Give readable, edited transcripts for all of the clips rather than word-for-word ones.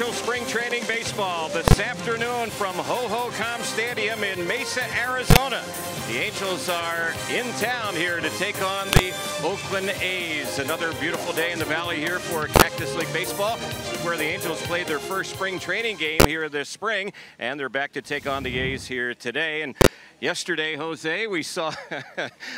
official spring training baseball this afternoon from Ho-Ho-Com Stadium in Mesa, Arizona. The Angels are in town here to take on the Oakland A's. Another beautiful day in the valley here for Cactus League baseball. This is where the Angels played their first spring training game here this spring, and they're back to take on the A's here today. And yesterday, Jose, we saw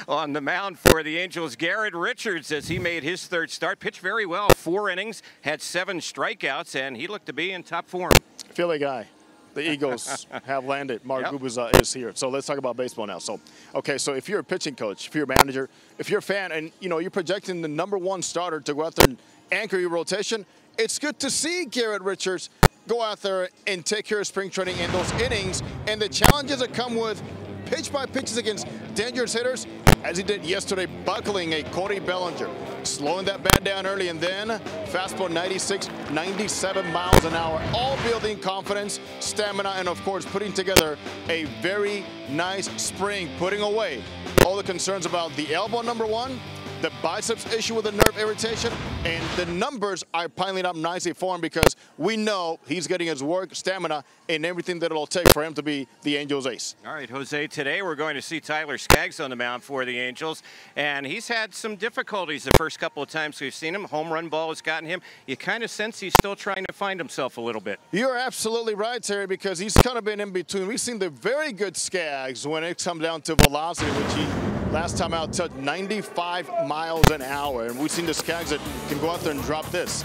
on the mound for the Angels, Garrett Richards, as he made his third start. Pitched very well, 4 innings, had 7 strikeouts, and he looked to be in top form. Philly guy. The Eagles have landed. Mark Gubas is here. So let's talk about baseball now. So, okay, so if you're a pitching coach, if you're a manager, if you're a fan, and you're projecting the #1 starter to go out there and anchor your rotation, it's good to see Garrett Richards go out there and take care of spring training in those innings and the challenges that come with pitch by pitches against dangerous hitters, as he did yesterday, buckling a Cody Bellinger, slowing that bat down early, and then fastball 96, 97 miles an hour, all building confidence, stamina, and of course putting together a very nice spring, putting away all the concerns about the elbow, #1, the biceps issue with the nerve irritation, and the numbers are piling up nicely for him because we know he's getting his work, stamina, and everything that it'll take for him to be the Angels' ace. All right, Jose, today we're going to see Tyler Skaggs on the mound for the Angels, and he's had some difficulties the first couple of times we've seen him. Home run ball has gotten him. You kind of sense he's still trying to find himself a little bit. You're absolutely right, Terry, because he's kind of been in between. We've seen the very good Skaggs when it comes down to velocity, which he last time out touched 95 miles an hour, and we've seen the Skaggs that can go out there and drop this.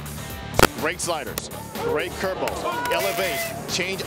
Great sliders, great curveballs, elevate, change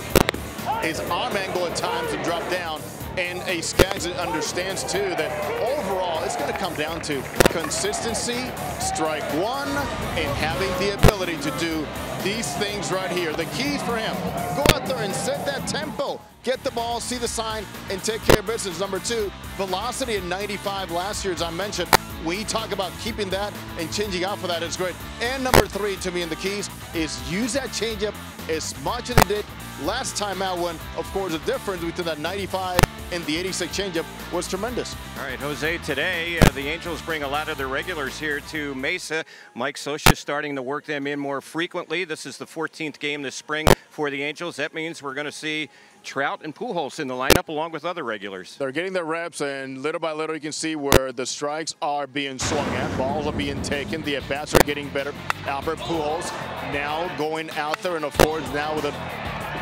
his arm angle at times and drop down. And a Skaggs that understands, too, that overall it's going to come down to consistency, strike one, and having the ability to do these things right here. The keys for him, go out there and set that tempo. Get the ball, see the sign, and take care of business. #2, velocity at 95 last year, as I mentioned. We talk about keeping that and changing out for that is great. And #3 to me in the keys is use that changeup as much as it did last time out when, of course, the difference between that 95 and the 86 changeup was tremendous. All right, Jose, today the Angels bring a lot of their regulars here to Mesa. Mike Scioscia starting to work them in more frequently. This is the 14th game this spring for the Angels. That means we're going to see Trout and Pujols in the lineup along with other regulars. They're getting their reps, and little by little you can see where the strikes are being swung at. Balls are being taken. The at-bats are getting better. Albert Pujols now going out there, and of course now with a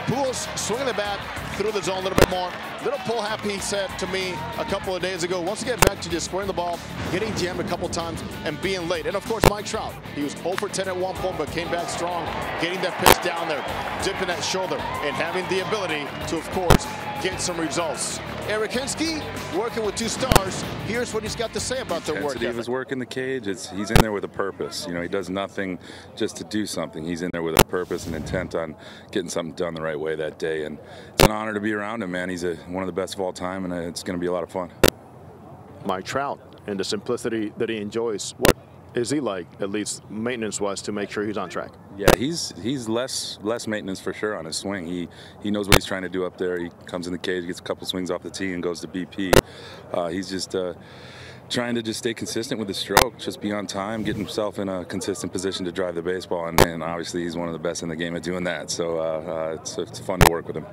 Pujols swinging the bat through the zone a little bit more. Little pull happy, he said to me a couple of days ago, wants to get back to just squaring the ball, getting jammed a couple times, and being late. And of course, Mike Trout, he was 0 for 10 at one point, but came back strong, getting that pitch down there, dipping that shoulder, and having the ability to, of course, get some results. Eric Hinsky working with 2 stars. Here's what he's got to say about their work. He was working the cage. He's in there with a purpose. He does nothing just to do something. He's in there with a purpose and intent on getting something done the right way that day. And it's an honor to be around him, man. He's one of the best of all time, and it's going to be a lot of fun. Mike Trout and the simplicity that he enjoys. What is he like, at least maintenance-wise, to make sure he's on track? Yeah, he's less maintenance for sure on his swing. He knows what he's trying to do up there. He comes in the cage, gets a couple swings off the tee, and goes to BP. He's just trying to just stay consistent with his stroke, just be on time, get himself in a consistent position to drive the baseball, and obviously he's one of the best in the game at doing that. So it's fun to work with him.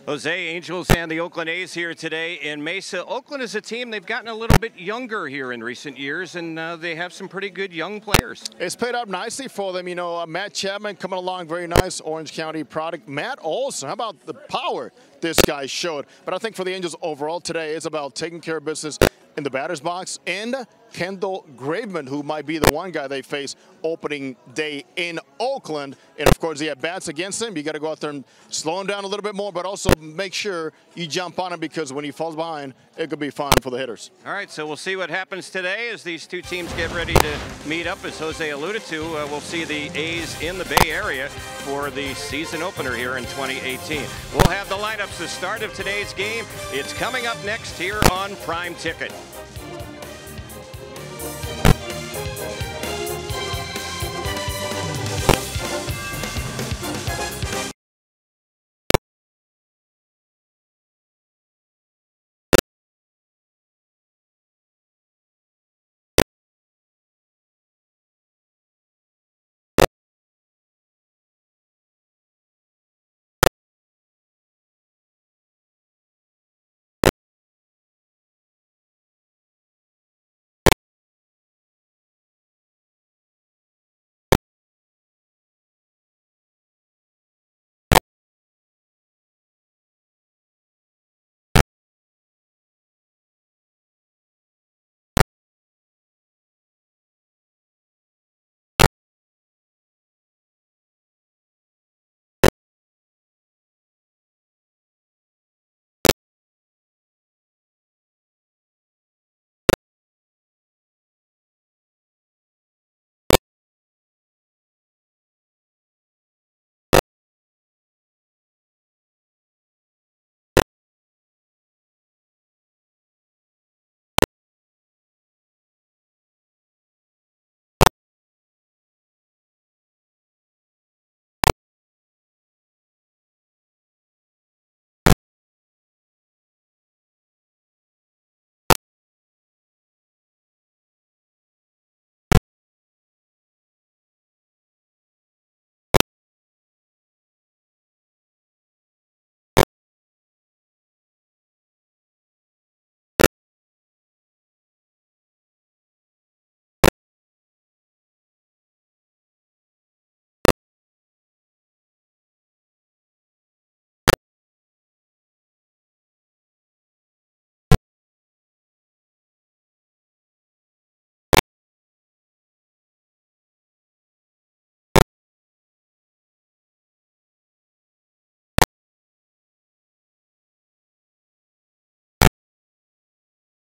Jose, Angels and the Oakland A's here today in Mesa. Oakland is a team, they've gotten a little bit younger here in recent years, and they have some pretty good young players. It's played out nicely for them. Matt Chapman coming along very nice, Orange County product. Matt Olson, how about the power this guy showed? But I think for the Angels overall today, it's about taking care of business in the batter's box, and Kendall Graveman, who might be the one guy they face opening day in Oakland. And of course, he had bats against him. You got to go out there and slow him down a little bit more, but also make sure you jump on him, because when he falls behind, it could be fun for the hitters. All right, so we'll see what happens today as these 2 teams get ready to meet up. As Jose alluded to, we'll see the A's in the Bay Area for the season opener here in 2018. We'll have the lineups the start of today's game. It's coming up next here on Prime Ticket.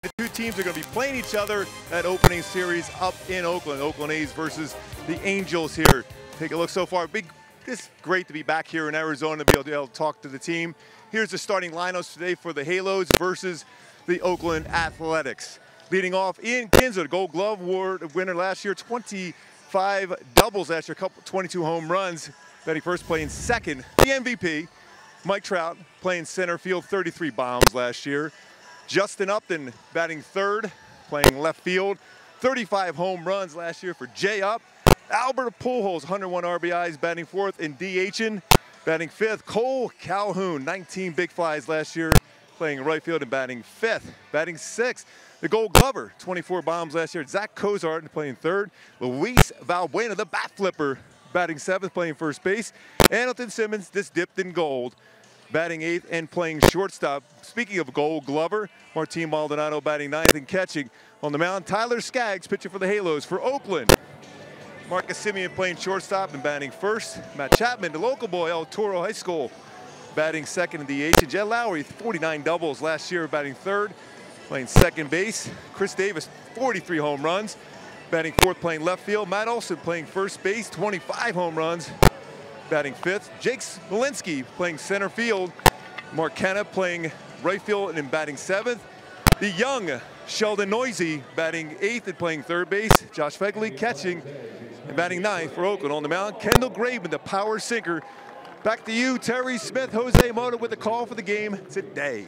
The two teams are going to be playing each other that opening series up in Oakland. Oakland A's versus the Angels here. Take a look so far. It's great to be back here in Arizona to be able to talk to the team. Here's the starting lineups today for the Halos versus the Oakland Athletics. Leading off, Ian Kinsler, Gold Glove Award winner last year, 25 doubles last year, 22 home runs. Batting first, playing second, the MVP. Mike Trout playing center field, 33 bombs last year. Justin Upton batting third, playing left field. 35 home runs last year for Jay Up. Albert Pujols, 101 RBIs, batting fourth, and DHing. Batting fifth, Cole Calhoun, 19 big flies last year, playing right field and batting fifth. Batting sixth, the Gold Glover, 24 bombs last year. Zach Cozart playing third. Luis Valbuena, the bat flipper, batting seventh, playing first base. Anelton Simmons, this dipped in gold, batting eighth and playing shortstop. Speaking of Gold Glover, Martin Maldonado batting ninth and catching. On the mound, Tyler Skaggs pitching for the Halos for Oakland. Marcus Simeon playing shortstop and batting first. Matt Chapman, the local boy, El Toro High School, batting second in DH. And Jed Lowry, 49 doubles last year, batting third, playing second base. Chris Davis, 43 home runs, batting fourth, playing left field. Matt Olson playing first base, 25 home runs, batting fifth. Jake Smolinski playing center field. Mark Kenna playing right field and batting seventh. The young Sheldon Noisy batting eighth and playing third base. Josh Fegley catching and batting ninth for Oakland. On the mound, Kendall Graveman, the power sinker. Back to you, Terry Smith, Jose Mota with the call for the game today.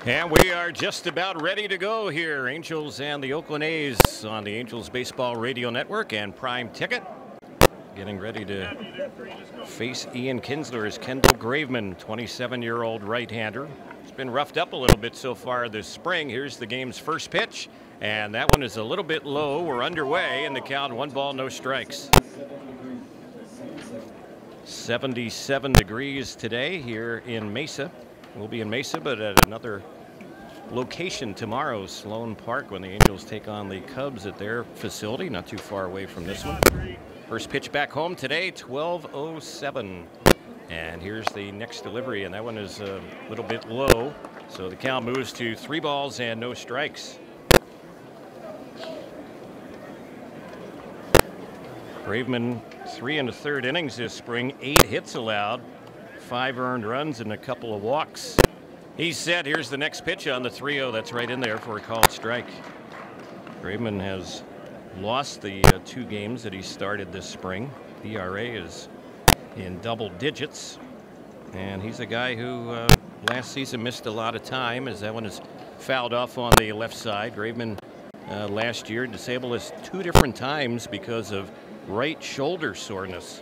And we are just about ready to go here. Angels and the Oakland A's on the Angels Baseball Radio Network and Prime Ticket. Getting ready to face Ian Kinsler as Kendall Graveman, 27-year-old right-hander. It's been roughed up a little bit so far this spring. Here's the game's first pitch, and that one is a little bit low. We're underway in the count, 1 ball, no strikes. 77 degrees today here in Mesa. We'll be in Mesa, but at another location tomorrow, Sloan Park, when the Angels take on the Cubs at their facility, not too far away from this one. First pitch back home today, 12:07. And here's the next delivery, and that one is a little bit low. So the count moves to 3 balls and no strikes. Graveman, 3 1/3 innings this spring, 8 hits allowed, 5 earned runs, and a couple of walks. He's set. Here's the next pitch on the 3-0. That's right in there for a called strike. Graveman has lost the 2 games that he started this spring. ERA is in double digits, and he's a guy who last season missed a lot of time as that one is fouled off on the left side. Graveman last year disabled us 2 different times because of right shoulder soreness.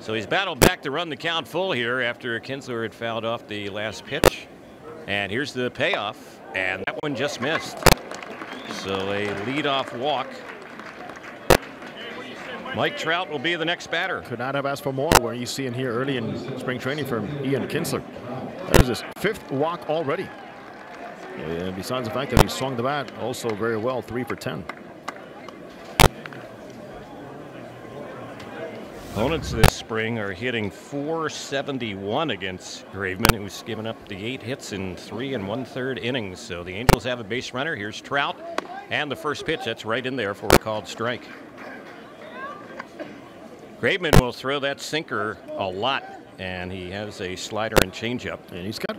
So he's battled back to run the count full here after Kinsler had fouled off the last pitch. And here's the payoff, and that one just missed. So a leadoff walk. Mike Trout will be the next batter. Could not have asked for more where you see in here early in spring training from Ian Kinsler. There's his 5th walk already. And besides the fact that he swung the bat also very well, 3 for 10. Opponents this spring are hitting .471 against Graveman, who's given up the 8 hits in 3 1/3 innings. So the Angels have a base runner. Here's Trout, and the first pitch, that's right in there for a called strike. Graveman will throw that sinker a lot, and he has a slider and changeup. And he's got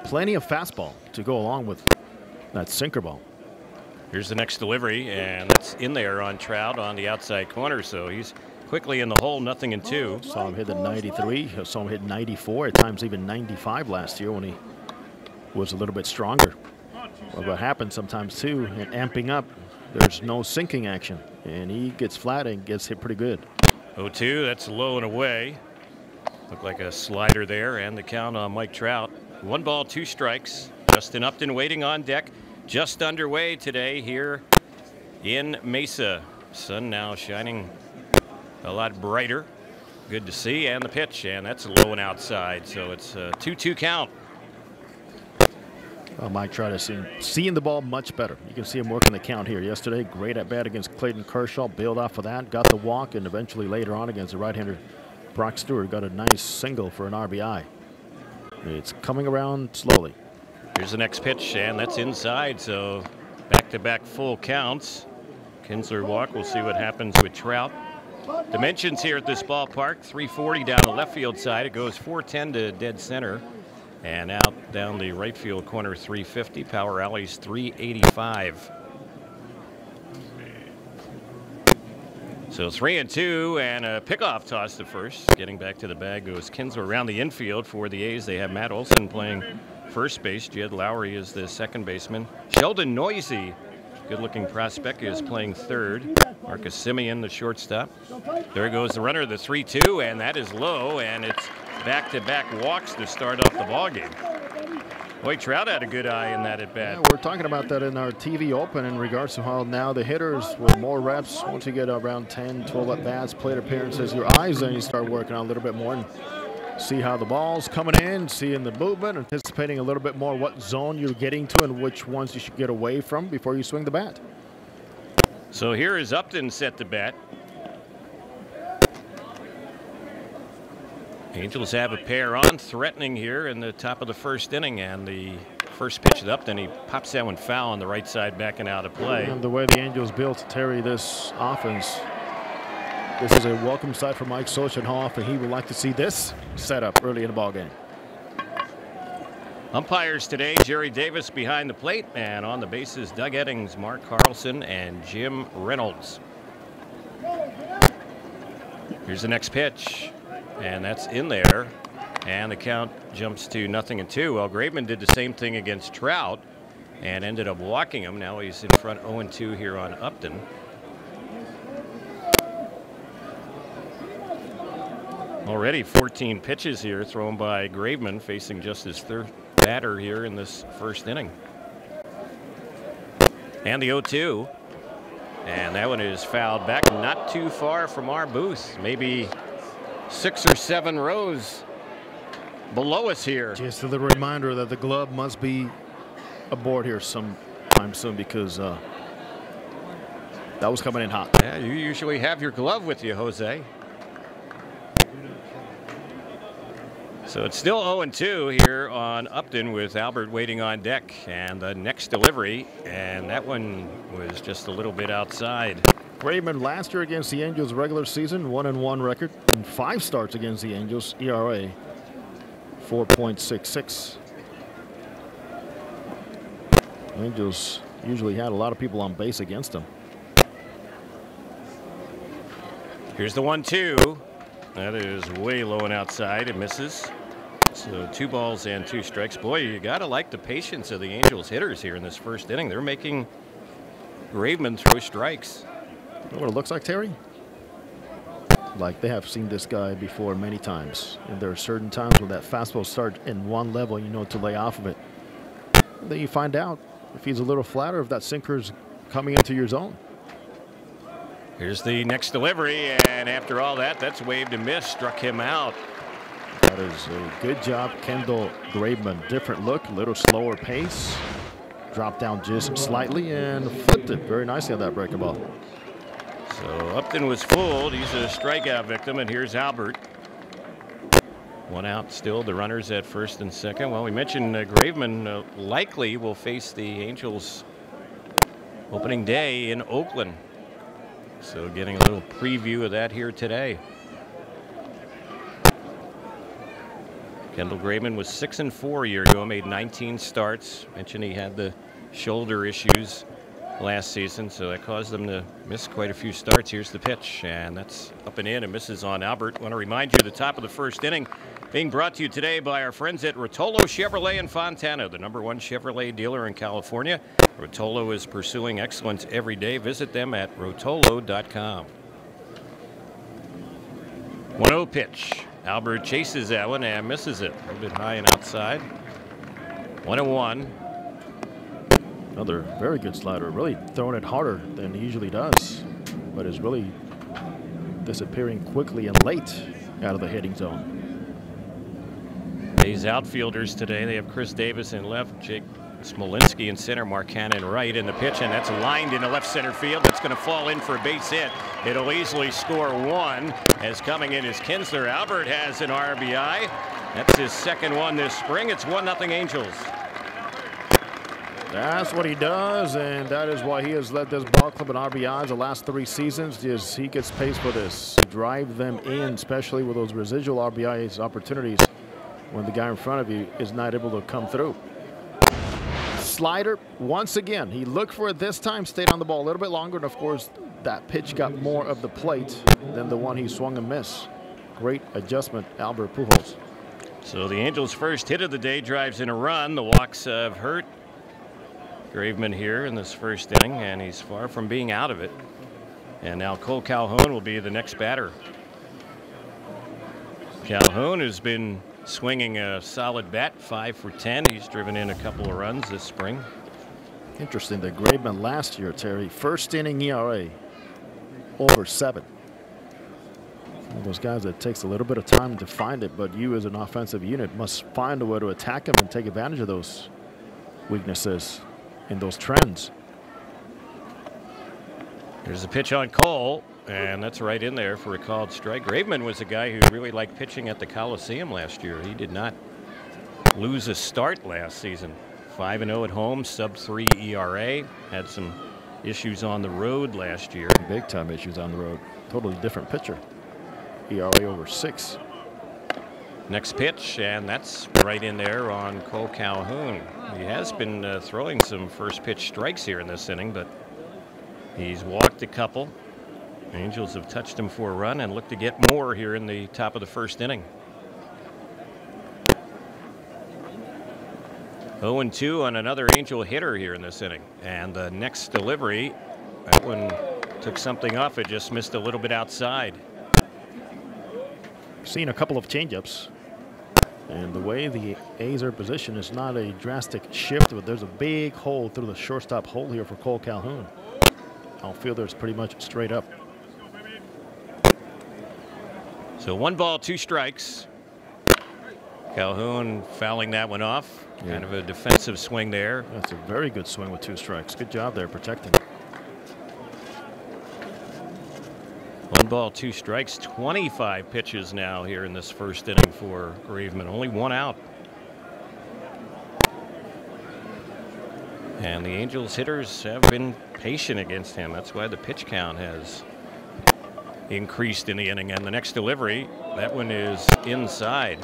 plenty of fastball to go along with that sinker ball. Here's the next delivery, and that's in there on Trout on the outside corner. So he's quickly in the hole, 0-2. Saw him hit at 93. Saw him hit 94, at times even 95 last year when he was a little bit stronger. Well, what happens sometimes too, and amping up, there's no sinking action, and he gets flat and gets hit pretty good. 0-2, that's low and away. Looked like a slider there, and the count on Mike Trout. 1 ball, 2 strikes. Justin Upton waiting on deck. Just underway today here in Mesa. Sun now shining a lot brighter. Good to see. And the pitch, and that's low and outside. So it's a 2-2 count. Well, Mike Trout is seeing the ball much better. You can see him working the count here yesterday. Great at bat against Clayton Kershaw. Bailed off of that, got the walk, and eventually later on against the right-hander Brock Stewart got a nice single for an RBI. It's coming around slowly. Here's the next pitch, and that's inside, so back-to-back full counts. Kinsler walk. We'll see what happens with Trout. Dimensions here at this ballpark, 340 down the left field side. It goes 410 to dead center. And out down the right field corner, 350. Power alleys, 385. So 3-2 and a pickoff toss to first. Getting back to the bag goes Kinsler around the infield for the A's. They have Matt Olson playing first base. Jed Lowry is the second baseman. Sheldon Noisy, good-looking prospect, is playing third. Marcus Semien, the shortstop. There goes the runner, the 3-2, and that is low, and it's back-to-back walks to start off the ballgame. Boy, Trout had a good eye in that at bat. Yeah, we're talking about that in our TV Open in regards to how now the hitters with more reps, once you get around 10, 12 at-bats, plate appearances, your eyes then you start working on a little bit more and see how the ball's coming in, seeing the movement, anticipating a little bit more what zone you're getting to and which ones you should get away from before you swing the bat. So here is Upton set to bat. Angels have a pair on, threatening here in the top of the first inning, and the first pitch to Upton, he pops that one foul on the right side, backing out of play. And the way the Angels built Terry this offense, this is a welcome sight for Mike Soch and how often he would like to see this setup early in the ball game. Umpires today, Jerry Davis behind the plate, and on the bases, Doug Eddings, Mark Carlson, and Jim Reynolds. Here's the next pitch, and that's in there, and the count jumps to 0-2. Well, Graveman did the same thing against Trout and ended up walking him. Now he's in front 0-2 here on Upton. Already 14 pitches here thrown by Graveman, facing just his third batter here in this first inning. And the 0-2. And that one is fouled back not too far from our booth. Maybe 6 or 7 rows below us here. Just a little reminder that the glove must be aboard here sometime soon because that was coming in hot. Yeah, you usually have your glove with you, Jose. So it's still 0-2 here on Upton with Albert waiting on deck, and the next delivery, and that one was just a little bit outside. Graveman last year against the Angels regular season, 1-1 record, and 5 starts against the Angels, ERA 4.66. Angels usually had a lot of people on base against them. Here's the 1-2. That is way low and outside. It misses. So 2 balls and 2 strikes. Boy, you got to like the patience of the Angels hitters here in this first inning. They're making Graveman throw strikes. You know what it looks like, Terry? Like they have seen this guy before many times. And there are certain times when that fastball starts in one level, you know, to lay off of it. And then you find out if he's a little flatter, if that sinker's coming into your zone. Here's the next delivery, and after all that, that's waved and missed, struck him out. That is a good job, Kendall Graveman. Different look, a little slower pace. Dropped down just slightly and flipped it very nicely on that breaking ball. So Upton was fooled. He's a strikeout victim, and here's Albert. 1 out still, the runners at first and second. Well, we mentioned Graveman likely will face the Angels opening day in Oakland. So getting a little preview of that here today. Kendall Graveman was 6-4 a year ago, made 19 starts. Mentioned he had the shoulder issues last season, so that caused them to miss quite a few starts. Here's the pitch, and that's up and in and misses on Albert. I want to remind you the top of the first inning being brought to you today by our friends at Rotolo Chevrolet in Fontana, the #1 Chevrolet dealer in California. Rotolo is pursuing excellence every day. Visit them at rotolo.com. 1-0 pitch. Albert chases that one and misses it. A little bit high and outside. 1-1. Another very good slider, really throwing it harder than he usually does, but is really disappearing quickly and late out of the hitting zone. These outfielders today, they have Chris Davis in left, Jake Smolinski in center, Marcana in right, and the pitch, and that's lined into left center field. That's going to fall in for a base hit. It'll easily score one, as coming in is Kinsler. Albert has an RBI. That's his second one this spring. It's 1-0 Angels. That's what he does, and that is why he has led this ball club in RBIs the last 3 seasons. Just he gets paid for this. Drive them in, especially with those residual RBIs opportunities when the guy in front of you is not able to come through. Slider, once again, he looked for it this time, stayed on the ball a little bit longer, and of course, that pitch got more of the plate than the one he swung and missed. Great adjustment, Albert Pujols. So the Angels' first hit of the day drives in a run. The walks have hurt Graveman here in this first inning, and he's far from being out of it. And now Cole Calhoun will be the next batter. Calhoun has been swinging a solid bat, 5 for 10. He's driven in a couple of runs this spring. Interesting that Graveman last year, Terry, first inning ERA over 7. One of those guys that takes a little bit of time to find it, but you as an offensive unit must find a way to attack him and take advantage of those weaknesses in those trends. There's a pitch on Cole, and that's right in there for a called strike. Graveman was a guy who really liked pitching at the Coliseum last year. He did not lose a start last season. 5-0 at home, sub-3 ERA. Had some issues on the road last year. Big time issues on the road. Totally different pitcher. ERA over 6. Next pitch, and that's right in there on Cole Calhoun. He has been throwing some first pitch strikes here in this inning, but he's walked a couple. Angels have touched him for a run and look to get more here in the top of the first inning. 0-2 on another Angel hitter here in this inning. And the next delivery, that one took something off. It just missed a little bit outside. Seen a couple of changeups. And the way the A's are positioned is not a drastic shift, but there's a big hole through the shortstop hole here for Cole Calhoun. Outfielder is pretty much straight up. So 1 ball, 2 strikes. Calhoun fouling that one off. Yeah. Kind of a defensive swing there. That's a very good swing with 2 strikes. Good job there protecting. 1 ball, 2 strikes. 25 pitches now here in this first inning for Graveman. Only 1 out. And the Angels hitters have been patient against him. That's why the pitch count has increased in the inning. And the next delivery, that one is inside.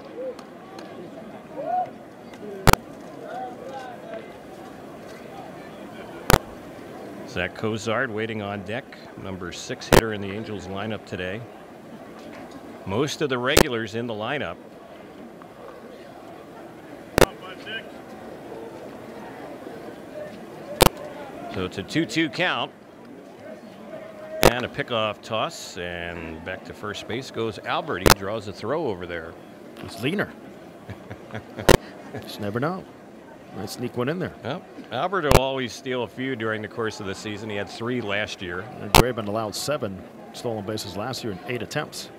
Zach Cozart waiting on deck, number 6 hitter in the Angels lineup today. Most of the regulars in the lineup. So it's a 2-2 count. And a pickoff toss, and back to first base goes Albert. He draws a throw over there. It's leaner. Just never know. Might sneak one in there. Well, Albert will always steal a few during the course of the season. He had 3 last year. And Graveman allowed 7 stolen bases last year in 8 attempts.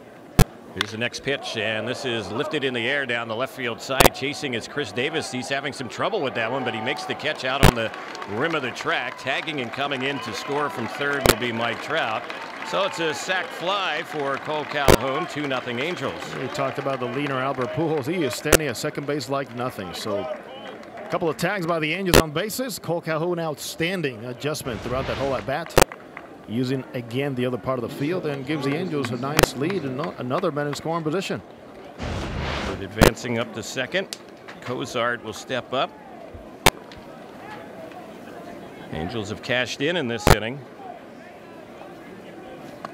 Here's the next pitch, and this is lifted in the air down the left field side. Chasing is Chris Davis. He's having some trouble with that one, but he makes the catch out on the rim of the track. Tagging and coming in to score from third will be Mike Trout. So it's a sac fly for Cole Calhoun, 2-0 Angels. We talked about the leaner Albert Pujols. He is standing at second base like nothing. So a couple of tags by the Angels on bases. Cole Calhoun, outstanding adjustment throughout that whole at bat. Using again the other part of the field, and gives the Angels a nice lead and another man in scoring position. But advancing up to second. Cozart will step up. Angels have cashed in this inning.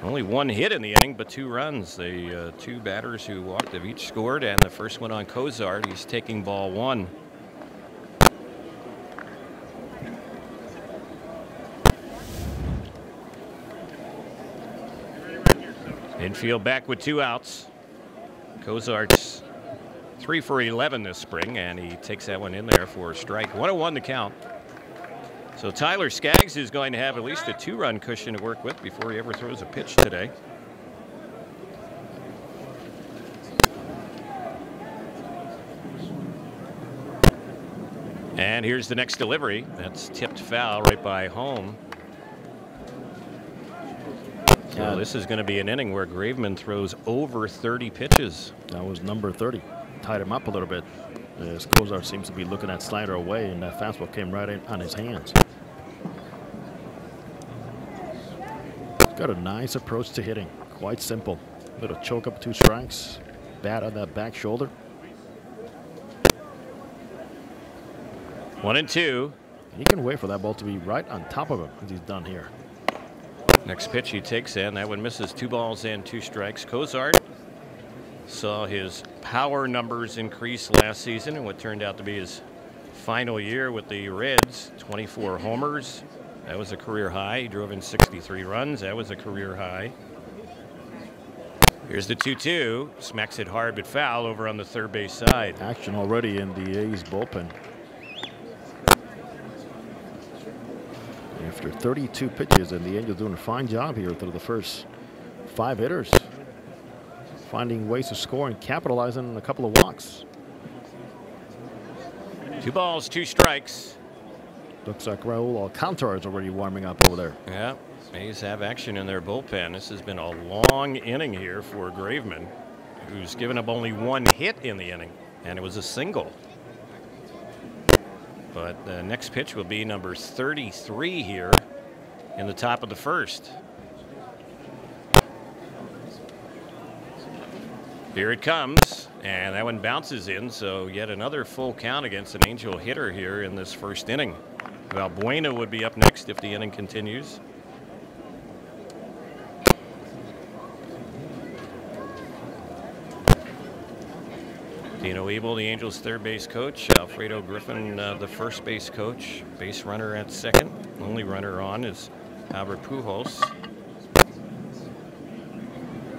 Only 1 hit in the inning, but 2 runs. The 2 batters who walked have each scored, and the first one on Cozart. He's taking ball 1. Infield back with 2 outs. Cozart's 3 for 11 this spring, and he takes that one in there for a strike. 1-1 to count. So Tyler Skaggs is going to have at least a 2-run cushion to work with before he ever throws a pitch today. And here's the next delivery. That's tipped foul right by home. So this is going to be an inning where Graveman throws over 30 pitches. That was number 30. Tied him up a little bit. As Kozar seems to be looking at slider away, and that fastball came right in on his hands. He's got a nice approach to hitting. Quite simple. Little choke up, 2 strikes. Bat on that back shoulder. 1-2. He can wait for that ball to be right on top of him as he's done here. Next pitch he takes in. That one misses. 2 balls and 2 strikes. Kozart saw his power numbers increase last season in what turned out to be his final year with the Reds. 24 homers. That was a career high. He drove in 63 runs. That was a career high. Here's the 2-2. Smacks it hard but foul over on the third base side. Action already in the A's bullpen. After 32 pitches, and the Angels doing a fine job here through the first 5 hitters. Finding ways to score and capitalizing on a couple of walks. 2 balls, 2 strikes. Looks like Raul Alcantara is already warming up over there. Yeah, A's have action in their bullpen. This has been a long inning here for Graveman, who's given up only 1 hit in the inning, and it was a single. But the next pitch will be number 33 here in the top of the first. Here it comes, and that one bounces in, so yet another full count against an Angel hitter here in this first inning. Valbuena would be up next if the inning continues. Dino Abel, the Angels' third base coach. Alfredo Griffin, the first base coach. Base runner at second. Only runner on is Albert Pujols.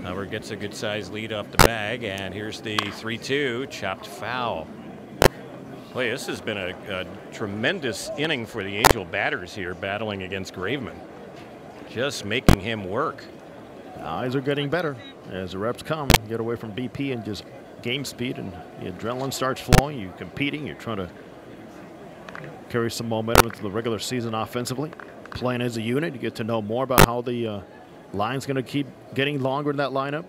Albert gets a good-sized lead off the bag, and here's the 3-2, chopped foul. Boy, this has been a tremendous inning for the Angel batters here, battling against Graveman. Just making him work. Eyes are getting better as the reps come. Get away from BP and just game speed, and the adrenaline starts flowing. You're competing. You're trying to carry some momentum into the regular season offensively. Playing as a unit, you get to know more about how the line's going to keep getting longer in that lineup.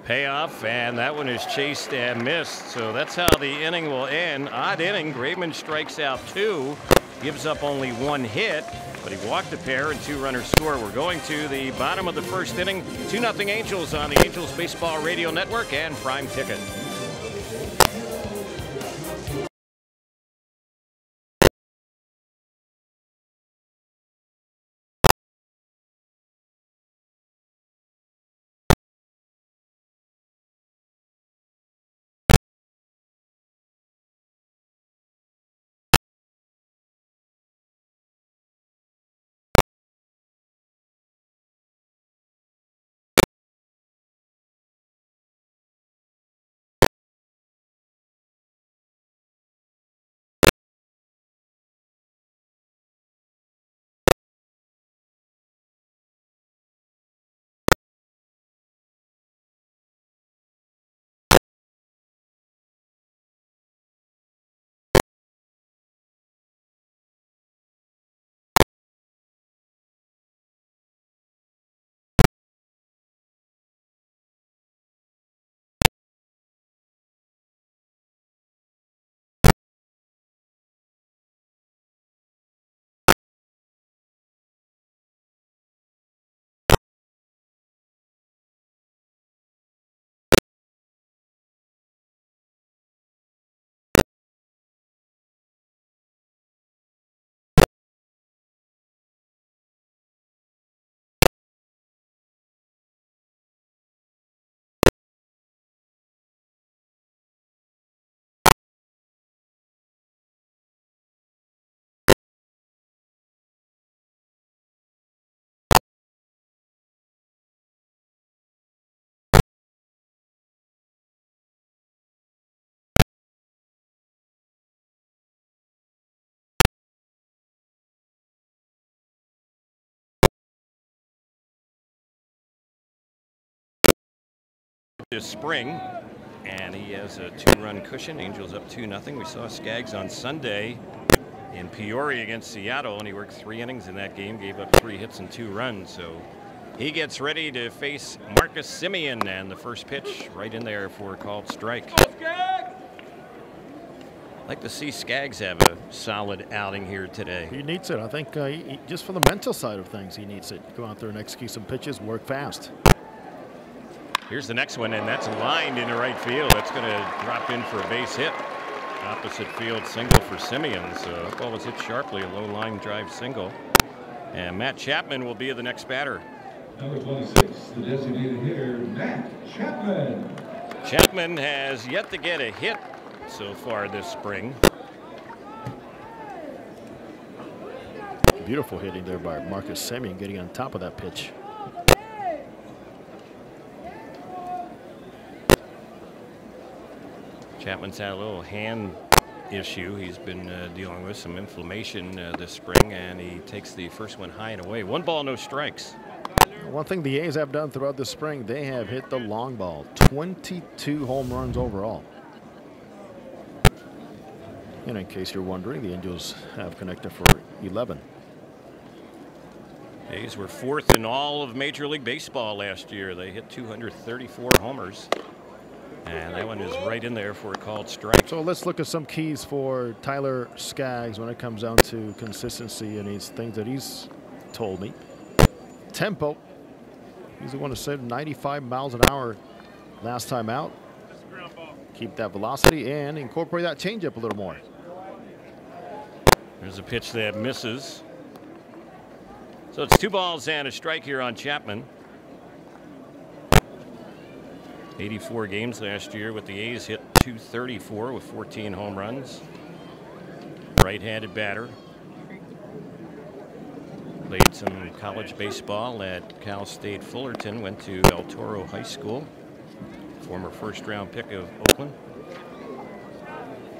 Payoff, and that one is chased and missed. So that's how the inning will end. Odd inning. Graveman strikes out 2, gives up only 1 hit, but he walked a pair and 2 runners score. We're going to the bottom of the first inning. 2-0 Angels on the Angels Baseball Radio Network and Prime Ticket. This spring, and he has a 2-run cushion. Angels up 2-0. We saw Skaggs on Sunday in Peoria against Seattle, and he worked 3 innings in that game, gave up 3 hits and 2 runs. So he gets ready to face Marcus Semien, and the first pitch right in there for a called strike. Like to see Skaggs have a solid outing here today. He needs it. I think just for the mental side of things, he needs it. Go out there and execute some pitches, work fast. Here's the next one, and that's lined into right field. That's going to drop in for a base hit. Opposite field single for Semien. So that ball was hit sharply, a low line drive single. And Matt Chapman will be the next batter. Number 26, the designated hitter, Matt Chapman. Chapman has yet to get a hit so far this spring. Beautiful hitting there by Marcus Semien, getting on top of that pitch. Chapman's had a little hand issue. He's been dealing with some inflammation this spring, and he takes the first one high and away. 1 ball, no strikes. One thing the A's have done throughout the spring, they have hit the long ball. 22 home runs overall. And in case you're wondering, the Angels have connected for 11. A's were 4th in all of Major League Baseball last year. They hit 234 homers. And that one is right in there for a called strike. So let's look at some keys for Tyler Skaggs when it comes down to consistency and these things that he's told me. Tempo. He's the one who said 95 miles an hour last time out. Keep that velocity and incorporate that changeup a little more. There's a pitch that misses. So it's 2 balls and a strike here on Chapman. 84 games last year with the A's, hit 234 with 14 home runs. Right-handed batter. Played some college baseball at Cal State Fullerton. Went to El Toro High School. Former first-round pick of Oakland.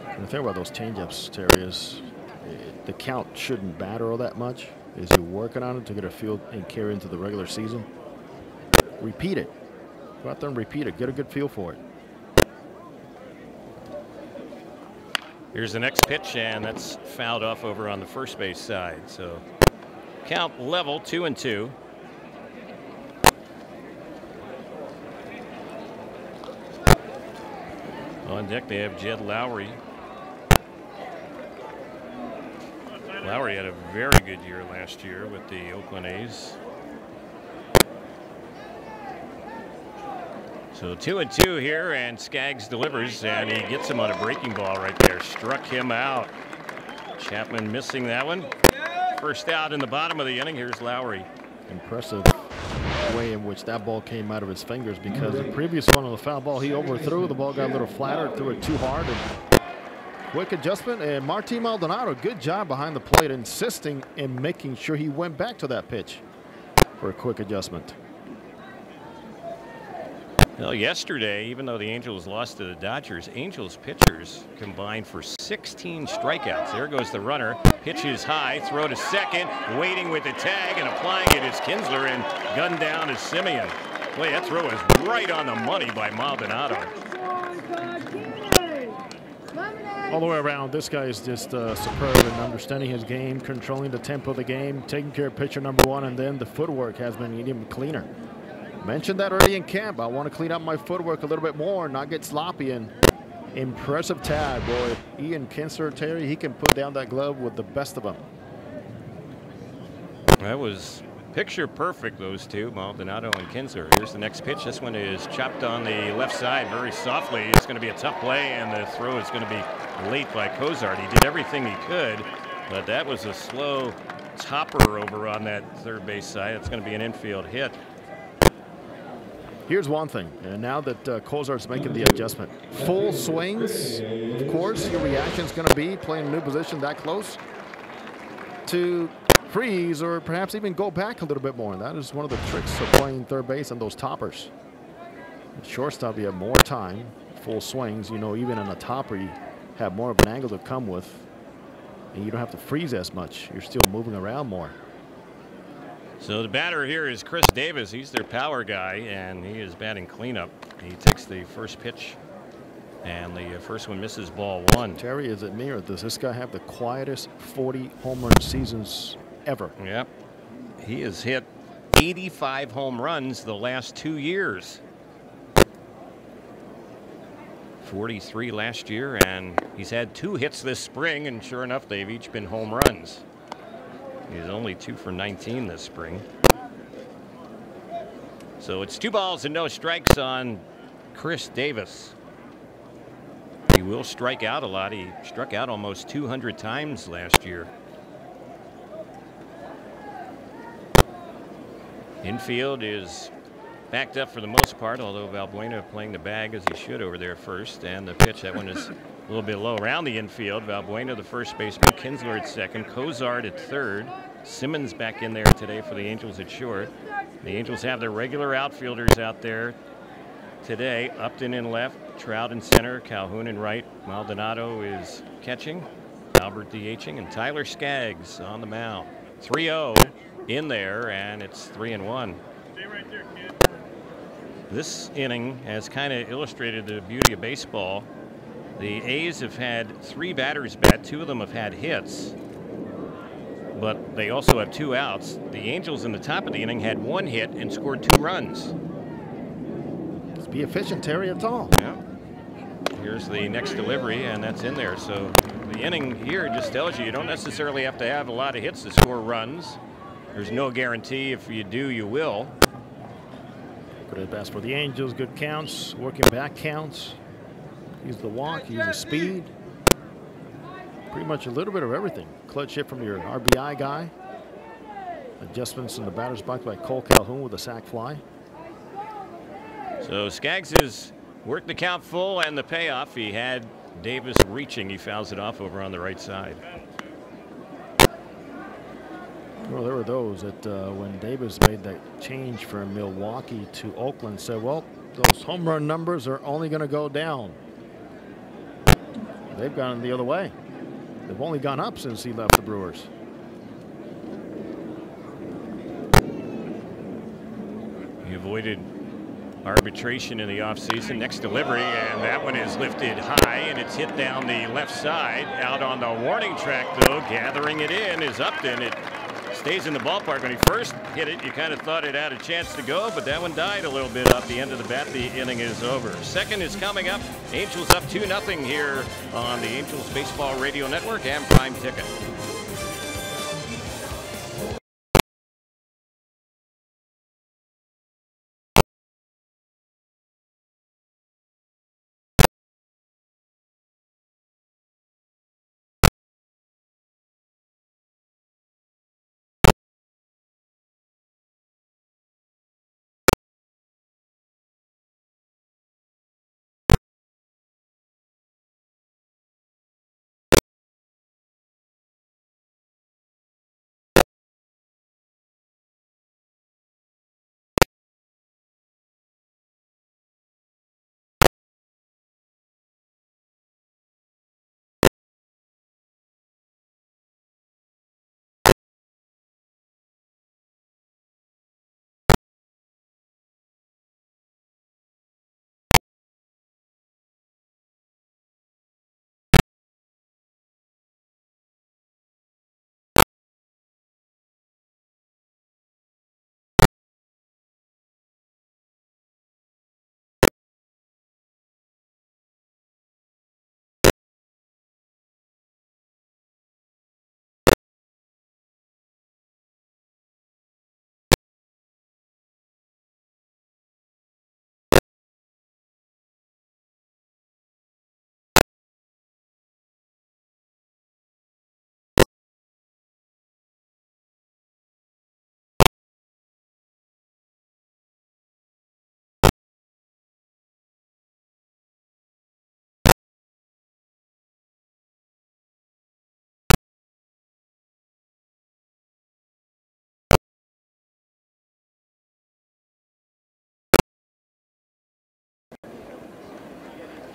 And the thing about those changeups, Terry, is the count shouldn't matter all that much. As you're working on it to get a feel and carry into the regular season. Repeat it. Go out there and repeat it. Get a good feel for it. Here's the next pitch, and that's fouled off over on the first base side. So count level, 2-2. On deck, they have Jed Lowry. Lowry had a very good year last year with the Oakland A's. So 2-2 here, and Skaggs delivers, and he gets him on a breaking ball right there. Struck him out. Chapman missing that one. First out in the bottom of the inning. Here's Lowry. Impressive way in which that ball came out of his fingers, because the previous one on the foul ball, he overthrew. The ball got a little flatter, threw it too hard. And quick adjustment, and Martín Maldonado, good job behind the plate, insisting and making sure he went back to that pitch for a quick adjustment. Well, yesterday, even though the Angels lost to the Dodgers, Angels pitchers combined for 16 strikeouts. There goes the runner. Pitches high, throw to second, waiting with the tag, and applying it is Kinsler, and gunned down is Semien. Boy, that throw is right on the money by Maldonado. All the way around, this guy is just superb in understanding his game, controlling the tempo of the game, taking care of pitcher number 1, and then the footwork has been even cleaner. Mentioned that early in camp. I want to clean up my footwork a little bit more, not get sloppy. And impressive tag, boy. Ian Kinsler, Terry, he can put down that glove with the best of them. That was picture perfect, those two, Maldonado and Kinsler. Here's the next pitch. This one is chopped on the left side very softly. It's going to be a tough play, and the throw is going to be late by Cozart. He did everything he could, but that was a slow topper over on that third base side. It's going to be an infield hit. Here's one thing, and now that Cozart's making the adjustment. Full swings, of course, your reaction's going to be playing a new position that close to freeze or perhaps even go back a little bit more. And that is one of the tricks of playing third base on those toppers. At shortstop, you have more time. Full swings, you know, even on a topper, you have more of an angle to come with, and you don't have to freeze as much. You're still moving around more. So the batter here is Chris Davis. He's their power guy, and he is batting cleanup. He takes the first pitch, And the first one misses, ball 1. Terry, is it me or does this guy have the quietest 40 home run seasons ever? Yep. He has hit 85 home runs the last 2 years. 43 last year, and he's had 2 hits this spring, and sure enough, they've each been home runs. He's only 2 for 19 this spring. So it's 2 balls and no strikes on Chris Davis. He will strike out a lot. He struck out almost 200 times last year. Infield is backed up for the most part, although Valbuena playing the bag as he should over there first. And the pitch, that one is a little bit low around the infield. Valbuena, the first baseman, Kinsler at second, Cozart at third. Simmons back in there today for the Angels at short. The Angels have their regular outfielders out there today. Upton in left, Trout in center, Calhoun in right. Maldonado is catching, Albert DHing, and Tyler Skaggs on the mound. 3-0 in there, and it's 3-1. This inning has kind of illustrated the beauty of baseball. The A's have had 3 batters bat. 2 of them have had hits, but they also have 2 outs. The Angels in the top of the inning had 1 hit and scored 2 runs. Let's be efficient, Terry. It's all. Yeah. Here's the next delivery, and that's in there. So the inning here just tells you don't necessarily have to have a lot of hits to score runs. There's no guarantee if you do, you will. Good at best for the Angels. Good counts, working back counts. He's the walk, he's the speed. Pretty much a little bit of everything. Clutch hit from your RBI guy. Adjustments in the batter's box by Cole Calhoun with a sac fly. So Skaggs has worked the count full and the payoff. He had Davis reaching. He fouls it off over on the right side. Well, there were those that when Davis made that change from Milwaukee to Oakland said, well, those home run numbers are only going to go down. They've gone the other way. They've only gone up since he left the Brewers. He avoided arbitration in the offseason. Next delivery, and that one is lifted high, and it's hit down the left side. Out on the warning track, though, gathering it in is Upton. It stays in the ballpark. When he first hit it, you kind of thought it had a chance to go, but that one died a little bit off the end of the bat. The inning is over. Second is coming up. Angels up 2-0 here on the Angels Baseball Radio Network and Prime Ticket.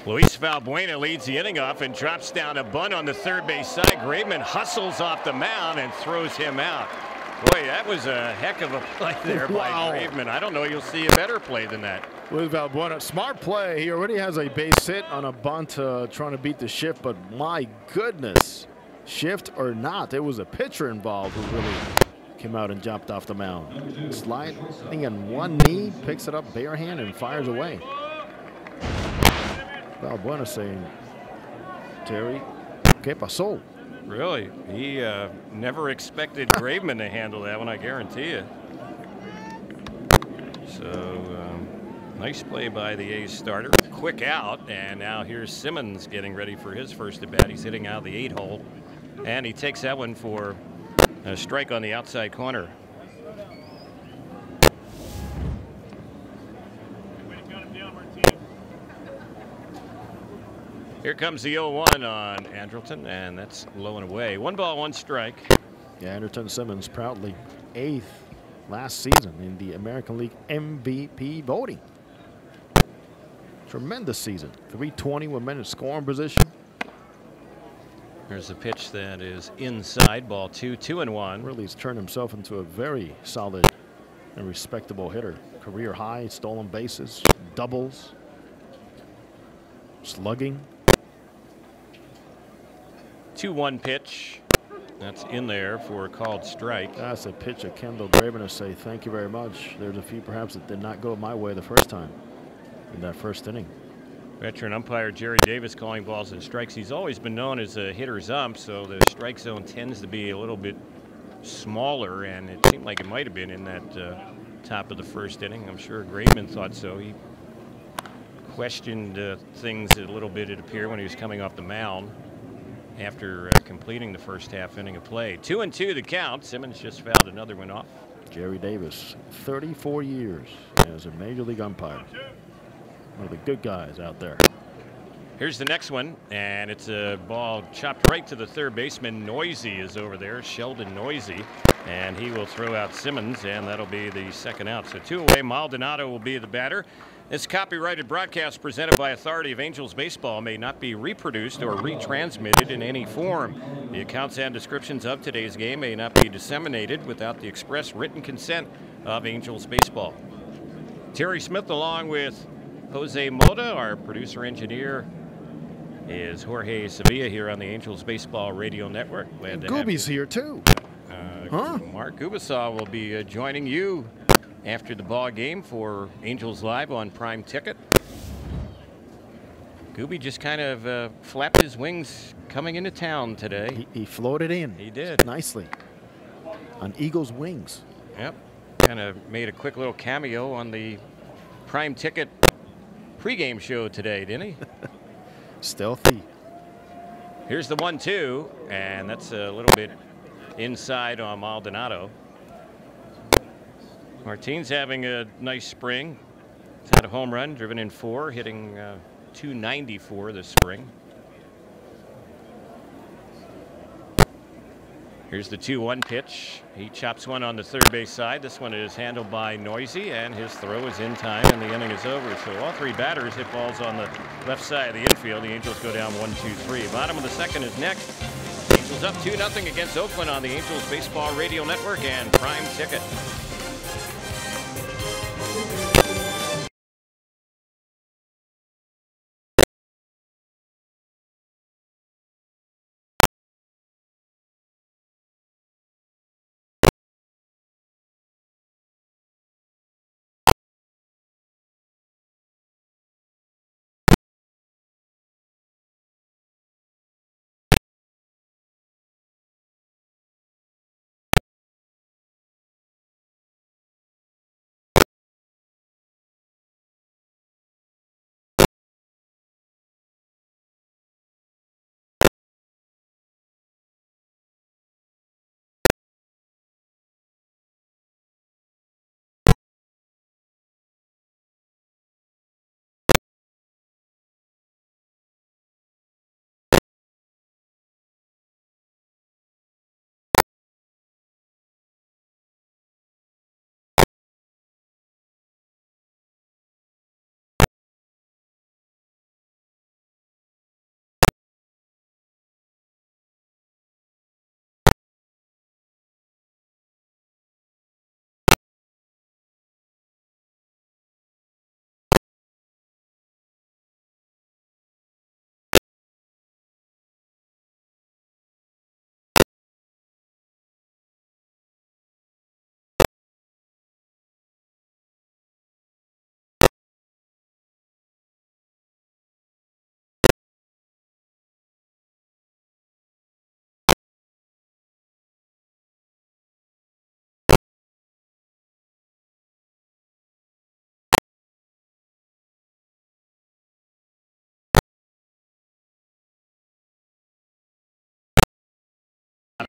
Luis Valbuena leads the inning off and drops down a bunt on the third base side. Graveman hustles off the mound and throws him out. Boy, that was a heck of a play there by Graveman. I don't know you'll see a better play than that. Luis Valbuena, smart play. He already has a base hit on a bunt trying to beat the shift, but my goodness, shift or not, it was a pitcher involved who really came out and jumped off the mound. Sliding in one knee, picks it up bare hand and fires away. Valbuena saying, Terry, ¿qué pasó? Really? He never expected Graveman to handle that one, I guarantee you. So, nice play by the A's starter. Quick out, and now here's Simmons getting ready for his first at bat. He's hitting out of the 8-hole, and he takes that one for a strike on the outside corner. Here comes the 0-1 on Andrelton, and that's low and away. 1 ball, 1 strike. Yeah, Andrelton Simmons proudly 8th last season in the American League MVP voting. Tremendous season. 320 with men in scoring position. There's a pitch that is inside, ball 2, 2-1. Really has turned himself into a very solid and respectable hitter. Career high, stolen bases, doubles, slugging. 2-1 pitch. That's in there for a called strike. That's a pitch of Kendall Graveman to say thank you very much. There's a few perhaps that did not go my way the first time in that first inning. Veteran umpire Jerry Davis calling balls and strikes. He's always been known as a hitter's ump, so the strike zone tends to be a little bit smaller, and it seemed like it might have been in that top of the first inning. I'm sure Graveman thought so. He questioned things a little bit, it appeared, when he was coming off the mound after completing the first half inning of play. 2-2 the count. Simmons just fouled another one off. Jerry Davis, 34 years as a major league umpire. One of the good guys out there. Here's the next one, and it's a ball chopped right to the third baseman. Noisy is over there, Sheldon Noisy, and he will throw out Simmons, and that'll be the second out. So 2 away. Maldonado will be the batter. This copyrighted broadcast presented by authority of Angels Baseball may not be reproduced or retransmitted in any form. The accounts and descriptions of today's game may not be disseminated without the express written consent of Angels Baseball. Terry Smith along with Jose Mota, our producer engineer, is Jorge Sevilla here on the Angels Baseball Radio Network. Glad to Gooby's here too. Mark Gubisaw will be joining you after the ball game for Angels Live on Prime Ticket. Gooby just kind of flapped his wings coming into town today. He floated in. He did. Nicely. On Eagle's wings. Yep. Kind of made a quick little cameo on the Prime Ticket pregame show today, didn't he? Stealthy. Here's the 1-2, and that's a little bit inside on Maldonado. Martine's having a nice spring. He's had a home run, driven in 4, hitting .294 this spring. Here's the 2-1 pitch. He chops one on the third base side. This one is handled by Noisy, and his throw is in time, and the inning is over. So all 3 batters hit balls on the left side of the infield. The Angels go down 1-2-3. Bottom of the second is next. Angels up 2-0 against Oakland on the Angels Baseball Radio Network and Prime Ticket.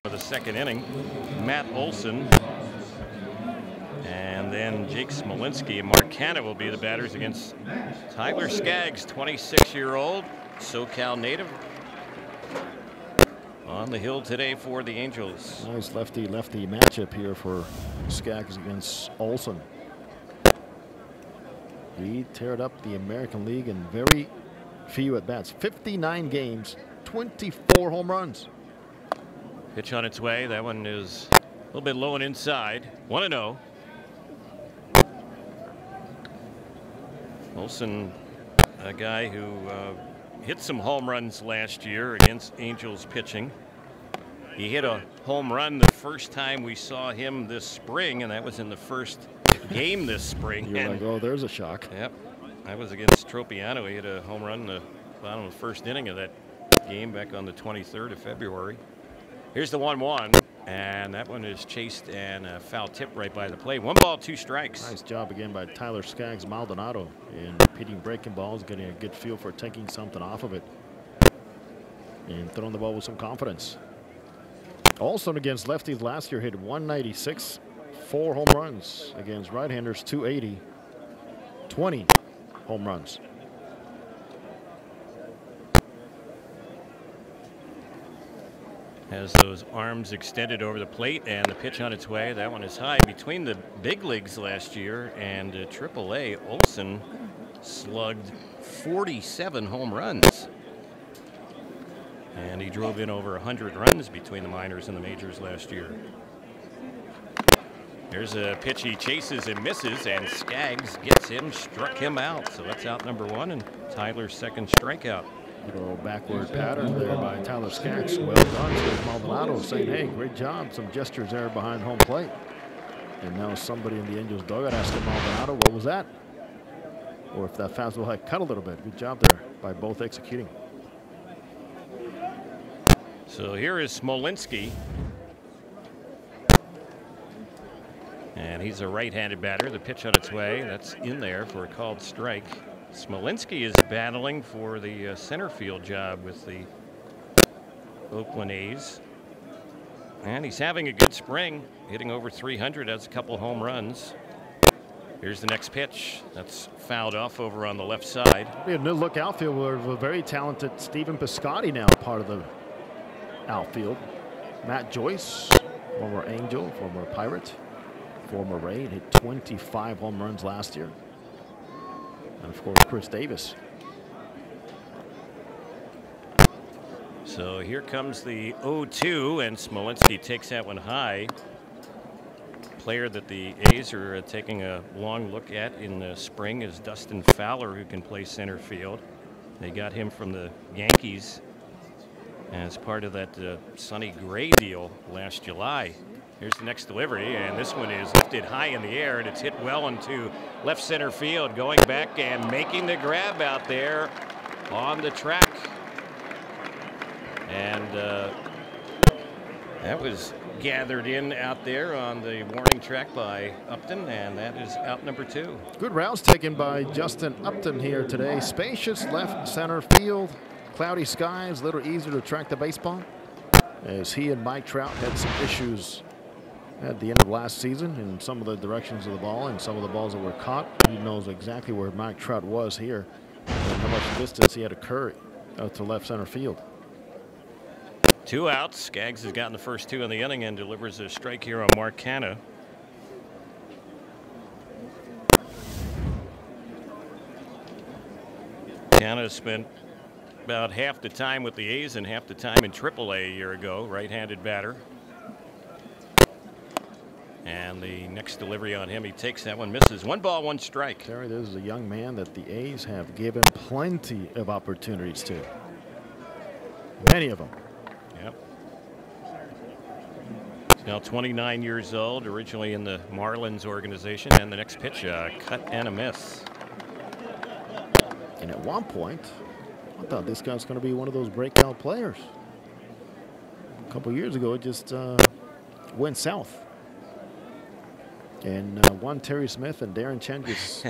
of the second inning. Matt Olson. And then Jake Smolinski and Mark Hanna will be the batters against Tyler Skaggs, 26-year-old SoCal native. On the hill today for the Angels. Nice lefty-lefty matchup here for Skaggs against Olson. He teared up the American League in very few at-bats. 59 games, 24 home runs. Pitch on its way. That one is a little bit low and inside. 1-0. Olson, a guy who hit some home runs last year against Angels pitching. He hit a home run the first time we saw him this spring, and that was in the first game this spring. You're like, oh, there's a shock. Yep. That was against Tropiano. He hit a home run in the bottom of the first inning of that game back on the 23rd of February. Here's the 1-1, and that one is chased and a foul tip right by the plate. 1 ball, 2 strikes. Nice job again by Tyler Skaggs Maldonado in pitting breaking balls, getting a good feel for taking something off of it, and throwing the ball with some confidence. Olson against lefties last year hit 196, 4 home runs. Against right-handers, 280, 20 home runs. Has those arms extended over the plate, and the pitch on its way. That one is high. Between the big leagues last year and AAA, Olson slugged 47 home runs. And he drove in over 100 runs between the minors and the majors last year. Here's a pitch he chases and misses, and Skaggs gets him, struck him out. So that's out number 1 and Tyler's second strikeout. Little backward pattern there by Tyler Skaggs. Well done to Maldonado, saying, hey, great job. Some gestures there behind home plate. And now somebody in the Angels dugout asking Maldonado, what was that? Or if that fastball had cut a little bit. Good job there by both executing. So here is Smolinski. And he's a right-handed batter. The pitch on its way. That's in there for a called strike. Smolinski is battling for the center field job with the Oakland A's. And he's having a good spring, hitting over 300, has a couple home runs. Here's the next pitch. That's fouled off over on the left side. Be a new look outfield with a very talented Stephen Piscotty now part of the outfield. Matt Joyce, former Angel, former Pirate, former Ray, hit 25 home runs last year. And of course, Chris Davis. So here comes the 0-2, and Smolinski takes that one high. Player that the A's are taking a long look at in the spring is Dustin Fowler, who can play center field. They got him from the Yankees as part of that Sonny Gray deal last July. Here's the next delivery, and this one is lifted high in the air, and it's hit well into left center field, going back and making the grab out there on the track. And that was gathered in out there on the warning track by Upton, and that is out number 2. Good routes taken by Justin Upton here today. Spacious left center field, cloudy skies, a little easier to track the baseball, as he and Mike Trout had some issues at the end of last season in some of the directions of the ball and some of the balls that were caught. He knows exactly where Mike Trout was here and how much distance he had to carry out to left center field. 2 outs. Skaggs has gotten the first 2 in the inning and delivers a strike here on Mark Hanna. Hanna spent about half the time with the A's and half the time in AAA a year ago. Right-handed batter. And the next delivery on him, he takes that one, misses. 1 ball, 1 strike. Terry, this is a young man that the A's have given plenty of opportunities to. Many of them. Yep. He's now 29 years old, originally in the Marlins organization. And the next pitch, cut and a miss. And at one point, I thought this guy's going to be one of those breakout players. A couple years ago, it just went south. And one Terry Smith and Darren Chen just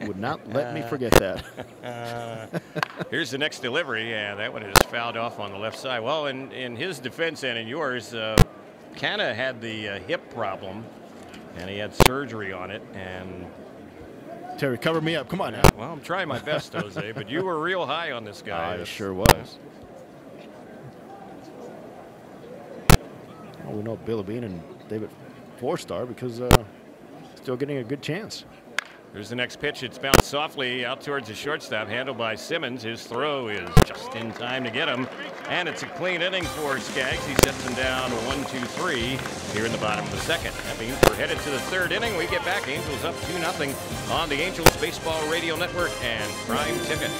would not let me forget that. Here's the next delivery, and that one is fouled off on the left side. Well, in his defense and in yours, kind of had the hip problem, and he had surgery on it. And Terry, cover me up. Come on now. Well, I'm trying my best, Jose, but you were real high on this guy. I sure was. Well, we know Billy Beane and David Four-Star because still getting a good chance. Here's the next pitch. It's bounced softly out towards the shortstop, handled by Simmons. His throw is just in time to get him. And it's a clean inning for Skaggs. He sets him down 1-2-3 here in the bottom of the second. That means we're headed to the third inning. We get back. Angels up 2-0 on the Angels Baseball Radio Network and Prime Ticket.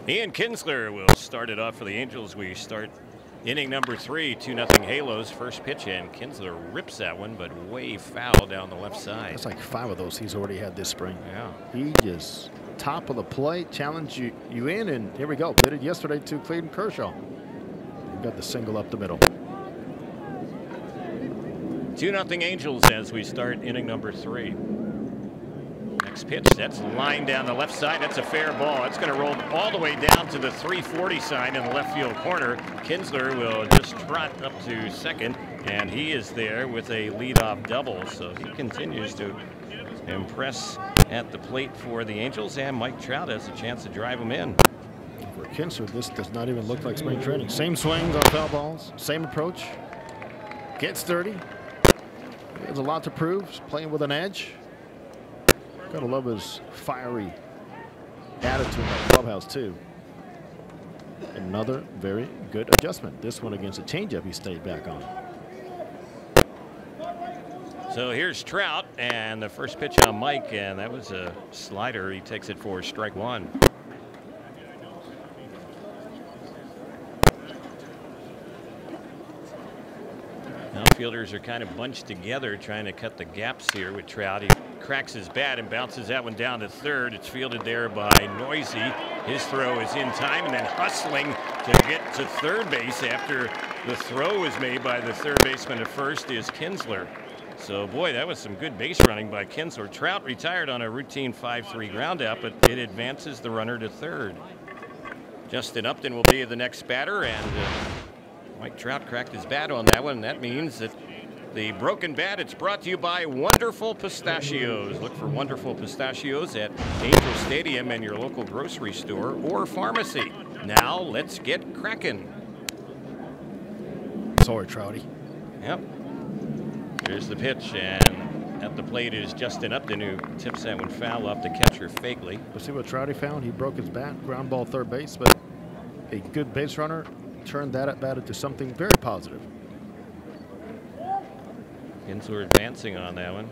Ian Kinsler will start it off for the Angels. We start inning number 3, 2-0 Halos. First pitch, and Kinsler rips that one, but way foul down the left side. That's like 5 of those he's already had this spring. Yeah. He just top of the plate, challenged you in, and here we go. Did it yesterday to Clayton Kershaw. He got the single up the middle. 2-0 Angels as we start inning number 3. Next pitch, that's lined down the left side. That's a fair ball. It's going to roll all the way down to the 340 sign in the left field corner. Kinsler will just trot up to second, and he is there with a leadoff double. So he continues to impress at the plate for the Angels, and Mike Trout has a chance to drive him in. For Kinsler, this does not even look like spring training. Same swings on foul balls, same approach. Gets dirty. He has a lot to prove. He's playing with an edge. Gotta love his fiery attitude in the clubhouse too. Another very good adjustment. This one against a changeup he stayed back on. So here's Trout, and the first pitch on Mike, and that was a slider. He takes it for strike 1. Outfielders are kind of bunched together trying to cut the gaps here with Trout. He cracks his bat and bounces that one down to third. It's fielded there by Noisy. His throw is in time, and then hustling to get to third base after the throw was made by the third baseman at first is Kinsler. So, boy, that was some good base running by Kinsler. Trout retired on a routine 5-3 ground out, but it advances the runner to third. Justin Upton will be the next batter, and Mike Trout cracked his bat on that one. That means that the broken bat, it's brought to you by Wonderful Pistachios. Look for Wonderful Pistachios at Angel Stadium and your local grocery store or pharmacy. Now let's get cracking. Sorry, Trouty. Yep. Here's the pitch, and at the plate is Justin Upton, who tips that one foul off the catcher Fagley. But see what Trouty found? He broke his bat, ground ball third base, but a good base runner turned that at bat into something very positive. Kinsler advancing on that one.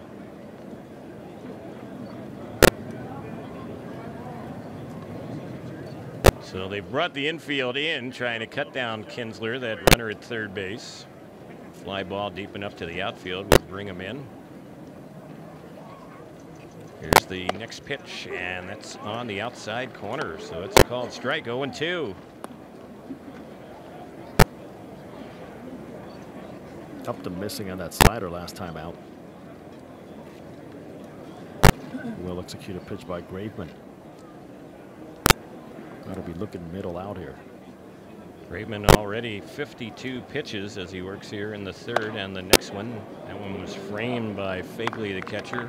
So they brought the infield in, trying to cut down Kinsler, that runner at third base. Fly ball deep enough to the outfield would bring him in. Here's the next pitch, and that's on the outside corner, so it's a called strike. 0-2. Upton missing on that slider last time out. Well executed pitch by Graveman. Got to be looking middle out here. Graveman already 52 pitches as he works here in the third, and the next one, that one was framed by Fagley, the catcher,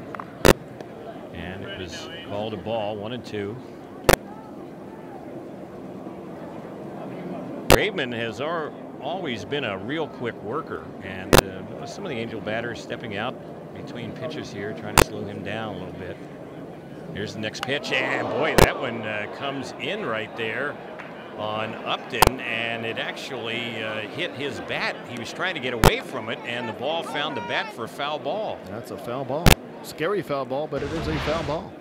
and it was called a ball. 1-2. Graveman has always been a real quick worker, and some of the Angel batters stepping out between pitches here, trying to slow him down a little bit. Here's the next pitch, and boy, that one comes in right there on Upton, and it actually hit his bat. He was trying to get away from it, and the ball found the bat for a foul ball. That's a foul ball. Scary foul ball, but it is a foul ball.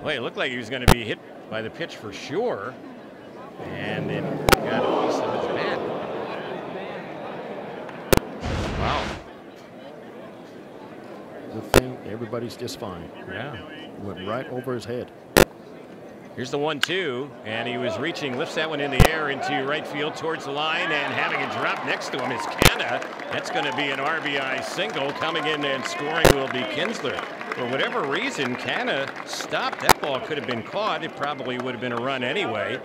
Well, it looked like he was going to be hit by the pitch for sure, and it got a piece of his bat. Wow. Good thing everybody's just fine. Yeah. Went right over his head. Here's the 1-2, and he was reaching, lifts that one in the air into right field towards the line, and having it drop next to him is Canna. That's going to be an RBI single. Coming in and scoring will be Kinsler. For whatever reason, Canna stopped. That ball could have been caught. It probably would have been a run anyway,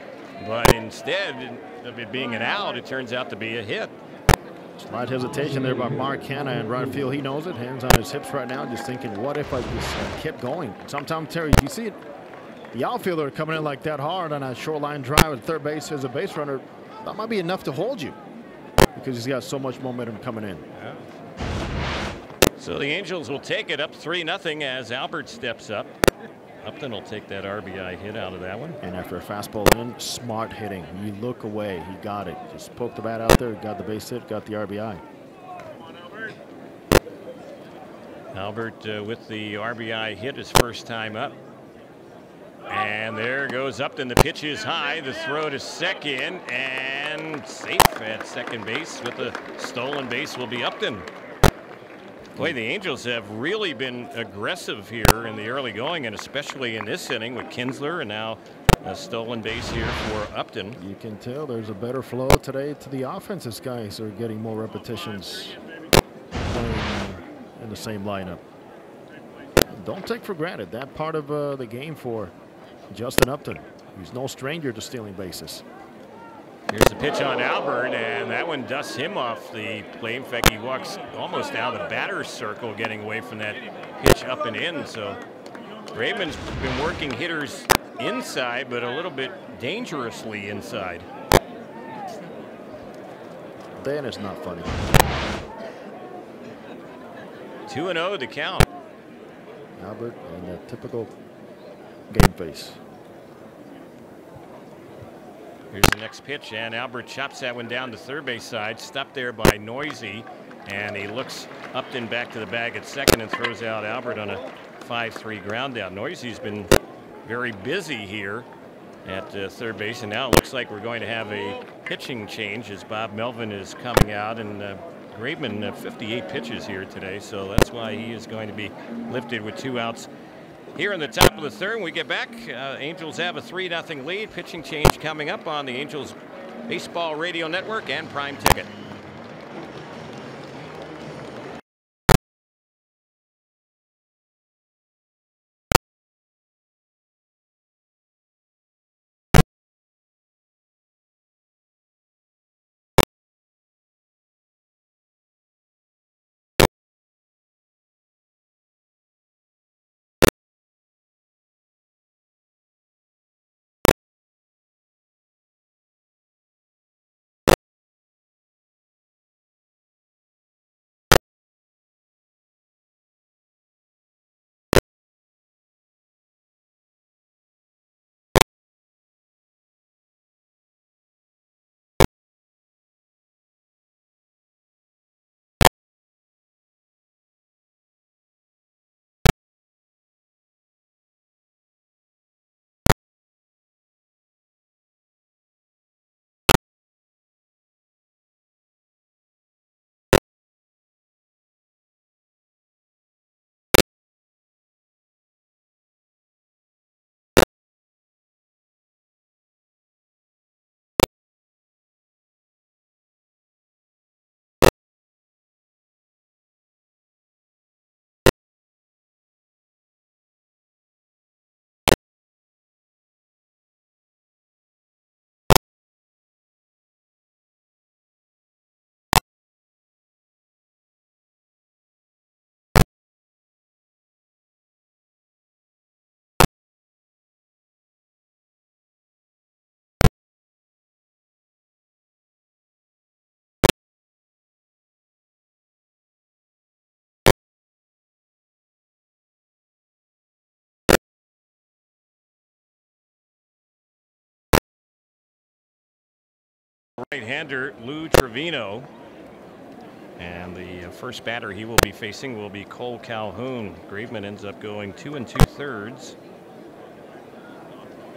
but instead of it being an out, it turns out to be a hit. Slight hesitation there by Mark Canna in right field. He knows it. Hands on his hips right now, just thinking, what if I just kept going? Sometimes, Terry, you see it. The outfielder coming in like that hard on a short line drive at third base as a base runner, that might be enough to hold you because he's got so much momentum coming in. Yeah. So the Angels will take it up 3-0 as Albert steps up. Upton will take that RBI hit out of that one. And after a fastball in, smart hitting. You look away, he got it. Just poked the bat out there, got the base hit, got the RBI. Albert with the RBI hit his first time up. And there goes Upton. The pitch is high. The throw to second, and safe at second base with the stolen base will be Upton. Boy, the Angels have really been aggressive here in the early going, and especially in this inning with Kinsler, and now a stolen base here for Upton. You can tell there's a better flow today to the offense. These guys are getting more repetitions playing in the same lineup. Don't take for granted that part of the game for Justin Upton. He's no stranger to stealing bases. Here's the pitch on Albert, and that one dusts him off the plate. In fact, he walks almost out of the batter's circle getting away from that pitch up and in. So Graveman's been working hitters inside, but a little bit dangerously inside. Then it's not funny. 2-0 the count. Albert in the typical game face. Here's the next pitch, and Albert chops that one down the third base side. Stopped there by Noisy, and he looks Upton back to the bag at second and throws out Albert on a 5-3 ground out. Noisy's been very busy here at third base, and now it looks like we're going to have a pitching change as Bob Melvin is coming out, and Graveman 58 pitches here today, so that's why he is going to be lifted with 2 outs. Here in the top of the third, when we get back, Angels have a 3-0 lead. Pitching change coming up on the Angels Baseball Radio Network and Prime Ticket. right-hander Lou Trevino. And the first batter he will be facing will be Cole Calhoun. Graveman ends up going 2 2/3.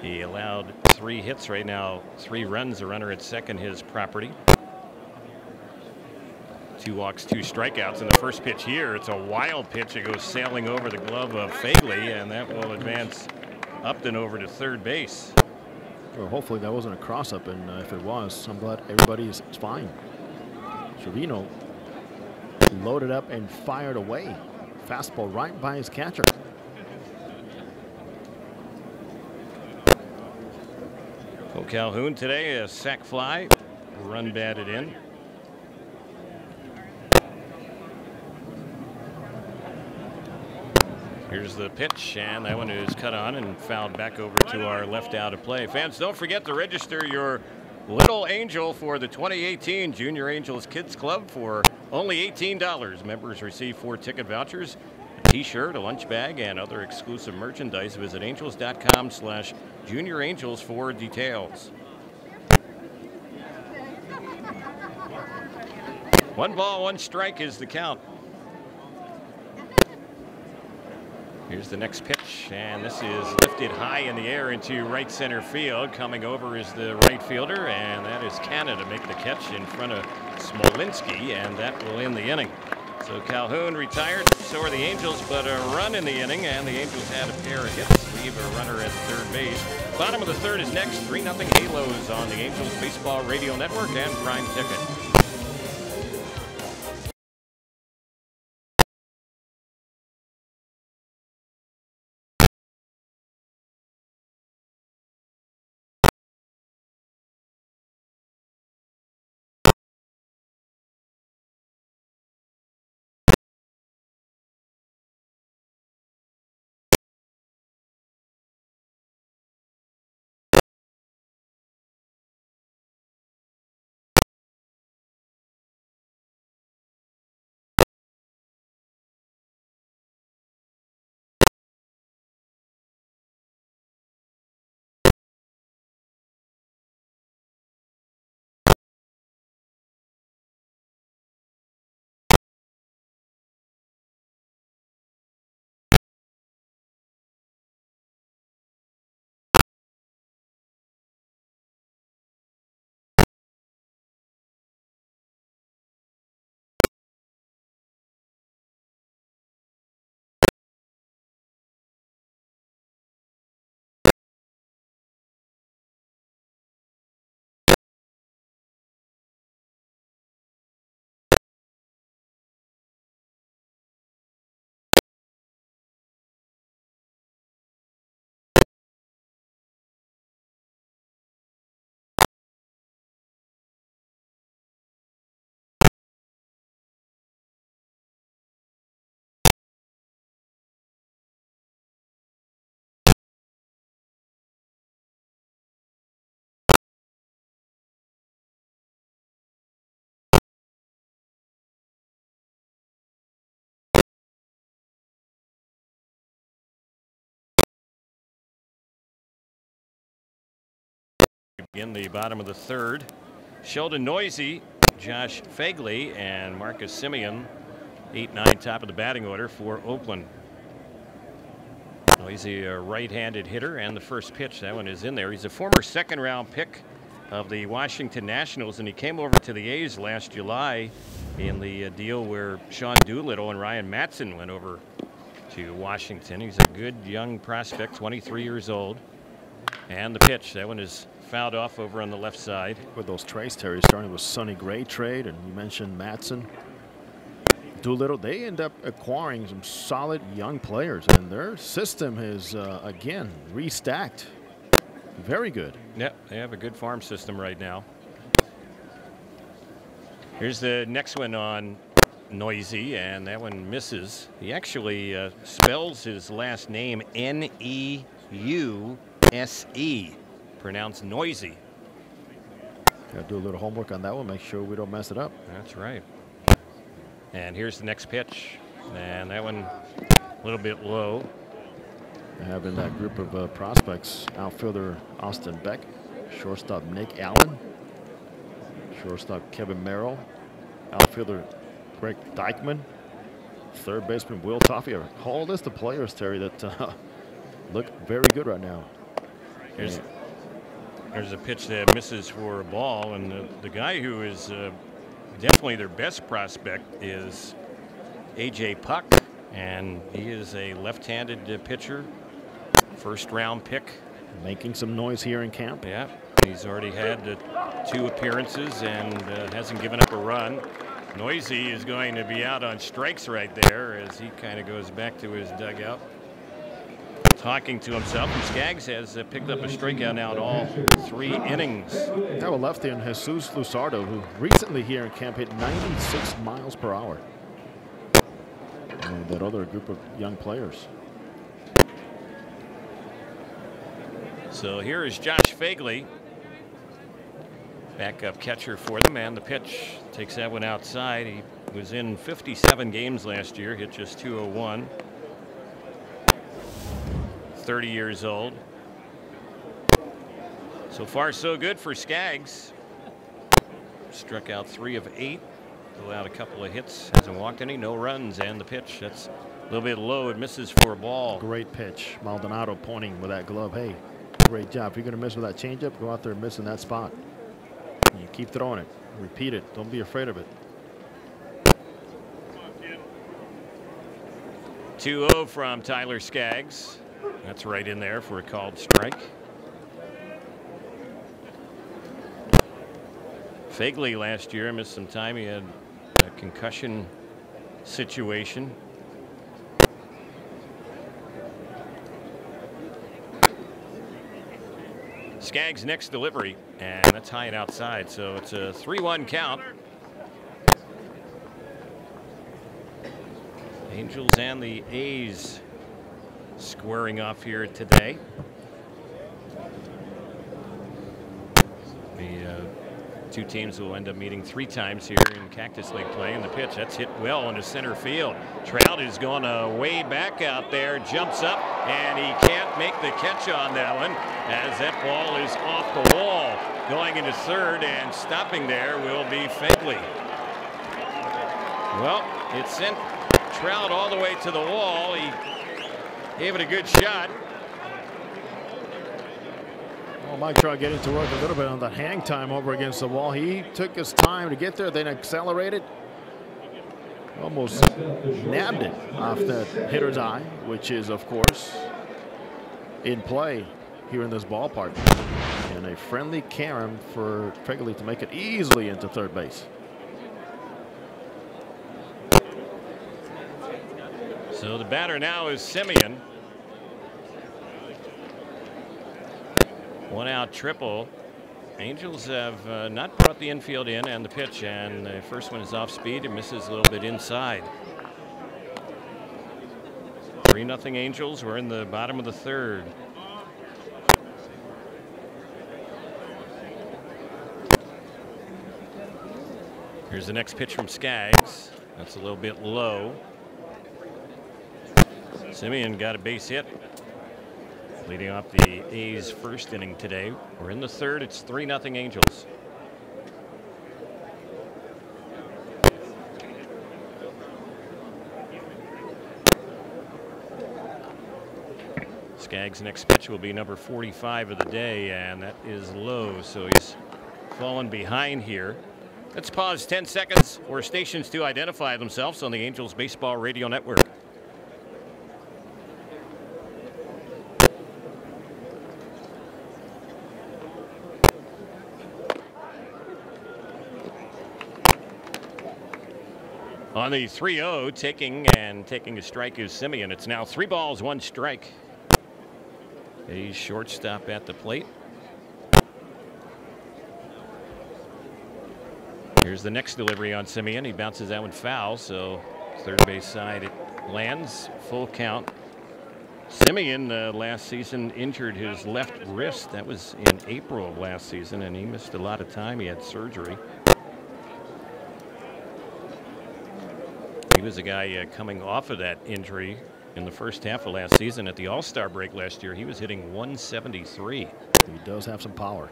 He allowed 3 hits right now, 3 runs, a runner at second, his property. 2 walks, 2 strikeouts in the first pitch here. It's a wild pitch. It goes sailing over the glove of Fagley, and that will advance Upton over to third base. Well, hopefully that wasn't a cross-up, and if it was, I'm glad everybody is fine. Trevino loaded up and fired away. Fastball right by his catcher. Cole Calhoun today, a sac fly, run batted in. Here's the pitch, and that one is cut on and fouled back over to our left out of play. Fans, don't forget to register your little angel for the 2018 Junior Angels Kids Club for only $18. Members receive 4 ticket vouchers, a t-shirt, a lunch bag, and other exclusive merchandise. Visit angels.com/juniorangels for details. 1 ball, 1 strike is the count. Here's the next pitch, and this is lifted high in the air into right center field. Coming over is the right fielder, and that is Canada to make the catch in front of Smolinski, and that will end the inning. So Calhoun retired, so are the Angels, but a run in the inning, and the Angels had a pair of hits, leave a runner at third base. Bottom of the third is next, 3-0 Halos on the Angels Baseball Radio Network and Prime Ticket. In the bottom of the third, Sheldon Noisy, Josh Fagley, and Marcus Semien, 8-9 top of the batting order for Oakland. Noisy, a right-handed hitter, and the first pitch, that one is in there. He's a former second-round pick of the Washington Nationals, and he came over to the A's last July in the deal where Sean Doolittle and Ryan Matson went over to Washington. He's a good young prospect, 23 years old. And the pitch, that one is fouled off over on the left side. With those trades, Terry, starting with Sonny Gray trade, and you mentioned Matson, Doolittle, they end up acquiring some solid young players, and their system is, again, restacked. Very good. Yep, they have a good farm system right now. Here's the next one on Noisy, and that one misses. He actually spells his last name Neuse, pronounced Noisy. Got to do a little homework on that one, make sure we don't mess it up. That's right. And here's the next pitch, and that one a little bit low. Having that group of prospects, outfielder Austin Beck, shortstop Nick Allen, Shortstop Kevin Merrill. Outfielder Greg Dykman. Third baseman Will Toffee. A whole list of players, Terry, that look very good right now. There's a pitch that misses for a ball, and the guy who is definitely their best prospect is A.J. Puck, and he is a left-handed pitcher, first-round pick. Making some noise here in camp. Yeah, he's already had 2 appearances and hasn't given up a run. Noisy is going to be out on strikes right there as he kind of goes back to his dugout, talking to himself. And Skaggs has picked up a strikeout now in all 3 innings. Now a lefty in Jesus Luzardo, who recently here in camp hit 96 miles per hour. And that other group of young players. So here is Josh Fagley, backup catcher for them, and the pitch takes that one outside. He was in 57 games last year, hit just .201. 30 years old. So far, so good for Skaggs. Struck out 3 of 8, allowed a couple of hits, hasn't walked any, no runs, and the pitch that's a little bit low. It misses for a ball. Great pitch. Maldonado pointing with that glove. Hey, great job. If you're going to miss with that changeup, go out there and miss in that spot. You keep throwing it. Repeat it. Don't be afraid of it. 2-0 from Tyler Skaggs. That's right in there for a called strike. Fagley last year missed some time. He had a concussion situation. Skaggs' next delivery, and that's high and outside, so it's a 3-1 count. Angels and the A's squaring off here today. The 2 teams will end up meeting 3 times here in Cactus League play. And the pitch, that's hit well into center field. Trout is going way back out there, jumps up, and he can't make the catch on that one as that ball is off the wall. Going into third and stopping there will be Fagley. Well, it sent Trout all the way to the wall. He gave it a good shot. Well, Mike Trout getting to work a little bit on that hang time over against the wall. He took his time to get there, then accelerated. Almost nabbed it off the hitter's eye, which is, of course, in play here in this ballpark. And a friendly carom for Fagley to make it easily into third base. So the batter now is Semien. 1-out triple. Angels have not brought the infield in, and the pitch, and the first one is off speed. It misses a little bit inside. 3-0 Angels. We're in the bottom of the third. Here's the next pitch from Skaggs. That's a little bit low. Semien got a base hit, leading off the A's first inning today. We're in the third. It's 3-0 Angels. Skaggs' next pitch will be number 45 of the day, and that is low, so he's fallen behind here. Let's pause 10 seconds for stations to identify themselves on the Angels Baseball Radio Network. On the 3-0, taking a strike is Semien. It's now 3 balls, 1 strike. A shortstop at the plate. Here's the next delivery on Semien. He bounces that one foul, so third base side it lands. Full count. Semien last season injured his left wrist. That was in April of last season, and he missed a lot of time. He had surgery. He was a guy coming off of that injury in the first half of last season. At the All-Star break last year, he was hitting 173. He does have some power.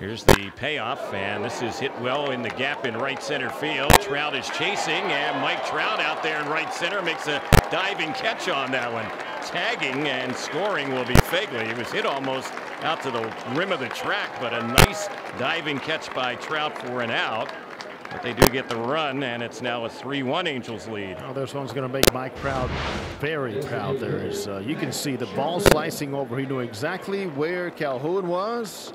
Here's the payoff, and this is hit well in the gap in right center field. Trout is chasing, and Mike Trout out there in right center makes a diving catch on that one. Tagging and scoring will be Fagley. He was hit almost out to the rim of the track, but a nice diving catch by Trout for an out. But they do get the run, and it's now a 3-1 Angels lead. Oh, this one's going to make Mike proud, very proud. There is, you can see the ball slicing over. He knew exactly where Calhoun was,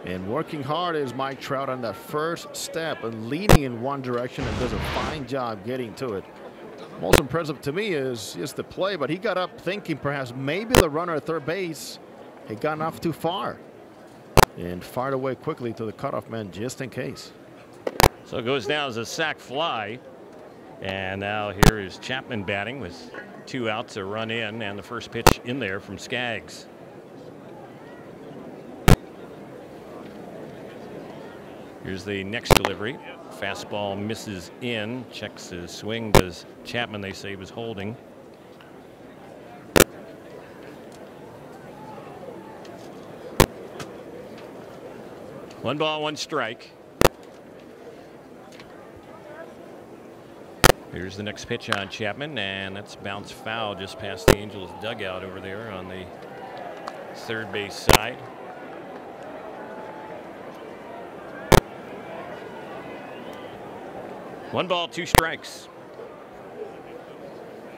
and working hard is Mike Trout on that first step and leaning in one direction, and does a fine job getting to it. Most impressive to me is just the play, but he got up thinking perhaps maybe the runner at third base had gotten off too far and fired away quickly to the cutoff man just in case. So it goes down as a sac fly. And now here is Chapman batting with 2 outs, a run in, and the first pitch in there from Skaggs. Here's the next delivery. Fastball misses in. Checks his swing. Does Chapman, they say, was holding. One ball, one strike. Here's the next pitch on Chapman, and that's bounced foul just past the Angels dugout over there on the third base side. One ball, 2 strikes.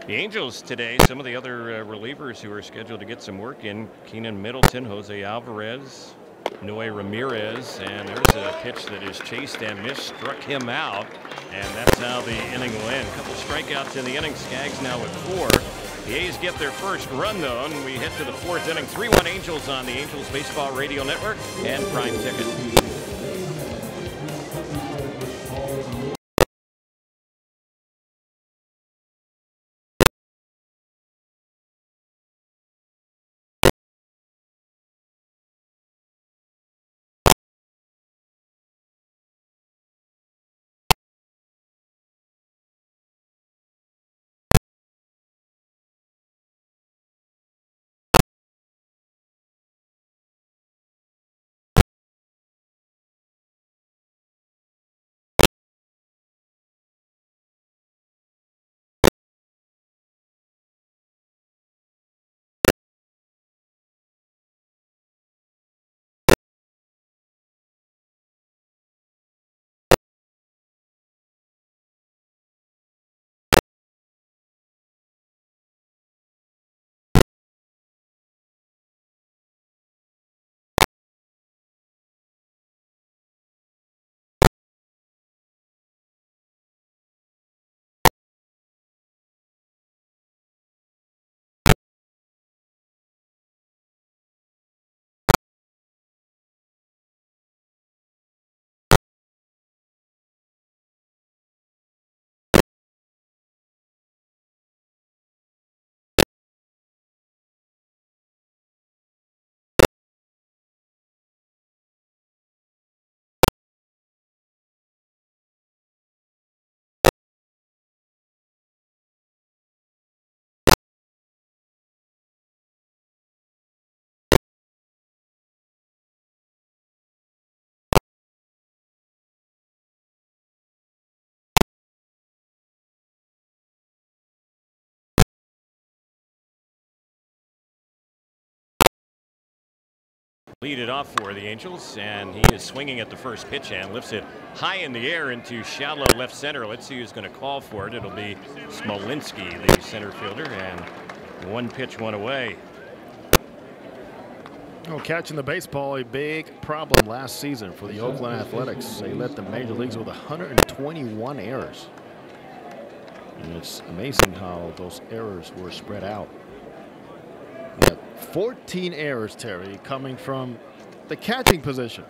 The Angels today, some of the other relievers who are scheduled to get some work in: Keenan Middleton, Jose Alvarez, Noe Ramirez, and there's a pitch that is chased and missed, struck him out, and that's how the inning will end. A couple strikeouts in the inning. Skaggs now with 4. The A's get their first run, though, and we head to the 4th inning. 3-1 Angels on the Angels Baseball Radio Network and Prime Ticket. Lead it off for the Angels, and he is swinging at the first pitch and lifts it high in the air into shallow left center. Let's see who's going to call for it. It'll be Smolinski, the center fielder, and 1 pitch, 1 away. Oh, catching the baseball, a big problem last season for the Oakland Athletics. They led the major leagues with 121 errors. And it's amazing how those errors were spread out. 14 errors, Terry, coming from the catching position.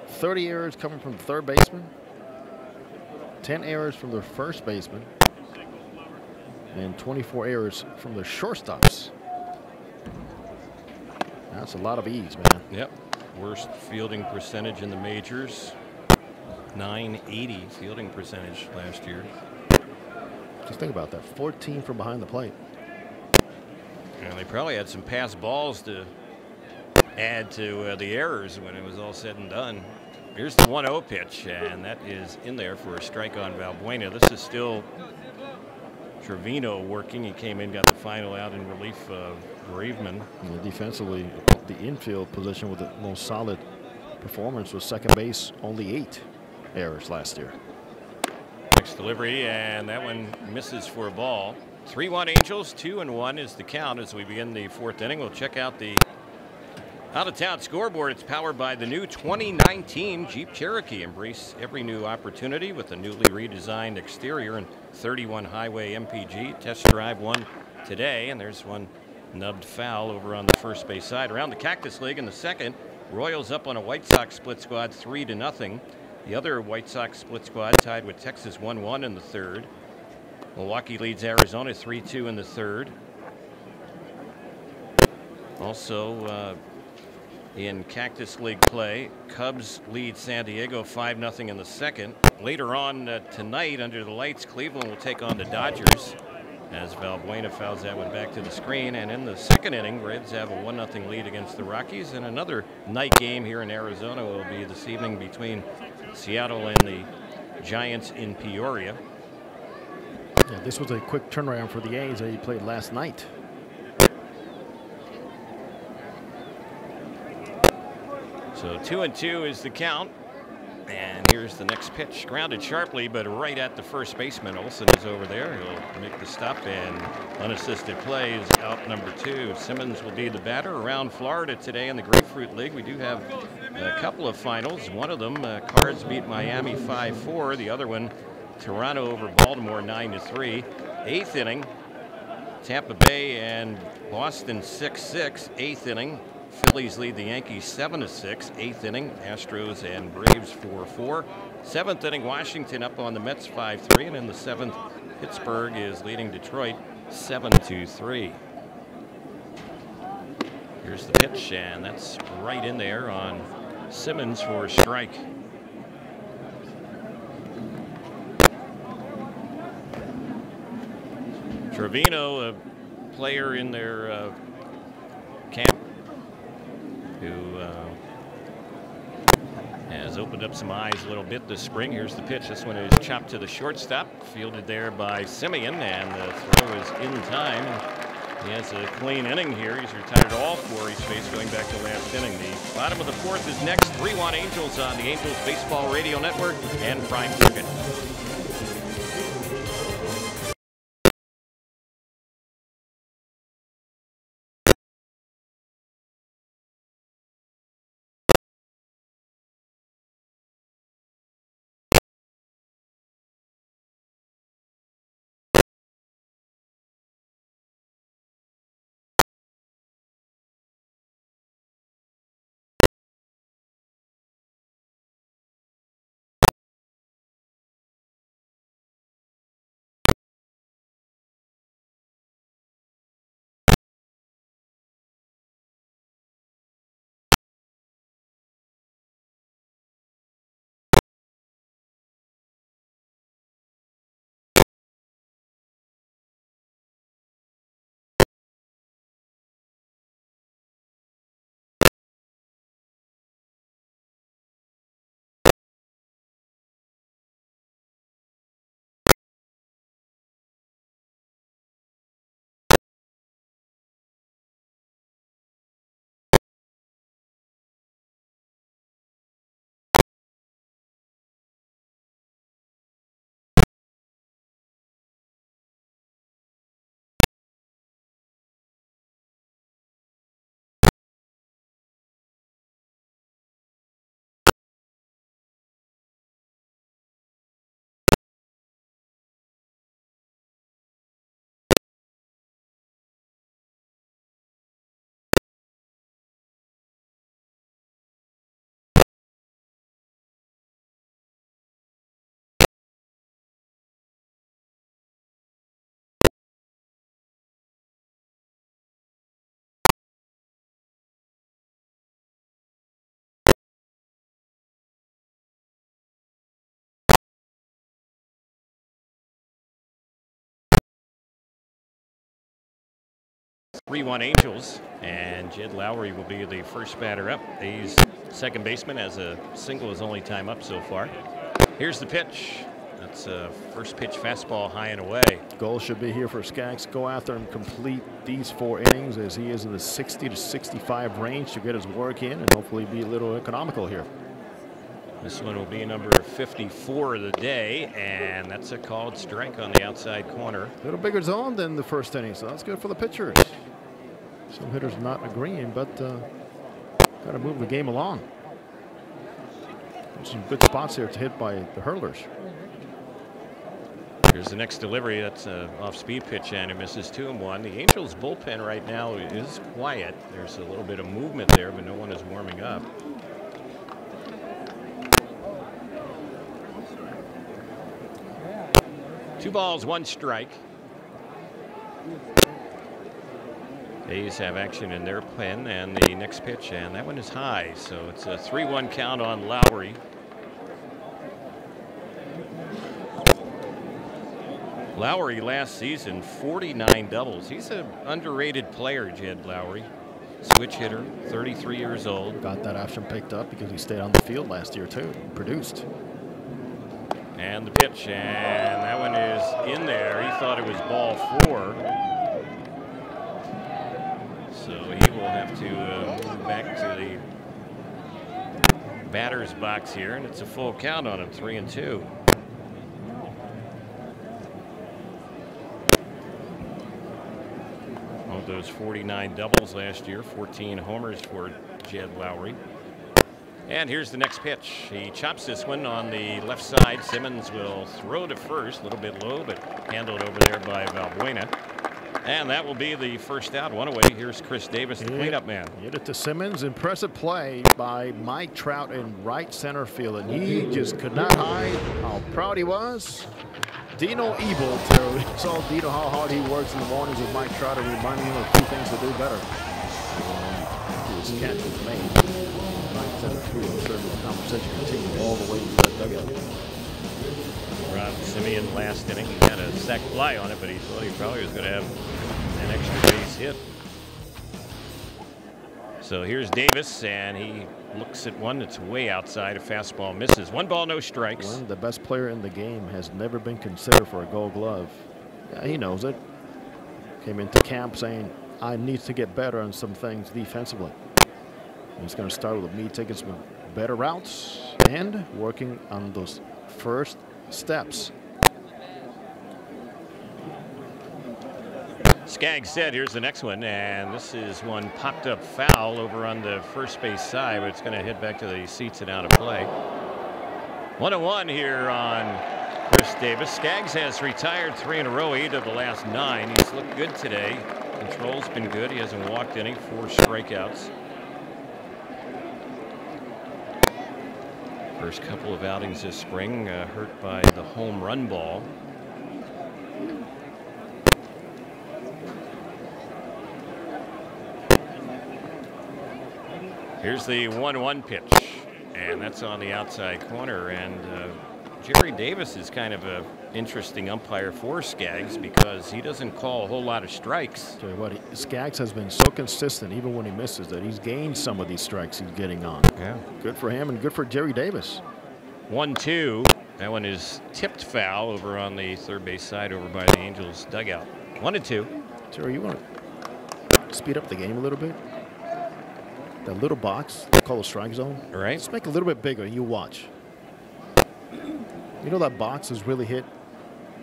30 errors coming from the third baseman. 10 errors from the first baseman. And 24 errors from the shortstops. That's a lot of E's, man. Yep. Worst fielding percentage in the majors. .980 fielding percentage last year. Just think about that. 14 from behind the plate. And they probably had some pass balls to add to the errors when it was all said and done. Here's the 1-0 pitch, and that is in there for a strike on Valbuena. This is still Trevino working. He came in, got the final out in relief of Graveman. Defensively, the infield position with the most solid performance was second base, only 8 errors last year. Next delivery, and that one misses for a ball. 3-1 Angels, 2-1 is the count as we begin the 4th inning. We'll check out the out-of-town scoreboard. It's powered by the new 2019 Jeep Cherokee. Embrace every new opportunity with a newly redesigned exterior and 31 highway MPG. Test drive one today, and there's one nubbed foul over on the first base side. Around the Cactus League in the 2nd, Royals up on a White Sox split squad 3-0. The other White Sox split squad tied with Texas 1-1 in the 3rd. Milwaukee leads Arizona 3-2 in the 3rd. Also in Cactus League play, Cubs lead San Diego 5-0 in the 2nd. Later on tonight under the lights, Cleveland will take on the Dodgers as Valbuena fouls that one back to the screen. And in the 2nd inning, Reds have a 1-0 lead against the Rockies. And another night game here in Arizona will be this evening between Seattle and the Giants in Peoria. Yeah, this was a quick turnaround for the A's that he played last night. So 2-2 is the count. And here's the next pitch. Grounded sharply, but right at the first baseman. Olsen is over there. He'll make the stop, and unassisted play is out number 2. Simmons will be the batter. Around Florida today in the Grapefruit League, we do have a couple of finals. One of them, Cards beat Miami 5-4. The other one, Toronto over Baltimore 9-3. 8th inning, Tampa Bay and Boston 6-6. 8th inning, Phillies lead the Yankees 7-6. 8th inning, Astros and Braves 4-4. 7th inning, Washington up on the Mets 5-3. And in the 7th, Pittsburgh is leading Detroit 7-3. Here's the pitch, and that's right in there on Simmons for a strike. Trevino, a player in their camp who has opened up some eyes a little bit this spring. Here's the pitch. This one is chopped to the shortstop, fielded there by Simeon, and the throw is in time. He has a clean inning here. He's retired all 4 he's faced going back to last inning. The bottom of the 4th is next. 3-1 Angels on the Angels Baseball Radio Network and Prime Cricket. 3-1 Angels, and Jed Lowry will be the first batter up. He's second baseman, as a single his only time up so far. Here's the pitch. That's a first pitch fastball high and away. Goal should be here for Skaggs. Go after him, complete these 4 innings, as he is in the 60 to 65 range to get his work in and hopefully be a little economical here. This one will be number 54 of the day, and that's a called strike on the outside corner. A little bigger zone than the first inning, so that's good for the pitchers. Some hitters not agreeing, but got to move the game along. There's some good spots here to hit by the hurlers. Here's the next delivery. That's an off-speed pitch, and it misses 2-1. The Angels bullpen right now is quiet. There's a little bit of movement there, but no one is warming up. Two balls, one strike. A's have action in their pen, and the next pitch, and that one is high, so it's a 3-1 count on Lowry. Lowry last season 49 doubles. He's an underrated player, Jed Lowry. Switch hitter, 33 years old. Got that option picked up because he stayed on the field last year too. Produced. And the pitch, and that one is in there. He thought it was ball 4. So he will have to move back to the batter's box here, and it's a full count on him, 3-2. Of those 49 doubles last year, 14 homers for Jed Lowry. And here's the next pitch. He chops this one on the left side. Simmons will throw to first, a little bit low, but handled over there by Valbuena. And that will be the first out. One away. Here's Chris Davis, the cleanup man. Hit it to Simmons. Impressive play by Mike Trout in right center field, and he just could not hide how proud he was. Dino Evil, Terry. Saw Dino how hard he works in the mornings with Mike Trout, and reminding him of a few things to do better. His catch was made. Right center field. Certainly the conversation continued all the way to that dugout. Ron Simeon last inning, he had a sac fly on it, but he thought he probably was going to have an extra base hit. So here's Davis, and he looks at one that's way outside. A fastball misses. 1 ball, no strikes. One, the best player in the game, has never been considered for a Gold Glove. Yeah, he knows it. Came into camp saying, I need to get better on some things defensively. And he's going to start with me taking some better routes and working on those first steps. Skaggs said, here's the next one, and this is one popped up foul over on the first base side, but it's going to head back to the seats and out of play. 1-1 here on Chris Davis. Skaggs has retired 3 in a row, 8 of the last 9. He's looked good today. Control's been good. He hasn't walked any, 4 strikeouts. First couple of outings this spring hurt by the home run ball. Here's the 1-1 pitch, and that's on the outside corner. And Jerry Davis is kind of an interesting umpire for Skaggs because he doesn't call a whole lot of strikes. Tell you what, Skaggs has been so consistent, even when he misses, that he's gained some of these strikes he's getting on. Yeah. Good for him and good for Jerry Davis. 1-2. That one is tipped foul over on the third base side over by the Angels dugout. 1-2. Terry, you want to speed up the game a little bit? That little box they call a strike zone. Right. Let's make it a little bit bigger. You watch. You know that box is really hit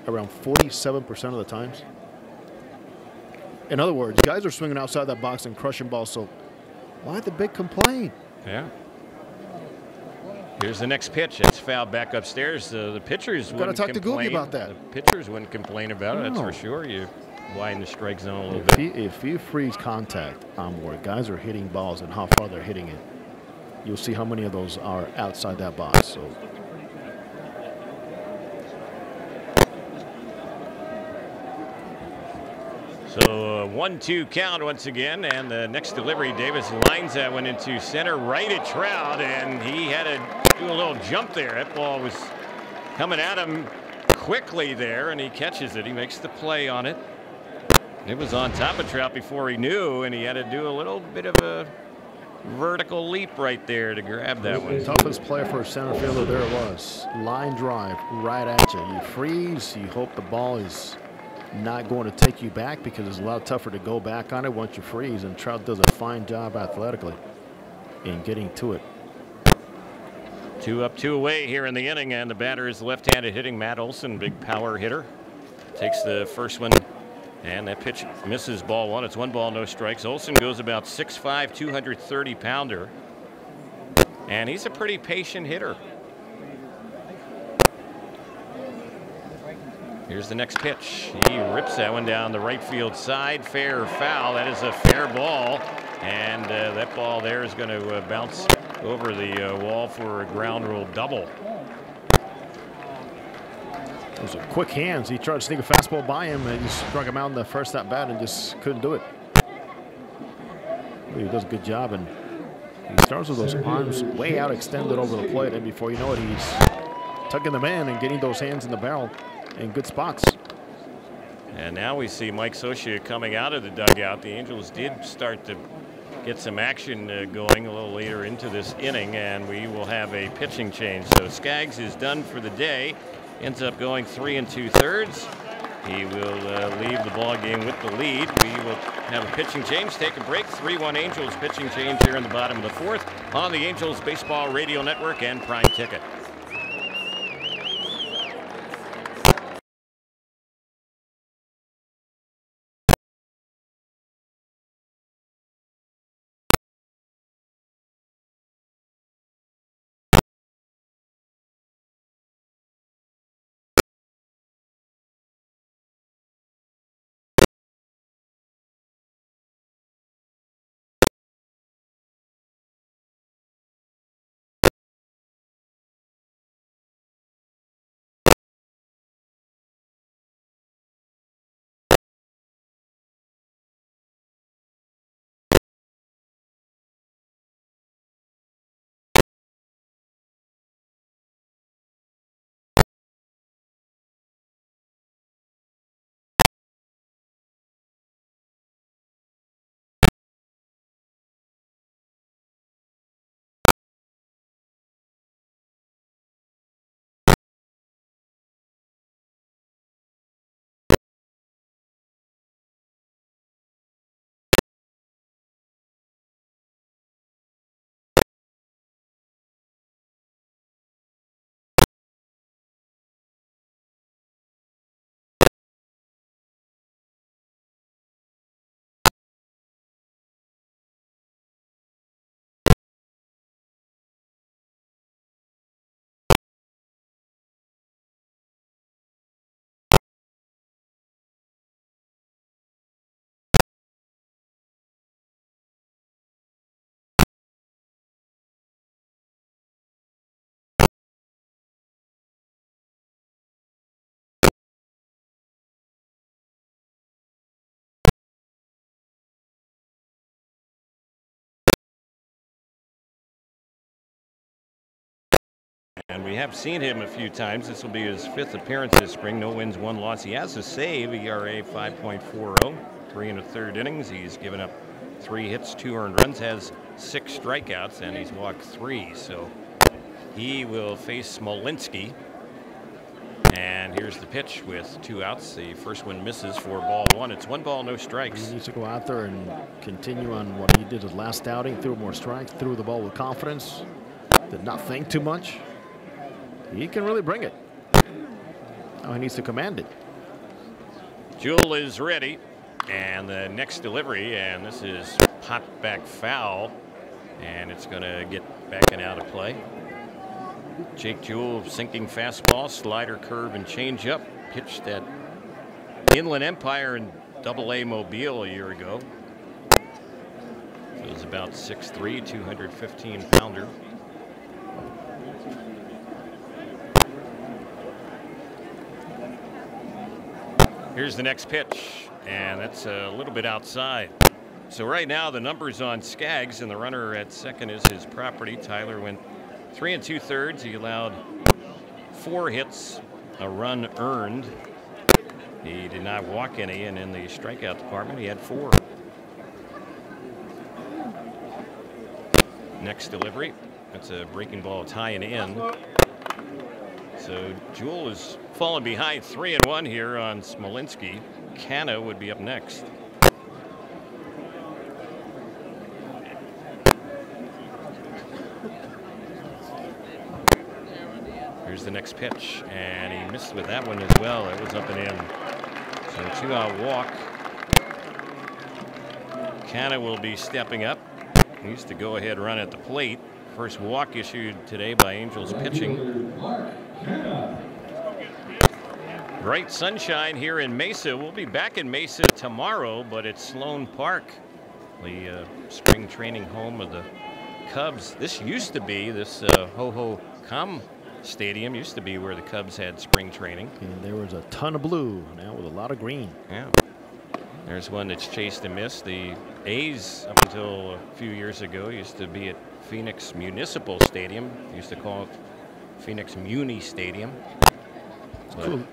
around 47% of the times. In other words, guys are swinging outside that box and crushing balls. So why the big complaint? Yeah. Here's the next pitch. It's fouled back upstairs. The pitchers wouldn't talk to complain. Googie about that. The pitchers wouldn't complain about it. That's for sure. You widen the strike zone a little bit. If you freeze contact on where guys are hitting balls and how far they're hitting it, you'll see how many of those are outside that box. So. So 1-2 count once again, and the next delivery, Davis lines that one into center right at Trout, and he had to do a little jump there. That ball was coming at him quickly there, and he catches it. He makes the play on it. It was on top of Trout before he knew, and he had to do a little bit of a vertical leap right there to grab that one. Toughest play for a center fielder there it was. Line drive right at you. You freeze. You hope the ball is not going to take you back because it's a lot tougher to go back on it once you freeze. And Trout does a fine job athletically in getting to it. 2 up, 2 away here in the inning, and the batter is left-handed hitting Matt Olson, big power hitter. Takes the first one, and that pitch misses ball 1. It's 1 ball, no strikes. Olson goes about 6'5", 230-pounder, and he's a pretty patient hitter. Here's the next pitch. He rips that one down the right field side. Fair or foul. That is a fair ball, and that ball there is going to bounce over the wall for a ground rule double. Those are quick hands. He tried to sneak a fastball by him and he struck him out in the first at bat and just couldn't do it. He does a good job, and he starts with those arms way out extended over the plate, and before you know it, he's tucking them in and getting those hands in the barrel in good spots. And now we see Mike Socia coming out of the dugout. The Angels did start to get some action going a little later into this inning, and we will have a pitching change. So Skaggs is done for the day. Ends up going 3 2/3. He will leave the ball game with the lead. We will have a pitching change, take a break. 3-1 Angels pitching change here in the bottom of the 4th on the Angels Baseball Radio Network and Prime Ticket. And we have seen him a few times. This will be his 5th appearance this spring. No wins, 1 loss. He has a save, ERA 5.40, 3 1/3 innings. He's given up 3 hits, 2 earned runs, has 6 strikeouts, and he's walked 3. So he will face Smolinski. And here's the pitch with 2 outs. The first one misses for ball 1. It's 1 ball, no strikes. He needs to go out there and continue on what he did his last outing. Threw more strikes, threw the ball with confidence, did not think too much. He can really bring it. Now he needs to command it. Jewell is ready, and the next delivery, and this is popped back foul, and it's going to get back and out of play. Jake Jewell, sinking fastball, slider, curve, and changeup. Pitched at Inland Empire in AA Mobile a year ago. It was about 6'3", 215-pounder. Here's the next pitch, and that's a little bit outside. So right now the numbers on Skaggs, and the runner at second is his property. Tyler went 3 2/3. He allowed 4 hits, a run earned. He did not walk any, and in the strikeout department, he had 4. Next delivery. That's a breaking ball. It's high and in. So Jewell is falling behind 3-1 here on Smolinski. Canna would be up next. Here's the next pitch, and he missed with that one as well. It was up and in. So 2-out walk. Canna will be stepping up. He used to go ahead run at the plate. First walk issued today by Angels pitching. Bright sunshine here in Mesa. We'll be back in Mesa tomorrow, but it's Sloan Park, the spring training home of the Cubs. This used to be, this Ho-Ho-Cum Stadium used to be where the Cubs had spring training. And there was a ton of blue, now with a lot of green. Yeah. There's one that's chased and missed. The A's, up until a few years ago, used to be at Phoenix Municipal Stadium. Used to call it Phoenix Muni Stadium.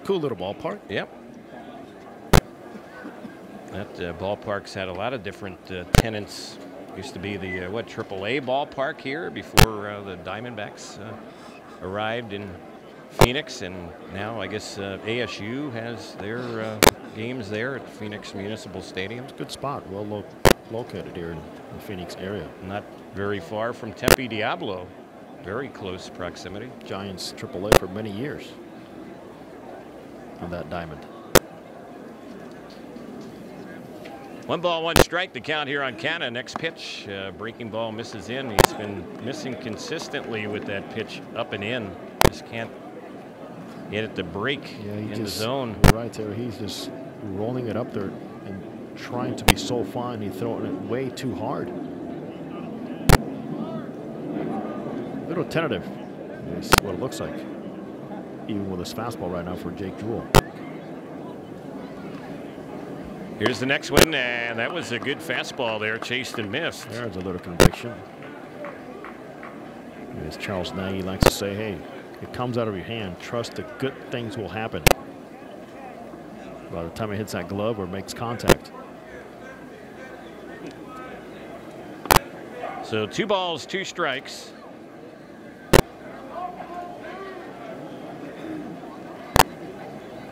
Cool little ballpark. Yep. That ballpark's had a lot of different tenants. Used to be the AAA ballpark here before the Diamondbacks arrived in Phoenix, and now I guess ASU has their games there at Phoenix Municipal Stadium. It's a good spot, well located here in the Phoenix area. Not very far from Tempe Diablo. Very close proximity. Giants AAA for many years on that diamond. 1 ball, 1 strike, the count here on Canna. Next pitch, breaking ball misses in. He's been missing consistently with that pitch up and in. Just can't get it to break in the zone. Right there, he's just rolling it up there and trying to be so fine. He's throwing it way too hard. A little tentative is what it looks like, even with his fastball right now for Jake Jewell. Here's the next one, and that was a good fastball there, chased and missed. There's a little conviction. As Charles Nagy likes to say, hey, it comes out of your hand. Trust that good things will happen by the time it hits that glove or makes contact. So 2 balls, 2 strikes.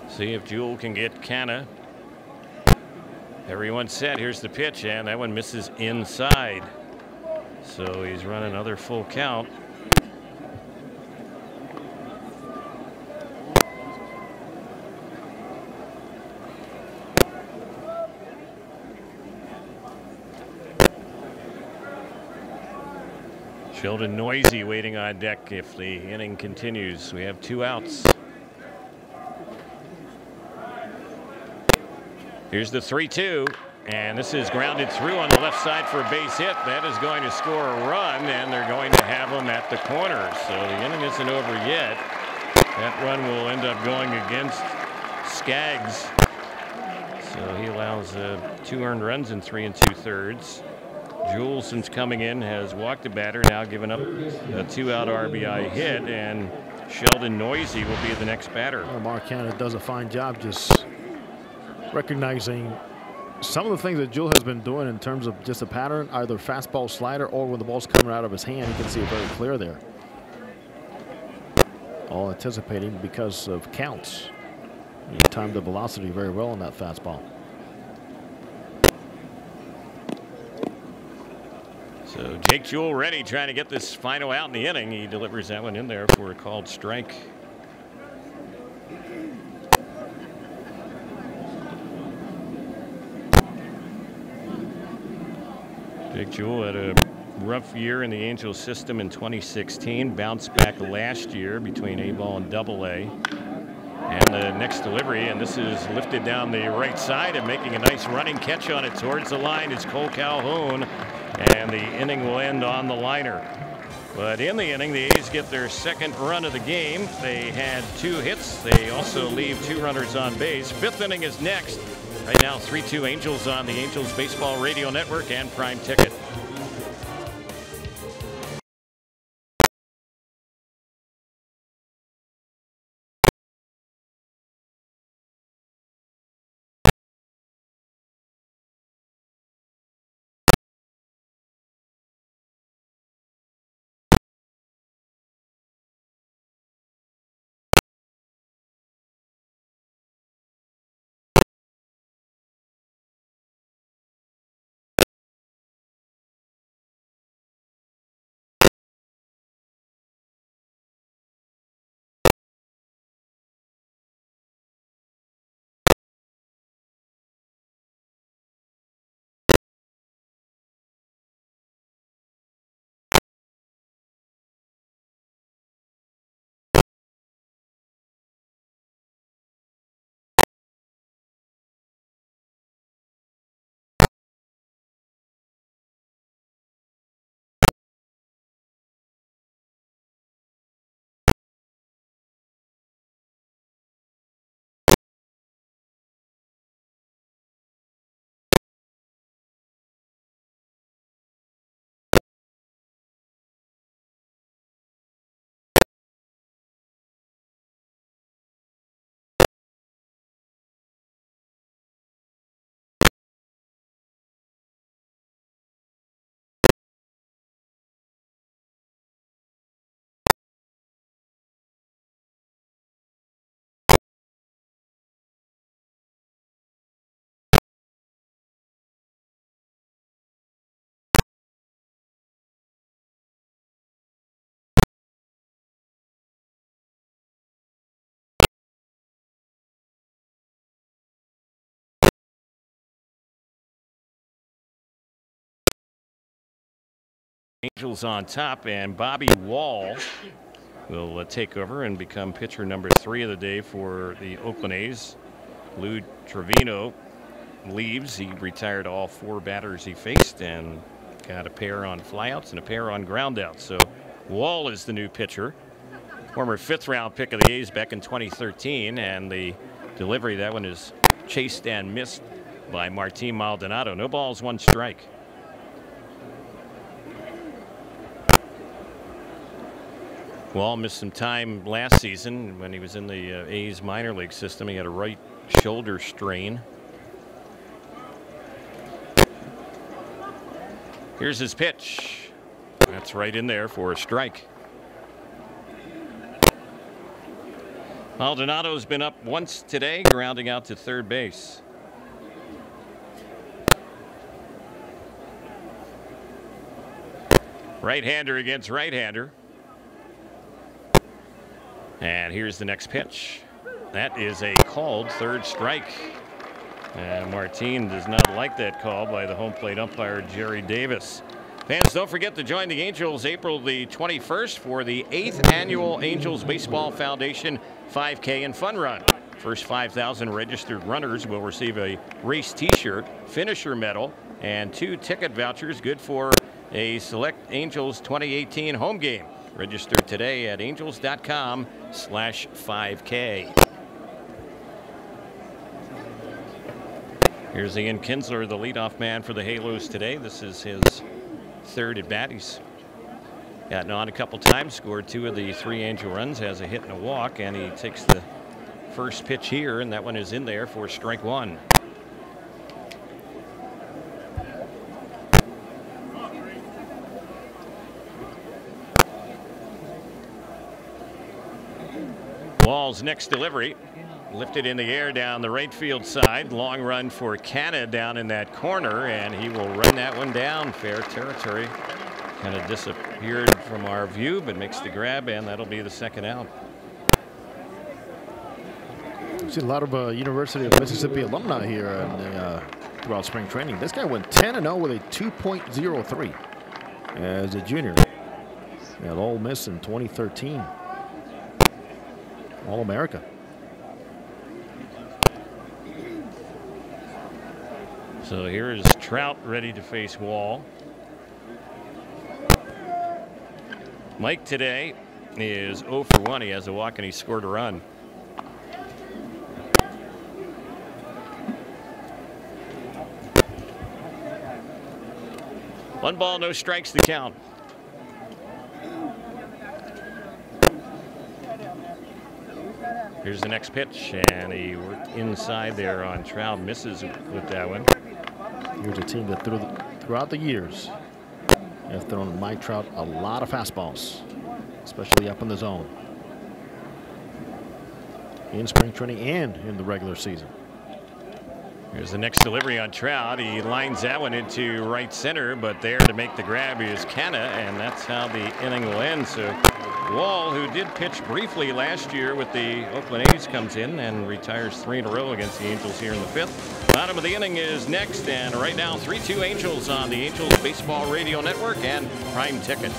See if Jewell can get Canna. Everyone's set. Here's the pitch, and that one misses inside. So he's run another full count. Sheldon Noisy waiting on deck if the inning continues. We have 2 outs. Here's the 3-2, and this is grounded through on the left side for a base hit. That is going to score a run, and they're going to have him at the corner. So the inning isn't over yet. That run will end up going against Skaggs. So he allows 2 earned runs in 3 2/3. Jewell, since coming in, has walked a batter, now given up a 2-out RBI hit, and Sheldon Noisy will be the next batter. Well, Mark Canna does a fine job just recognizing some of the things that Jewell has been doing in terms of just a pattern, either fastball, slider, or when the ball's coming out of his hand. You can see it very clear there. All anticipating because of counts. He timed the velocity very well on that fastball. So Jake Jewell ready, trying to get this final out in the inning. He delivers that one in there for a called strike. Jake Jewell had a rough year in the Angels system in 2016. Bounced back last year between A-ball and Double-A. And the next delivery, and this is lifted down the right side, and making a nice running catch on it towards the line is Cole Calhoun. And the inning will end on the liner. But in the inning, the A's get their 2nd run of the game. They had 2 hits. They also leave 2 runners on base. 5th inning is next. Right now, 3-2 Angels on the Angels Baseball Radio Network and Prime Ticket. Angels on top, and Bobby Wall will take over and become pitcher number 3 of the day for the Oakland A's. Lou Trevino leaves. He retired all 4 batters he faced and got a pair on flyouts and a pair on groundouts. So Wall is the new pitcher. Former 5th-round pick of the A's back in 2013, and the delivery, that one is chased and missed by Martin Maldonado. No balls, 1 strike. Wall missed some time last season when he was in the A's minor league system. He had a right shoulder strain. Here's his pitch. That's right in there for a strike. Maldonado's been up once today, grounding out to third base. Right-hander against right-hander. And here's the next pitch. That is a called 3rd strike. And Martin does not like that call by the home plate umpire, Jerry Davis. Fans, don't forget to join the Angels April the 21st for the 8th annual Angels Baseball Foundation 5K and Fun Run. First 5,000 registered runners will receive a race T-shirt, finisher medal, and 2 ticket vouchers good for a select Angels 2018 home game. Register today at angels.com/5K. Here's Ian Kinsler, the leadoff man for the Halos today. This is his 3rd at bat. He's gotten on a couple times, scored 2 of the 3 Angel runs, has a hit and a walk, and he takes the first pitch here, and that one is in there for strike 1. Wall's next delivery, lifted in the air down the right field side. Long run for Canna down in that corner, and he will run that one down. Fair territory. Kind of disappeared from our view, but makes the grab, and that'll be the 2nd out. We've seen a lot of University of Mississippi alumni here throughout spring training. This guy went 10-0 with a 2.03 as a junior at Ole Miss in 2013. All-America. So here is Trout ready to face Wall. Mike today is 0 for 1. He has a walk and he scored a run. One ball, no strikes to count. Here's the next pitch, and he worked inside there on Trout, misses with that one. Here's a team that throughout the years have thrown Mike Trout a lot of fastballs, especially up in the zone, in spring training and in the regular season. Here's the next delivery on Trout. He lines that one into right center, but there to make the grab is Canna, and that's how the inning will end. So Wall, who did pitch briefly last year with the Oakland A's, comes in and retires 3 in a row against the Angels here in the 5th. Bottom of the inning is next, and right now 3-2 Angels on the Angels Baseball Radio Network and Prime Ticket.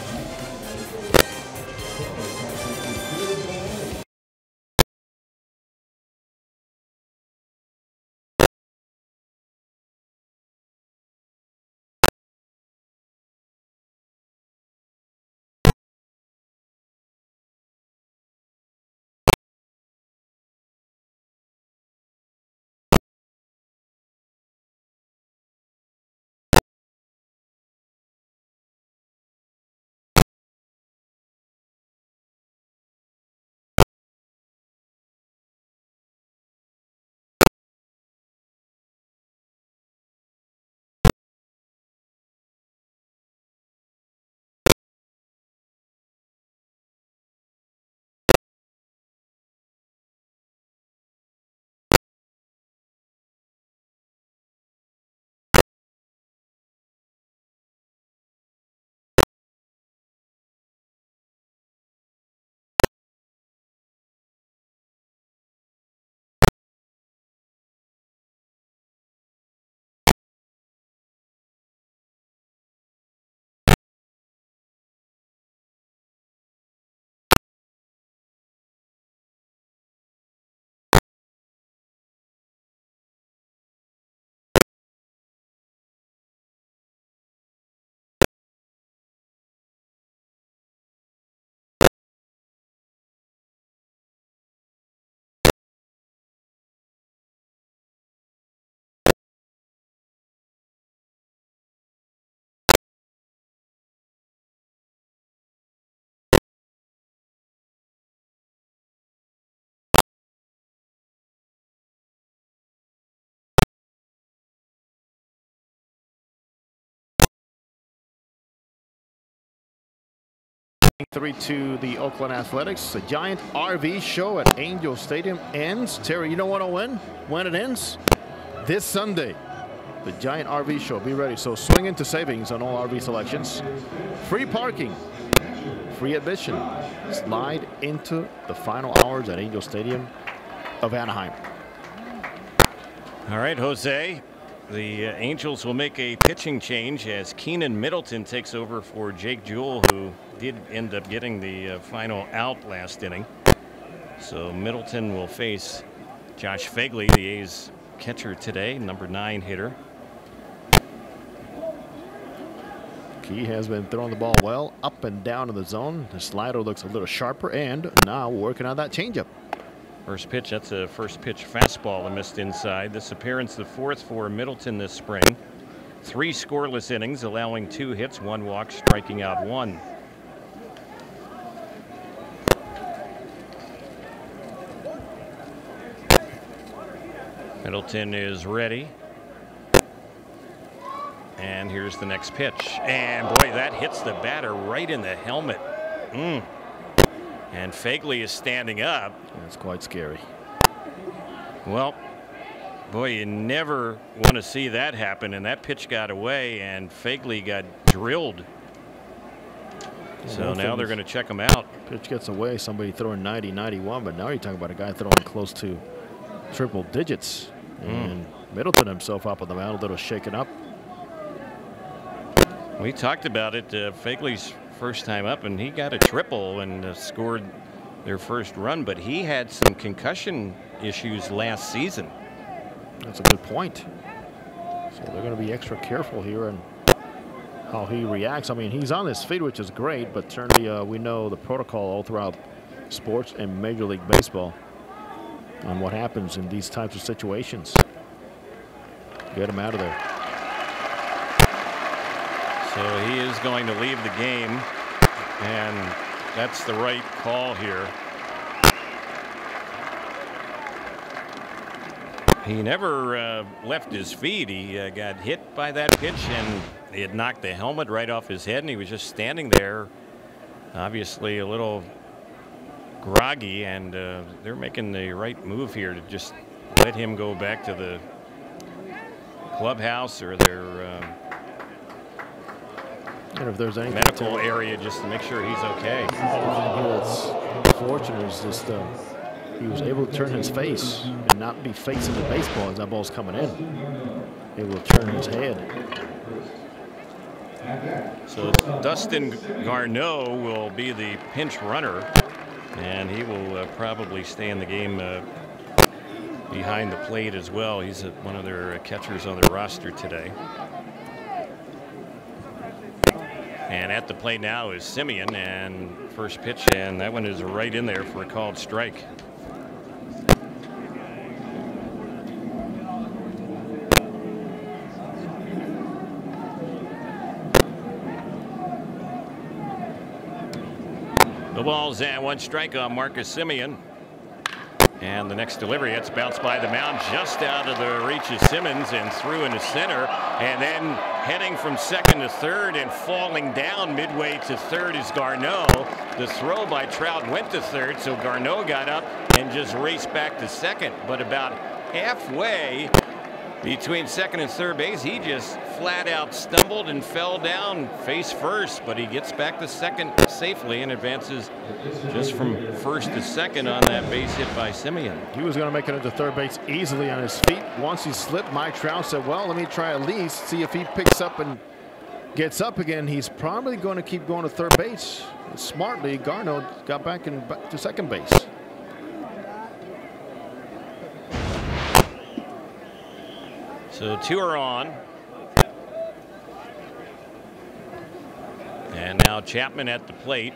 3-2 the Oakland Athletics. The giant RV show at Angel Stadium ends. Terry, you know what'll win when it ends? This Sunday. The giant RV show. Be ready. So swing into savings on all RV selections. Free parking. Free admission. Slide into the final hours at Angel Stadium of Anaheim. All right, Jose. The Angels will make a pitching change as Keenan Middleton takes over for Jake Jewell, who did end up getting the final out last inning. So Middleton will face Josh Phegley, the A's catcher today, number 9 hitter. He has been throwing the ball well up and down in the zone. The slider looks a little sharper, and now working on that changeup. First pitch, that's a first pitch fastball and missed inside. This appearance the 4th for Middleton this spring. 3 scoreless innings, allowing 2 hits, 1 walk, striking out 1. Middleton is ready. And here's the next pitch. And boy, that hits the batter right in the helmet. And Phegley is standing up. That's quite scary. Well, boy, you never want to see that happen. And that pitch got away, and Phegley got drilled. So now they're going to check him out. Pitch gets away, somebody throwing 90, 91, but now you're talking about a guy throwing close to triple digits. And Middleton himself up on the mound, a little shaken up. We talked about it, Phegley's first time up, and he got a triple and scored their first run, but he had some concussion issues last season. That's a good point. So they're going to be extra careful here and how he reacts. I mean, he's on his feet, which is great, but certainly we know the protocol all throughout sports and Major League Baseball on what happens in these types of situations. Get him out of there. So he is going to leave the game, and that's the right call here. He never left his feet. He got hit by that pitch, and it knocked the helmet right off his head, and he was just standing there, obviously a little groggy, and they're making the right move here to just let him go back to the clubhouse or their and if there's any medical area, just to make sure he's okay. What's fortunate is just he was able to turn his face and not be facing the baseball as that ball's coming in. Able to turn his head. So Dustin Garneau will be the pinch runner, and he will probably stay in the game behind the plate as well. He's one of their catchers on their roster today. And at the plate now is Simeon, and first pitch, and that one is right in there for a called strike. The ball's at 1 strike on Marcus Simeon. And the next delivery, it's bounced by the mound just out of the reach of Simmons and through into center. And then heading from second to third and falling down midway to third is Garneau. The throw by Trout went to third, so Garneau got up and just raced back to second. But about halfway between second and third base, he just flat out stumbled and fell down face first, but he gets back to second safely and advances just from first to second on that base hit by Simeon. He was going to make it into third base easily on his feet. Once he slipped, Mike Trout said, well, let me try at least see if he picks up and gets up again. He's probably going to keep going to third base. Smartly, Garneau got back to second base. So 2 are on. And now Chapman at the plate.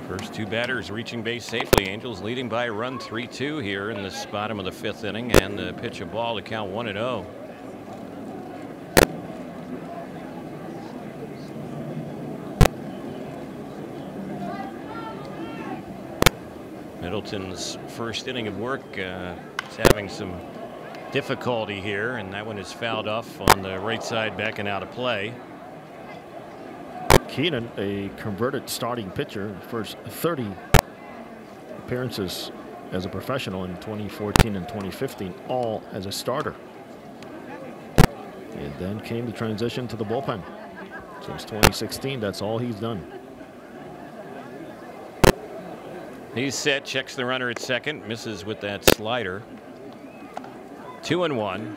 First 2 batters reaching base safely. Angels leading by a run 3-2 here in this bottom of the 5th inning, and the pitch a ball to count 1-0. Middleton's first inning of work is having some difficulty here, and that one is fouled off on the right side, backing out of play. Keenan, a converted starting pitcher, first 30 appearances as a professional in 2014 and 2015, all as a starter. And then came the transition to the bullpen. Since 2016, that's all he's done. He's set, checks the runner at second, misses with that slider. 2-1.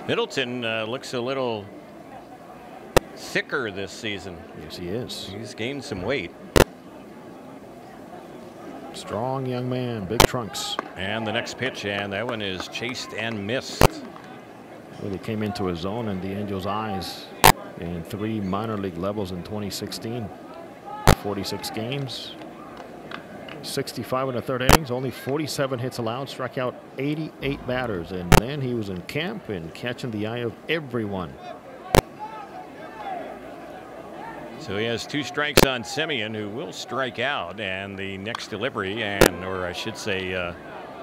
Middleton looks a little thicker this season. Yes, he is. He's gained some weight. Strong young man, big trunks. And the next pitch, and that one is chased and missed. Really came into his zone in the Angels' eyes in 3 minor league levels in 2016. 46 games, 65 in the third innings, only 47 hits allowed, struck out 88 batters, and then he was in camp and catching the eye of everyone. So he has 2 strikes on Semien, who will strike out, and the next delivery, or I should say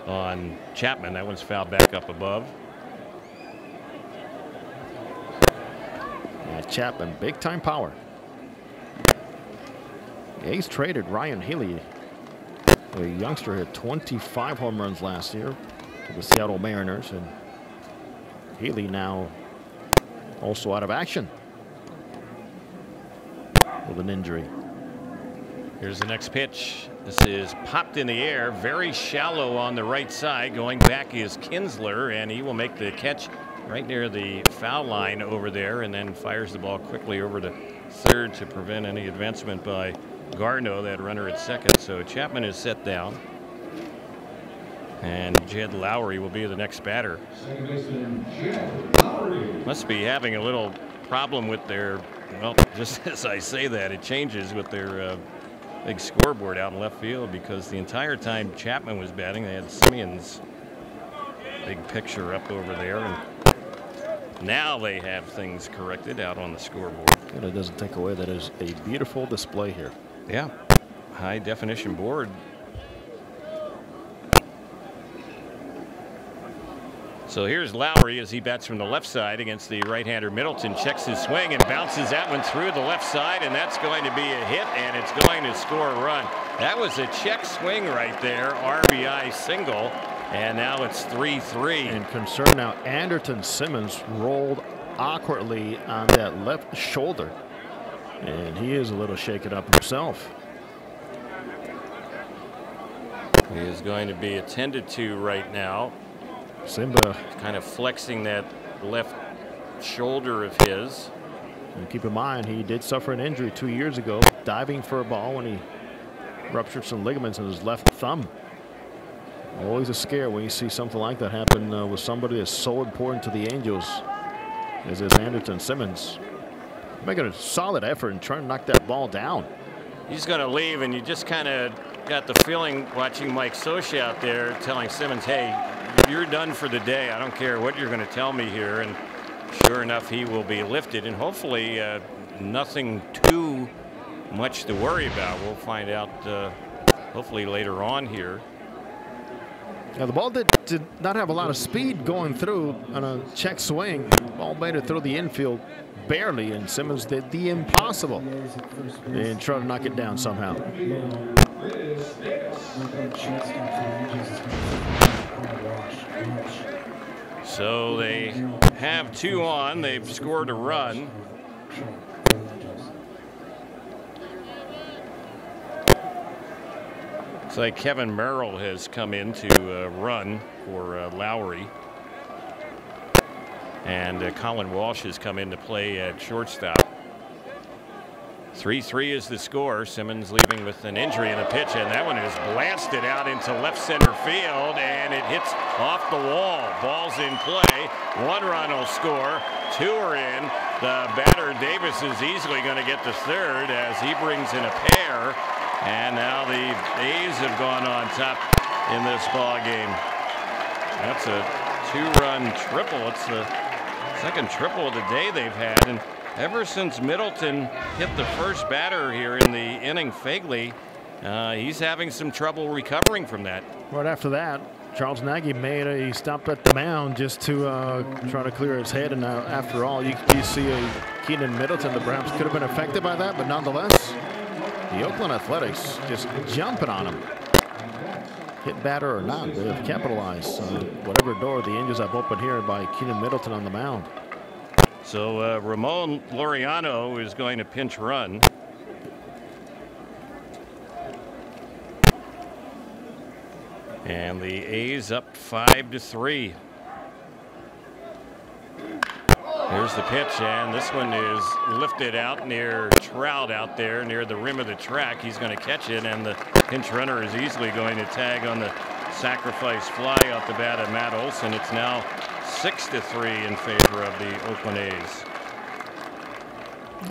on Chapman, that one's fouled back up above. Yeah, Chapman, big time power. The A's traded Ryan Healy. The youngster hit 25 home runs last year to the Seattle Mariners, and Healy now also out of action with an injury. Here's the next pitch. This is popped in the air, very shallow on the right side. Going back is Kinsler, and he will make the catch right near the foul line over there, and then fires the ball quickly over to third to prevent any advancement by Garneau, that runner at second. So Chapman is set down, and Jed Lowry will be the next batter. Second baseman, Jed Lowry. Must be having a little problem with their, well, just as I say that, it changes with their big scoreboard out in left field, because the entire time Chapman was batting, they had Semien's big picture up over there, and now they have things corrected out on the scoreboard. And it doesn't take away that is a beautiful display here. Yeah, high definition board. So here's Lowry as he bats from the left side against the right-hander Middleton. Checks his swing and bounces that one through the left side, and that's going to be a hit, and it's going to score a run. That was a check swing right there, RBI single, and now it's 3-3. And concern now, Anderson Simmons rolled awkwardly on that left shoulder, and he is a little shaken up himself. He is going to be attended to right now. Simba kind of flexing that left shoulder of his. And keep in mind, he did suffer an injury 2 years ago, diving for a ball when he ruptured some ligaments in his left thumb. Always a scare when you see something like that happen with somebody that's so important to the Angels as is Anderson Simmons. Making a solid effort and trying to knock that ball down. He's going to leave, and you just kind of got the feeling watching Mike Socha out there telling Simmons, hey, you're done for the day. I don't care what you're going to tell me here. And sure enough, he will be lifted, and hopefully nothing too much to worry about. We'll find out hopefully later on here. Now, the ball did not have a lot of speed going through on a check swing. Ball made it through the infield barely, and Simmons did the impossible and tried to knock it down somehow. So they have 2 on. They've scored a run. Looks like Kevin Merrill has come in to run for Lowry. And Colin Walsh has come in to play at shortstop. 3-3 is the score. Simmons leaving with an injury in the pitch, and that one is blasted out into left center field, and it hits off the wall. Ball's in play. 1 run will score. 2 are in. The batter Davis is easily going to get to third as he brings in a pair, and now the A's have gone on top in this ball game. That's a 2-run triple. It's the second triple of the day they've had, and ever since Middleton hit the first batter here in the inning, Fagley He's having some trouble recovering from that. Right after that, Charles Nagy made a stop at the mound just to try to clear his head. And now, after all, you see a Keenan Middleton. The Browns could have been affected by that, but nonetheless, the Oakland Athletics just jumping on him. Hit batter or not, they have capitalized on whatever door the Angels have opened here by Keenan Middleton on the mound. So Ramon Laureano is going to pinch run. And the A's up 5-3. Here's the pitch, and this one is lifted out near Trout out there near the rim of the track. He's going to catch it, and the pinch runner is easily going to tag on the sacrifice fly off the bat of Matt Olson. It's now 6-3 in favor of the Oakland A's.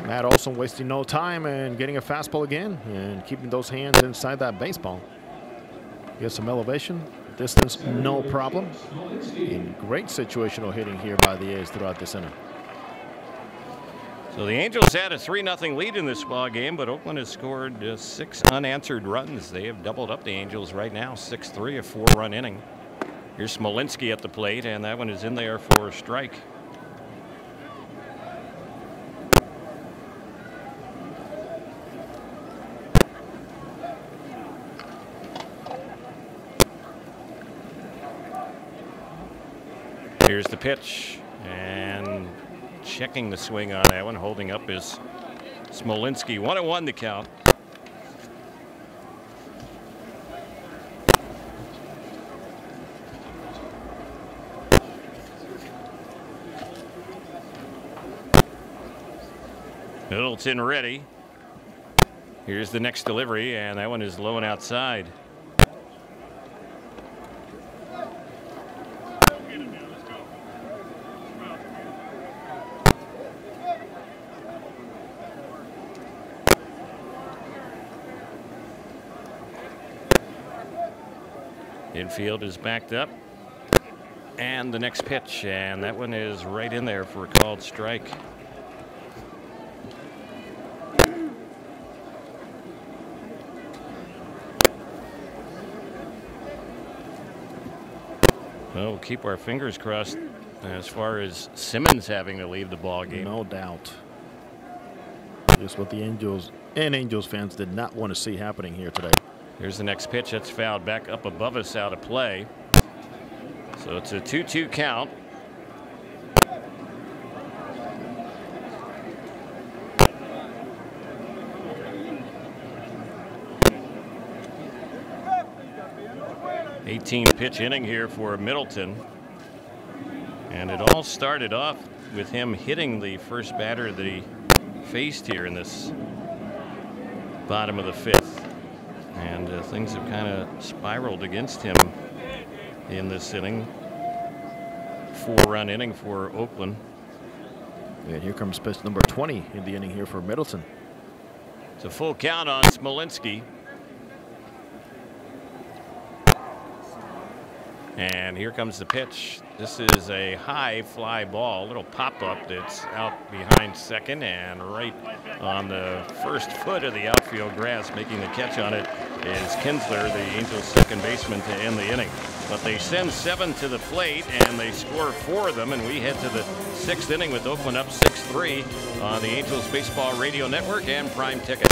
Matt Olson wasting no time and getting a fastball again and keeping those hands inside that baseball. Get some elevation, distance, no problem. In great situational hitting here by the A's throughout this inning. So the Angels had a 3-0 lead in this ball game, but Oakland has scored 6 unanswered runs. They have doubled up the Angels right now, 6-3, a 4-run inning. Here's Smolinski at the plate, and that one is in there for a strike. Here's the pitch, and checking the swing on that one, holding up is Smolinski. 1-1 the count. Middleton ready. Here's the next delivery, and that one is low and outside. Infield is backed up, and the next pitch, and that one is right in there for a called strike. Well, we'll keep our fingers crossed as far as Simmons having to leave the ball game. No doubt. Just what the Angels and Angels fans did not want to see happening here today. Here's the next pitch. That's fouled back up above us, out of play. So it's a 2-2 count. '18 pitch inning here for Middleton. And it all started off with him hitting the first batter that he faced here in this bottom of the 5th. And things have kind of spiraled against him in this inning. 4-run inning for Oakland. And here comes pitch number 20 in the inning here for Middleton. It's a full count on Smolinski. And here comes the pitch. This is a high fly ball, little pop-up that's out behind second and right on the first foot of the outfield grass. Making the catch on it is Kinsler, the Angels' second baseman, to end the inning. But they send 7 to the plate, and they score 4 of them, and we head to the 6th inning with Oakland up 6-3 on the Angels Baseball Radio Network and Prime Ticket.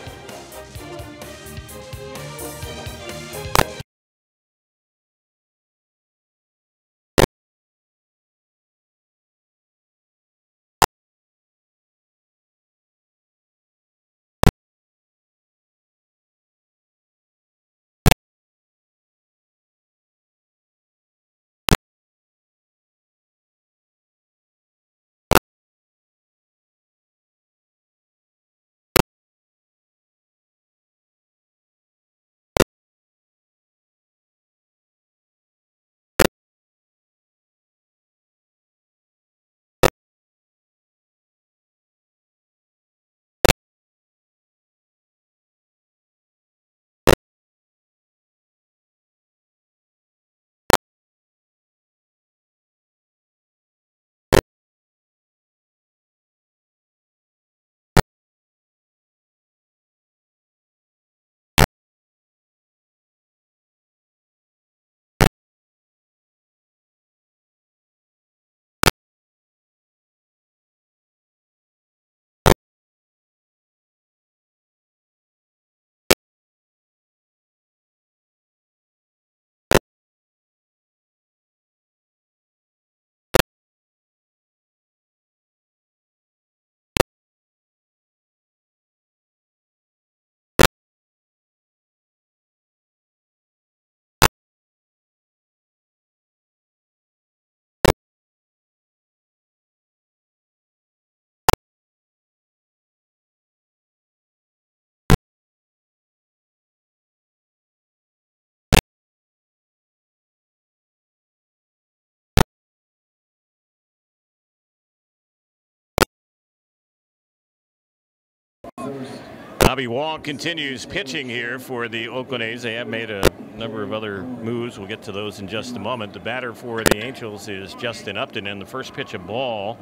Bobby Wall continues pitching here for the Oakland A's. They have made a number of other moves. We'll get to those in just a moment. The batter for the Angels is Justin Upton, and the first pitch, a ball.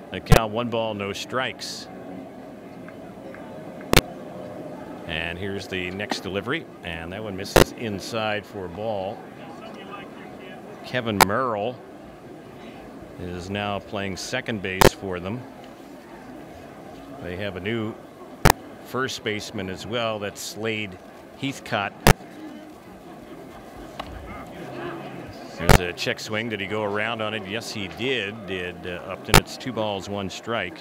The count 1 ball, no strikes. And here's the next delivery, and that one misses inside for a ball. Kevin Merrill is now playing second base for them. They have a new first baseman as well. That's Slade Heathcott. There's a check swing. Did he go around on it? Yes, he did. Upton. It's 2 balls, 1 strike.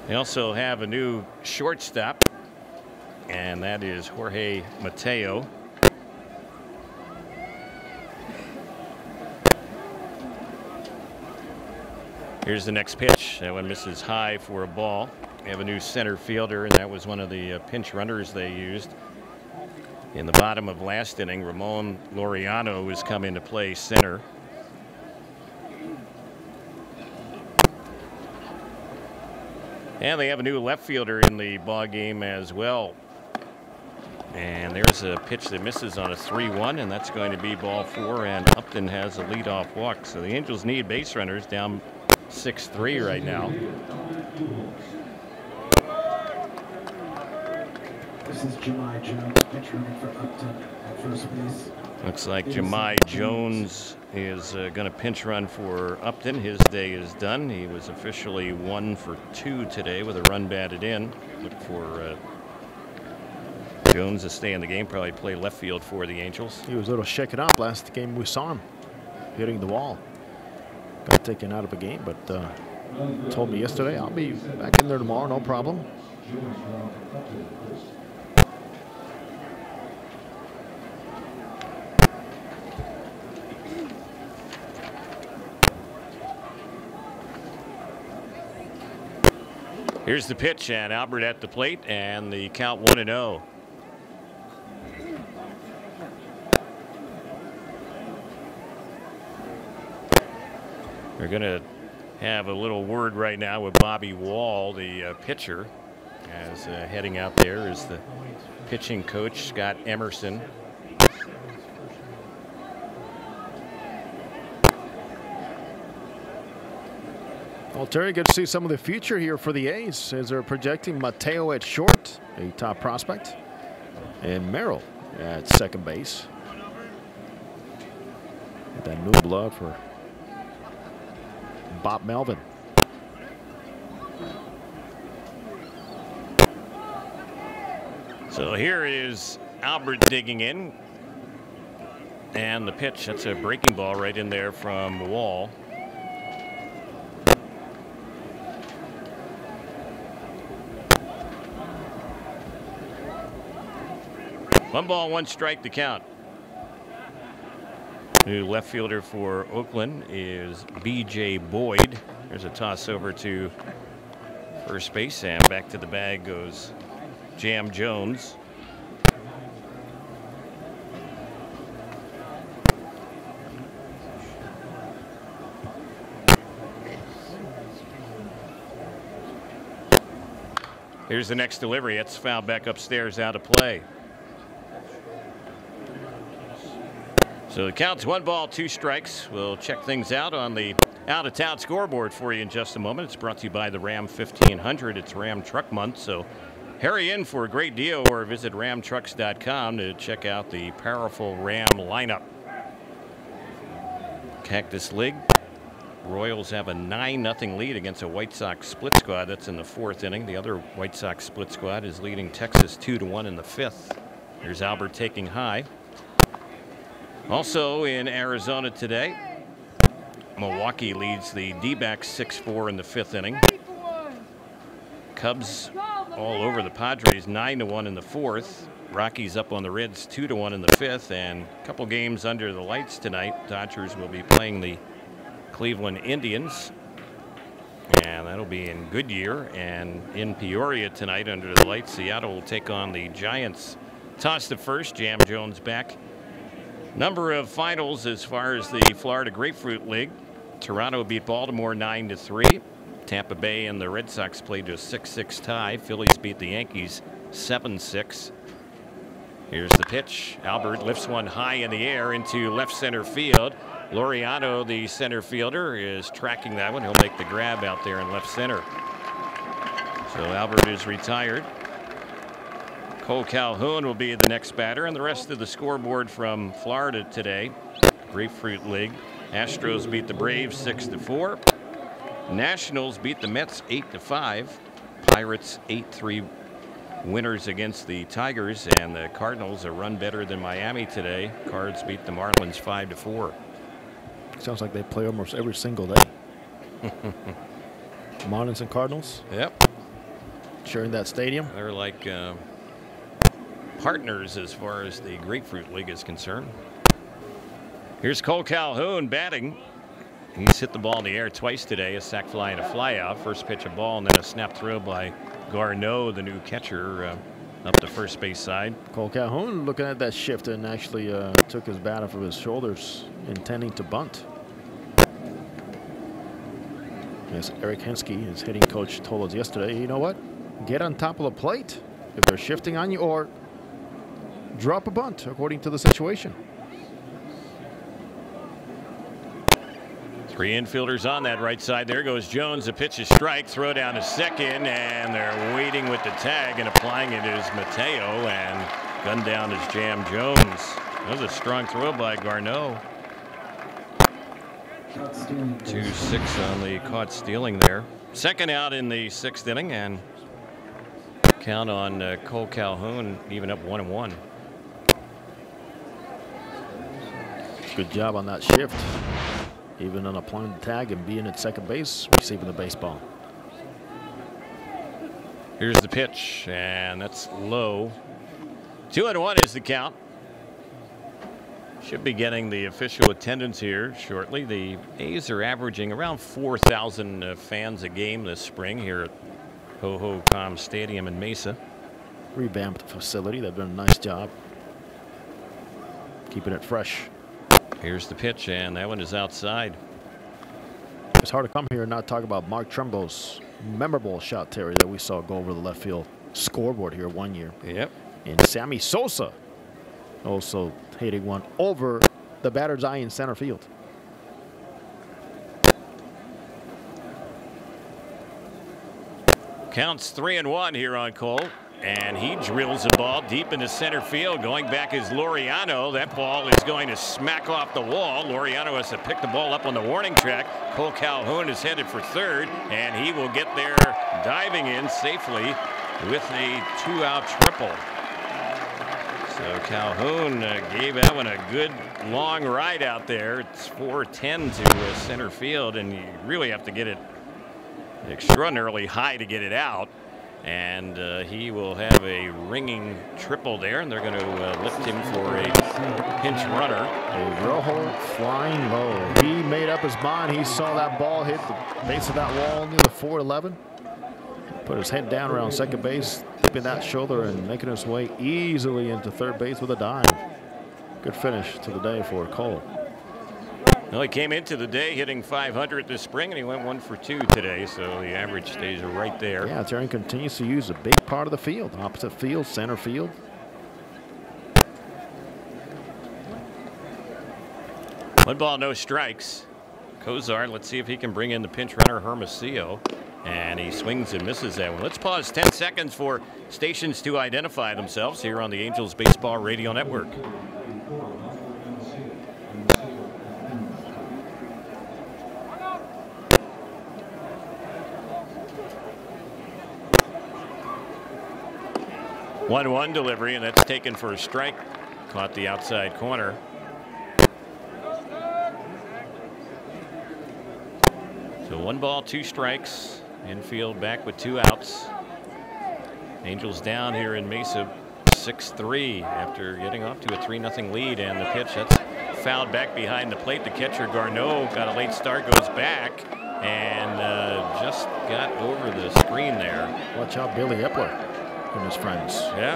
They also have a new shortstop, and that is Jorge Mateo. Here's the next pitch. That one misses high for a ball. They have a new center fielder, and that was one of the pinch runners they used in the bottom of last inning. Ramon Laureano has come into play center. And they have a new left fielder in the ball game as well. And there's a pitch that misses on a 3-1, and that's going to be ball 4. And Upton has a leadoff walk. So the Angels need base runners, down 6-3 right now. This is Jemai Jones, pitch running for Upton at first base. Looks like Jemai Jones is going to pinch run for Upton. His day is done. He was officially 1 for 2 today with a run batted in. Look for Jones to stay in the game, probably play left field for the Angels. He was a little shaken up last game we saw him hitting the wall. Got taken out of a game, but told me yesterday I'll be back in there tomorrow, no problem. Here's the pitch, and Albert at the plate, and the count 1-0. We're going to have a little word right now with Bobby Wall, the pitcher, as heading out there is the pitching coach, Scott Emerson. Well, Terry, good to see some of the future here for the A's as they're projecting Mateo at short, a top prospect, and Merrill at second base. Get that new blood for Bob Melvin. So here is Albert digging in, and the pitch, that's a breaking ball right in there from Wall. One ball, 1 strike to count. New left fielder for Oakland is B.J. Boyd. There's a toss over to first base, and back to the bag goes Jam Jones. Here's the next delivery. It's fouled back upstairs, out of play. So the count's 1 ball, 2 strikes. We'll check things out on the out-of-town scoreboard for you in just a moment. It's brought to you by the Ram 1500. It's Ram Truck Month, so hurry in for a great deal or visit ramtrucks.com to check out the powerful Ram lineup. Cactus League. Royals have a 9-0 lead against a White Sox split squad. That's in the 4th inning. The other White Sox split squad is leading Texas 2-1 in the 5th. Here's Albert taking high. Also in Arizona today, Milwaukee leads the D-backs 6-4 in the 5th inning. Cubs all over the Padres 9-1 in the 4th. Rockies up on the Reds 2-1 in the 5th, and a couple games under the lights tonight. Dodgers will be playing the Cleveland Indians, and that'll be in Goodyear. And in Peoria tonight under the lights, Seattle will take on the Giants. Toss to first, Jam Jones back. Number of finals as far as the Florida Grapefruit League. Toronto beat Baltimore 9-3. Tampa Bay and the Red Sox played to a 6-6 tie. Phillies beat the Yankees 7-6. Here's the pitch. Albert lifts one high in the air into left center field. Laureano, the center fielder, is tracking that one. He'll make the grab out there in left center. So Albert is retired. Cole Calhoun will be the next batter, and the rest of the scoreboard from Florida today. Grapefruit League. Astros beat the Braves 6-4. Nationals beat the Mets 8-5. Pirates 8-3 winners against the Tigers, and the Cardinals a run better than Miami today. Cards beat the Marlins 5-4. Sounds like they play almost every single day. Marlins and Cardinals. Yep. Sharing that stadium. They're like partners as far as the Grapefruit League is concerned. Here's Cole Calhoun batting. He's hit the ball in the air twice today, a sac fly and a fly out. First pitch a ball and then a snap throw by Garneau, the new catcher, up the first base side. Cole Calhoun looking at that shift and actually took his bat off of his shoulders, intending to bunt. Yes, Eric Hensky, his hitting coach, told us yesterday, you know what? Get on top of the plate if they're shifting on you, or drop a bunt according to the situation. Three infielders on that right side. There goes Jones. The pitch is strike. Throw down to second, and they're waiting with the tag, and applying it is Mateo, and gunned down is Jam Jones. That was a strong throw by Garneau. 2-6 on the caught stealing there. Second out in the 6th inning, and count on Cole Calhoun even up 1-1. Good job on that shift. Even on applying the tag and being at second base, receiving the baseball. Here's the pitch, and that's low. 2-1 is the count. Should be getting the official attendance here shortly. The A's are averaging around 4,000 fans a game this spring here at Ho-Ho-Com Stadium in Mesa. Revamped facility. They've done a nice job keeping it fresh. Here's the pitch, and that one is outside. It's hard to come here and not talk about Mark Trumbo's memorable shot, Terry, that we saw go over the left field scoreboard here one year. Yep. And Sammy Sosa also hitting one over the batter's eye in center field. Counts 3-1 here on Cole. And he drills the ball deep into center field. Going back is Laureano. That ball is going to smack off the wall. Laureano has to pick the ball up on the warning track. Cole Calhoun is headed for third, and he will get there diving in safely with a 2-out triple. So Calhoun gave that one a good long ride out there. It's 4-10 to center field, and you really have to get it extraordinarily high to get it out. And he will have a ringing triple there, and they're going to lift him for a pinch runner. A Rojo flying low. He made up his mind. He saw that ball hit the base of that wall near the 411. Put his head down around second base, tipping that shoulder and making his way easily into third base with a dive. Good finish to the day for Cole. Well, he came into the day hitting .500 this spring, and he went 1 for 2 today, so the average stays right there. Yeah, Terry continues to use a big part of the field. Opposite field, center field. One ball, no strikes. Kozar, let's see if he can bring in the pinch runner, Hermosillo. And he swings and misses that one. Let's pause 10 seconds for stations to identify themselves here on the Angels Baseball Radio Network. One delivery, and that's taken for a strike. Caught the outside corner. So 1 ball, 2 strikes. Infield back with 2 outs. Angels down here in Mesa 6-3 after getting off to a 3-0 lead, and the pitch that's fouled back behind the plate. The catcher Garneau got a late start, goes back, and just got over the screen there. Watch out, Billy Epler and his friends. Yeah,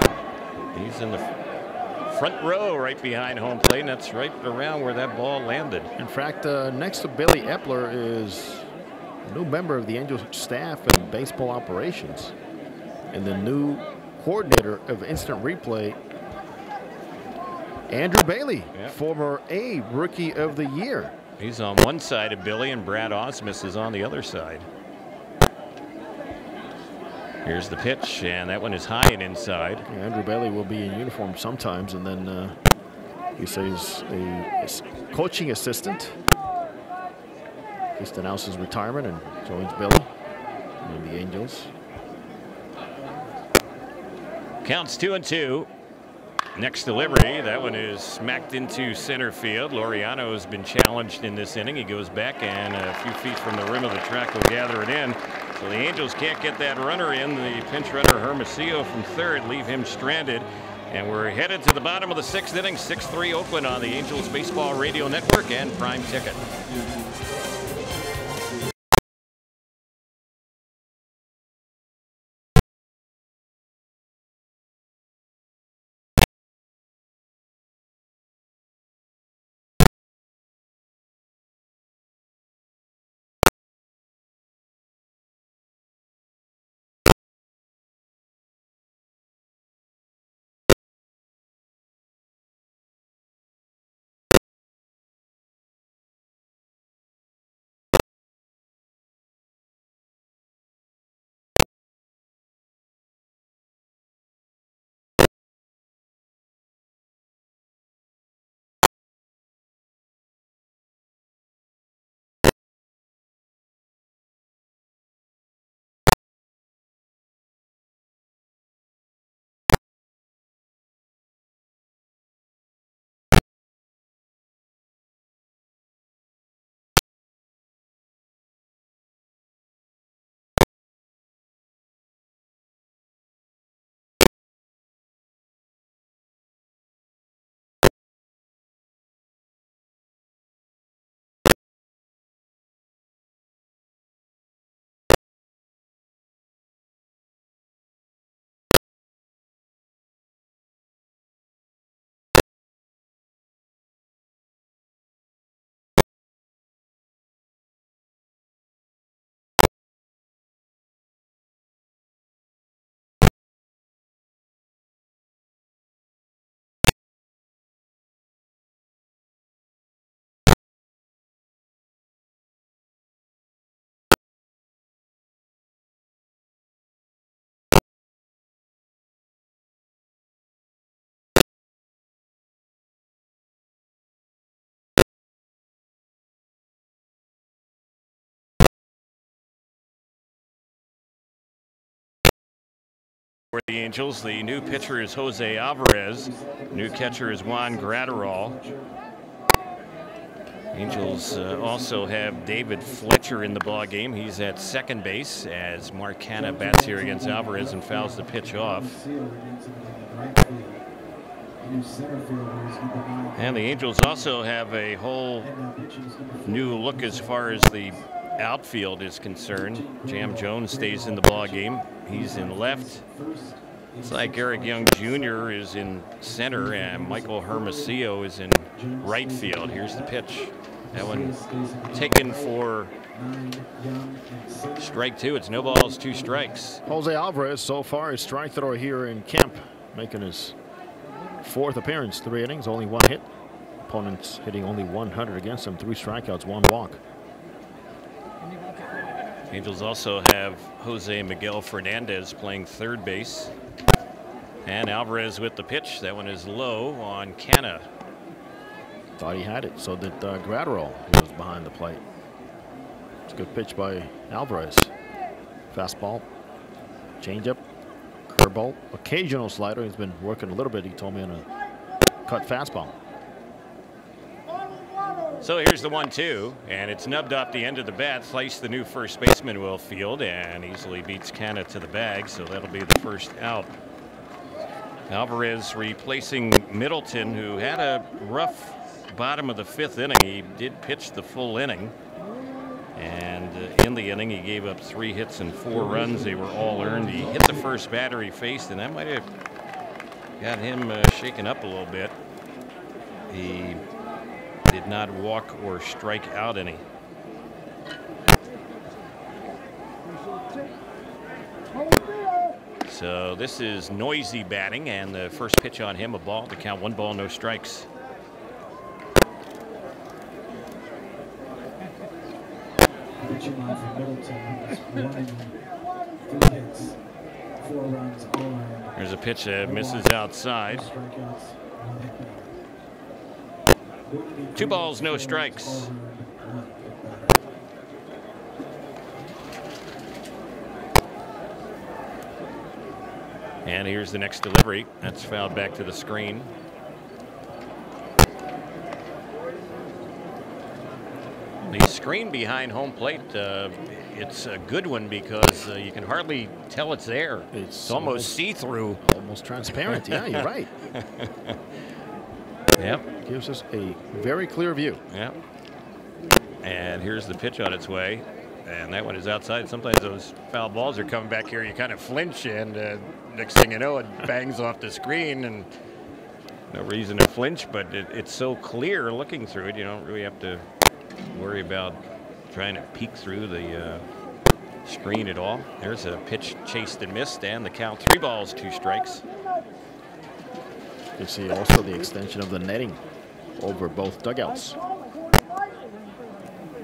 he's in the front row right behind home plate, and that's right around where that ball landed. In fact, next to Billy Epler is a new member of the Angels staff and baseball operations, and the new coordinator of instant replay, Andrew Bailey, former A Rookie of the Year. He's on one side of Billy, and Brad Osmus is on the other side. Here's the pitch, and that one is high and inside. Yeah, Andrew Bailey will be in uniform sometimes, and then he says a coaching assistant just announced his retirement and joins Billy and the Angels. Counts 2-2. Next delivery, that one is smacked into center field. Laureano has been challenged in this inning. He goes back, and a few feet from the rim of the track will gather it in. So the Angels can't get that runner in. The pinch runner Hermosillo from third leave him stranded. And we're headed to the bottom of the 6th inning. 6-3 Oakland on the Angels Baseball Radio Network and Prime Ticket. For the Angels, the new pitcher is Jose Alvarez. New catcher is Juan Graterol. Angels also have David Fletcher in the ball game. He's at second base as Mark Canha bats here against Alvarez and fouls the pitch off. And the Angels also have a whole new look as far as the outfield is concerned. Jam Jones stays in the ball game. He's in left. It's like Eric Young Jr. is in center and Michael Hermosillo is in right field. Here's the pitch. That one taken for strike two. It's no balls, 2 strikes. Jose Alvarez so far is strike thrower here in camp, making his 4th appearance, 3 innings, only 1 hit. Opponents hitting only 100 against him, 3 strikeouts, 1 walk. Angels also have Jose Miguel Fernandez playing third base. And Alvarez with the pitch. That one is low on Canha. Thought he had it. So did Graterol, who was behind the plate. It's a good pitch by Alvarez. Fastball, changeup, curveball, occasional slider. He's been working a little bit, he told me, on a cut fastball. So here's the 1-2, and it's nubbed off the end of the bat. Sliced the new first baseman Will Field and easily beats Canha to the bag, so that'll be the first out. Alvarez replacing Middleton, who had a rough bottom of the 5th inning. He did pitch the full inning, and in the inning he gave up 3 hits and 4 runs. They were all earned. He hit the first batter he faced, and that might have got him shaken up a little bit. He did not walk or strike out any. So this is Noisy batting, and the first pitch on him, a ball to count. 1 ball, no strikes. Pitching line for Middleton is 1 3 hits, 4 runs, all earned. There's a pitch that misses outside. 2 balls, no strikes. And here's the next delivery. That's fouled back to the screen. The screen behind home plate, it's a good one because you can hardly tell it's there. It's almost see-through. Almost transparent. Yeah, you're right. Yep. Gives us a very clear view. Yep. And here's the pitch on its way. And that one is outside. Sometimes those foul balls are coming back here. You kind of flinch, and next thing you know, it bangs off the screen. And no reason to flinch, but it's so clear looking through it. You don't really have to worry about trying to peek through the screen at all. There's a pitch chased and missed, and the count 3 balls, 2 strikes. You see also the extension of the netting over both dugouts,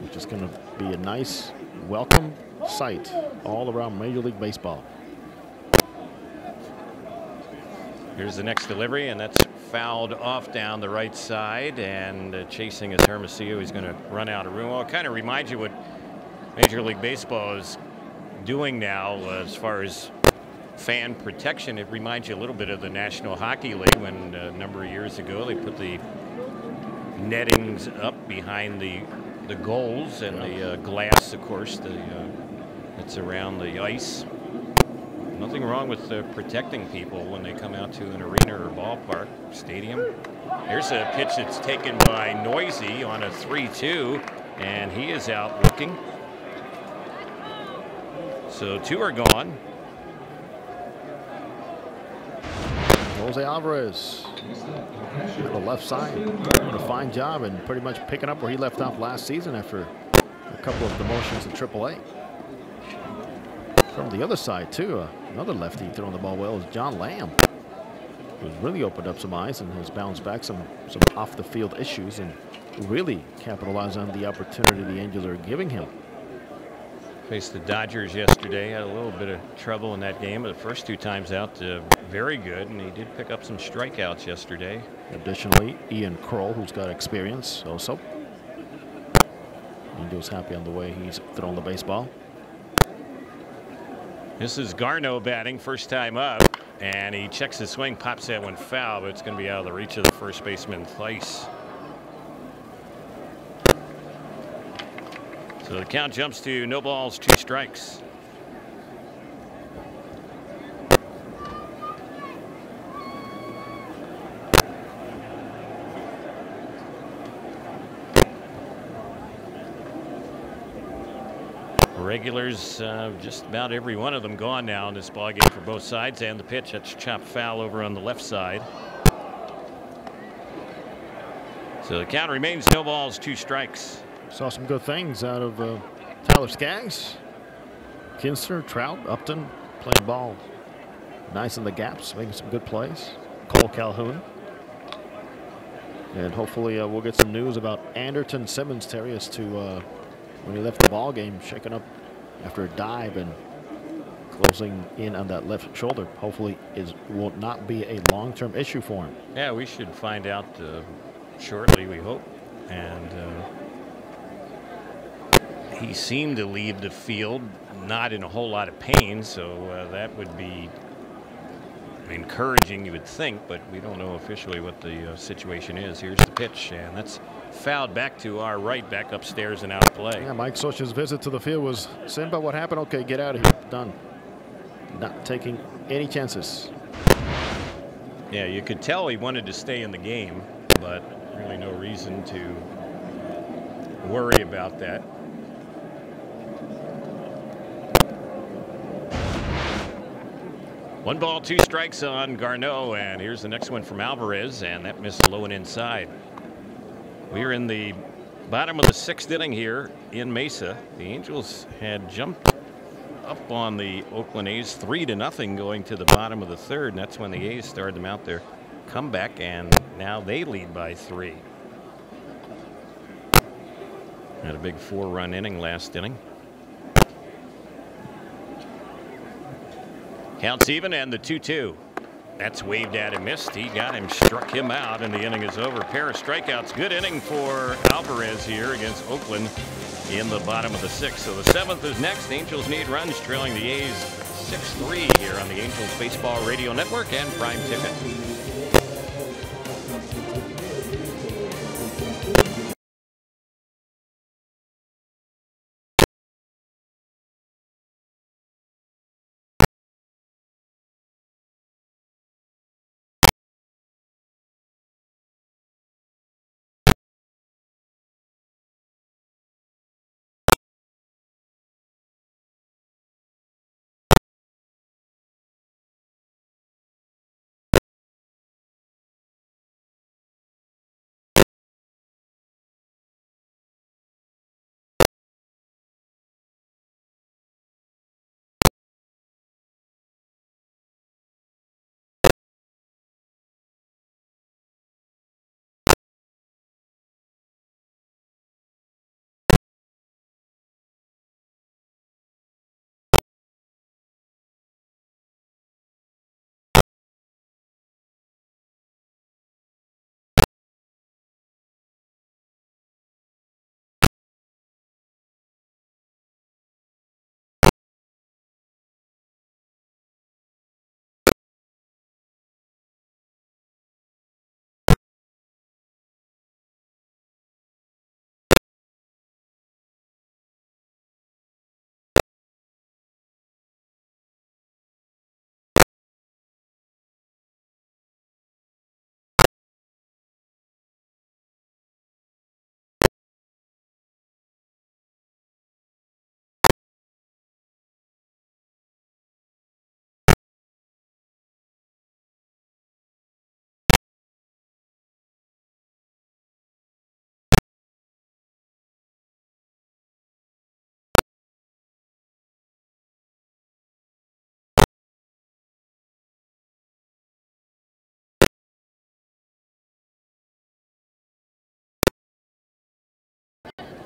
which is going to be a nice welcome sight all around Major League Baseball. Here's the next delivery, and that's fouled off down the right side, and chasing is Hermosillo. He's going to run out of room. Well, it kind of reminds you what Major League Baseball is doing now as far as fan protection. It reminds you a little bit of the National Hockey League when a number of years ago they put the nettings up behind the goals and the glass, of course, that's around the ice. Nothing wrong with protecting people when they come out to an arena or ballpark, stadium. Here's a pitch that's taken by Noisy on a 3-2, and he is out looking. So 2 are gone. Jose Alvarez on the left side doing a fine job and pretty much picking up where he left off last season after a couple of demotions in AAA. From the other side too, another lefty throwing the ball well is John Lamb, who's really opened up some eyes and has bounced back some off the field issues and really capitalized on the opportunity the Angels are giving him. Faced the Dodgers yesterday, had a little bit of trouble in that game, but the first 2 times out, very good, and he did pick up some strikeouts yesterday. Additionally, Ian Kroll, who's got experience also. Angels happy on the way he's thrown the baseball. This is Garneau batting, first time up, and he checks his swing, pops that one foul, but it's going to be out of the reach of the first baseman, Thaiss. So the count jumps to no balls, 2 strikes. Regulars, just about every one of them gone now in this ballgame for both sides, and the pitch that's chopped foul over on the left side. So the count remains no balls, 2 strikes. Saw some good things out of Tyler Skaggs, Kinster, Trout, Upton playing ball nice in the gaps, making some good plays. Cole Calhoun. And hopefully we'll get some news about Anderton Simmons, Terry, as to when he left the ball game, shaking up after a dive and closing in on that left shoulder. Hopefully it will not be a long-term issue for him. Yeah, we should find out shortly, we hope. And he seemed to leave the field not in a whole lot of pain, so that would be encouraging, you would think, but we don't know officially what the situation is. Here's the pitch, and that's fouled back to our right, back upstairs and out of play. Yeah, Mike Socha's visit to the field was, Simba, what happened? Okay, get out of here. Done. Not taking any chances. Yeah, you could tell he wanted to stay in the game, but really no reason to worry about that. One ball, two strikes on Garneau, and here's the next one from Alvarez, and that missed low and inside. We're in the bottom of the 6th inning here in Mesa. The Angels had jumped up on the Oakland A's 3-0 going to the bottom of the 3rd, and that's when the A's started them out their comeback, and now they lead by 3. Had a big 4-run inning last inning. Counts even, and the 2-2. That's waved at and missed. He got him, struck him out, and the inning is over. Pair of strikeouts. Good inning for Alvarez here against Oakland in the bottom of the 6th. So the 7th is next. Angels need runs, trailing the A's 6-3 here on the Angels Baseball Radio Network and Prime Ticket.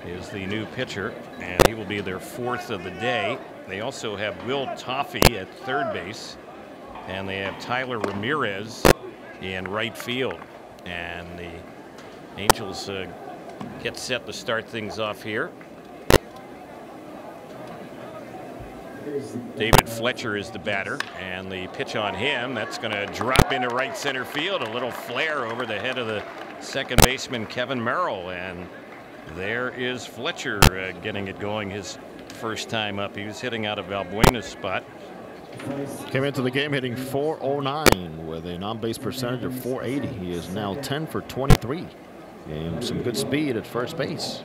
Is the new pitcher, and he will be their 4th of the day. They also have Will Toffee at 3rd base, and they have Tyler Ramirez in right field. And the Angels get set to start things off here. David Fletcher is the batter, and the pitch on him, that's going to drop into right center field. A little flare over the head of the second baseman, Kevin Merrill, and there is Fletcher getting it going his first time up. He was hitting out of Valbuena's spot. Came into the game hitting .409 with an on-base percentage of .480. He is now 10 for 23. And some good speed at first base.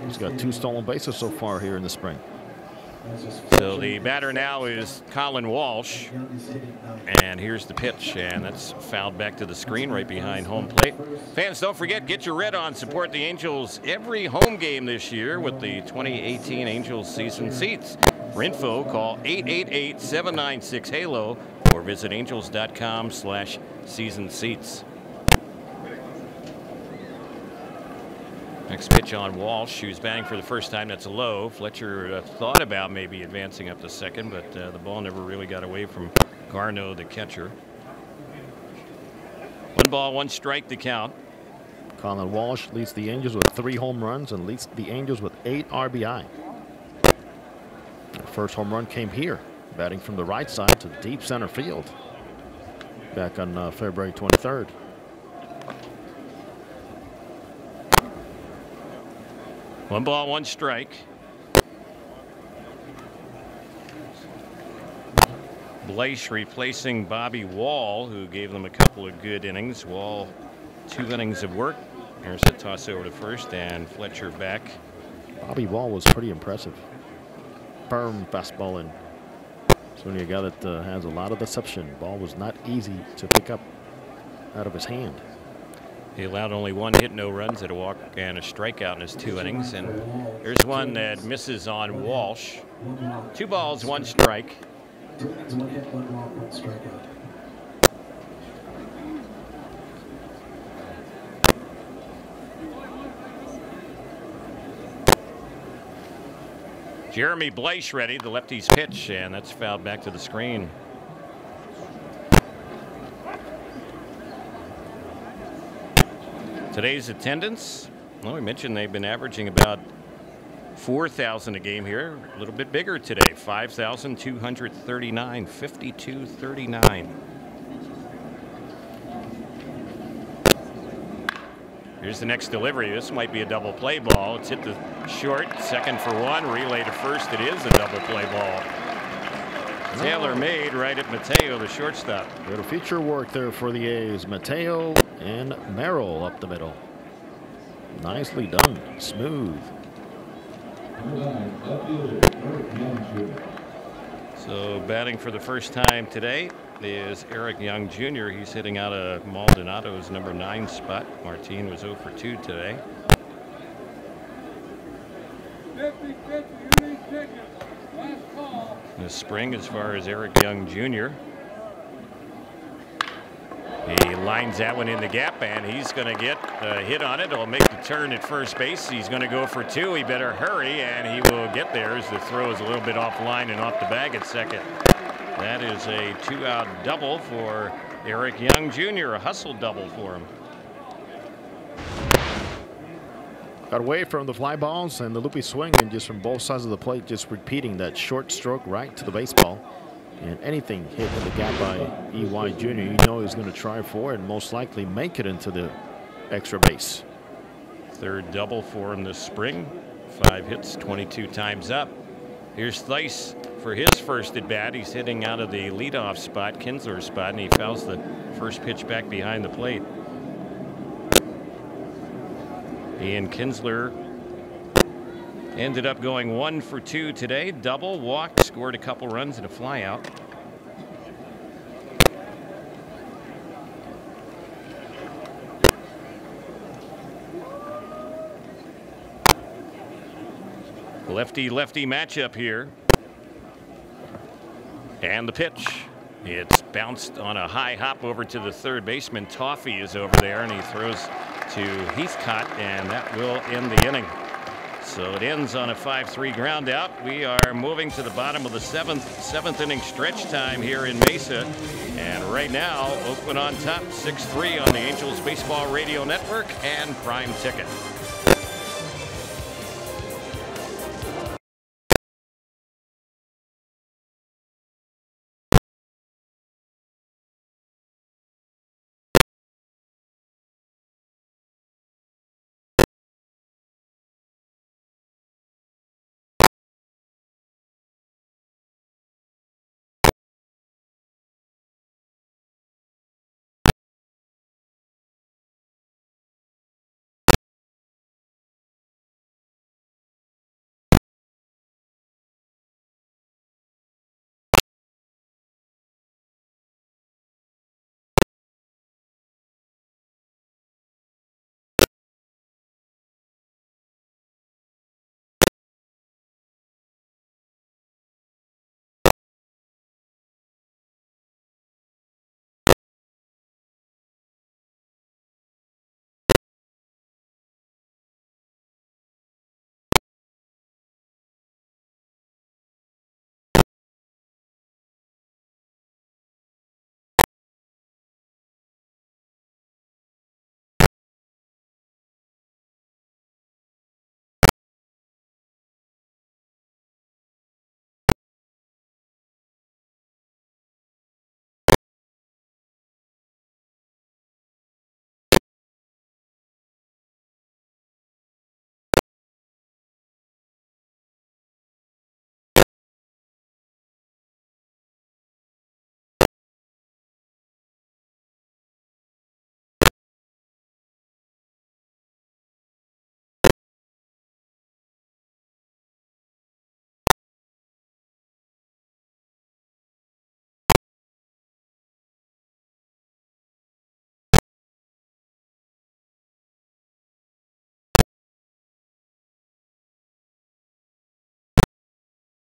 He's got 2 stolen bases so far here in the spring. So the batter now is Colin Walsh, and here's the pitch, and that's fouled back to the screen right behind home plate. Fans, don't forget, get your red on. Support the Angels every home game this year with the 2018 Angels season seats. For info, call 888-796-HALO or visit angels.com/season seats. Next pitch on Walsh, who's batting for the first time. That's a low. Fletcher thought about maybe advancing up to second, but the ball never really got away from Garneau, the catcher. 1 ball, 1 strike to count. Colin Walsh leads the Angels with 3 home runs and leads the Angels with 8 RBI. The first home run came here, batting from the right side to deep center field back on February 23rd. One ball, 1 strike. Bleish replacing Bobby Wall, who gave them a couple of good innings. Wall, 2 innings of work. There's a toss over to first, and Fletcher back. Bobby Wall was pretty impressive. Firm fastball and Certainly a guy that has a lot of deception. Ball was not easy to pick up out of his hand. He allowed only 1 hit, no runs, at a walk and a strikeout in his 2 innings. And here's one that misses on Walsh. 2 balls, 1 strike. 2 innings, 1 hit, 1 walk, 1 strikeout. Jeremy Bleich ready, the lefty's pitch, and that's fouled back to the screen. Today's attendance, well, we mentioned they've been averaging about 4,000 a game here. A little bit bigger today, 5,239, 52-39. Here's the next delivery. This might be a double play ball. It's hit the short, second for 1, relay to first. It is a double play ball. Taylor made right at Mateo, the shortstop. Little feature work there for the A's. Mateo and Merrill up the middle. Nicely done. Smooth. So batting for the first time today is Eric Young Jr. He's hitting out of Maldonado's number 9 spot. Martin was 0 for 2 today. This spring, as far as Eric Young Jr. He lines that one in the gap, and he's going to get a hit on it. It'll make the turn at first base. He's going to go for 2. He better hurry, and he will get there as the throw is a little bit offline and off the bag at second. That is a 2-out double for Eric Young Jr., a hustle double for him. Got away from the fly balls and the loopy swing, and just from both sides of the plate, just repeating that short stroke right to the baseball. And anything hit in the gap by E.Y. Jr., you know he's going to try for and most likely make it into the extra base. 3rd double for him this spring. 5 hits, 22 times up. Here's Thaiss for his first at bat. He's hitting out of the leadoff spot, Kinsler's spot, and he fouls the first pitch back behind the plate. Ian Kinsler ended up going 1 for 2 today. Double, walked, scored a couple runs and a fly out. Lefty-lefty matchup here. And the pitch. It's bounced on a high hop over to the third baseman. Toffee is over there, and he throws to Heathcott, and that will end the inning. So it ends on a 5-3 ground out. We are moving to the bottom of the seventh inning stretch time here in Mesa. And right now, Oakland on top, 6-3 on the Angels Baseball Radio Network and Prime Ticket.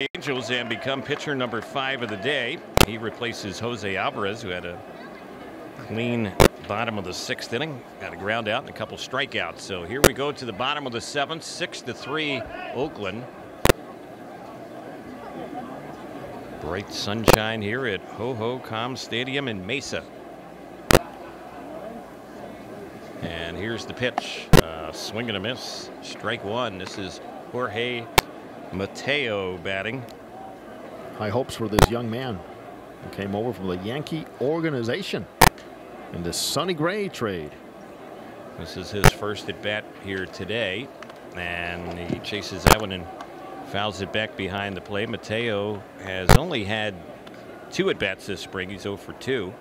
the Angels and become pitcher number 5 of the day. He replaces Jose Alvarez, who had a clean bottom of the 6th inning. Got a ground out and a couple strikeouts. So here we go to the bottom of the 7th, 6-3 Oakland. Bright sunshine here at Ho-Ho-Com Stadium in Mesa. And here's the pitch. Swing and a miss. Strike 1. This is Jorge Mateo batting. High hopes for this young man who came over from the Yankee organization in the Sonny Gray trade. This is his first at bat here today, and he chases that one and fouls it back behind the plate. Mateo has only had 2 at bats this spring. He's 0 for 2.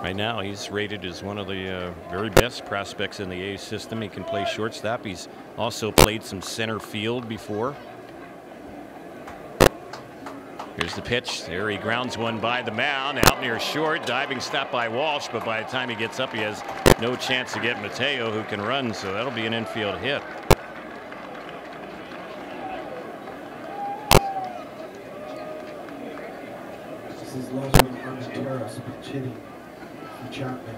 Right now, he's rated as one of the very best prospects in the A's system. He can play shortstop. He's also played some center field before. Here's the pitch. There he grounds one by the mound, out near short. Diving stop by Walsh, but by the time he gets up, he has no chance to get Mateo, who can run, so that'll be an infield hit. This is Armenteros pitching. Chapman.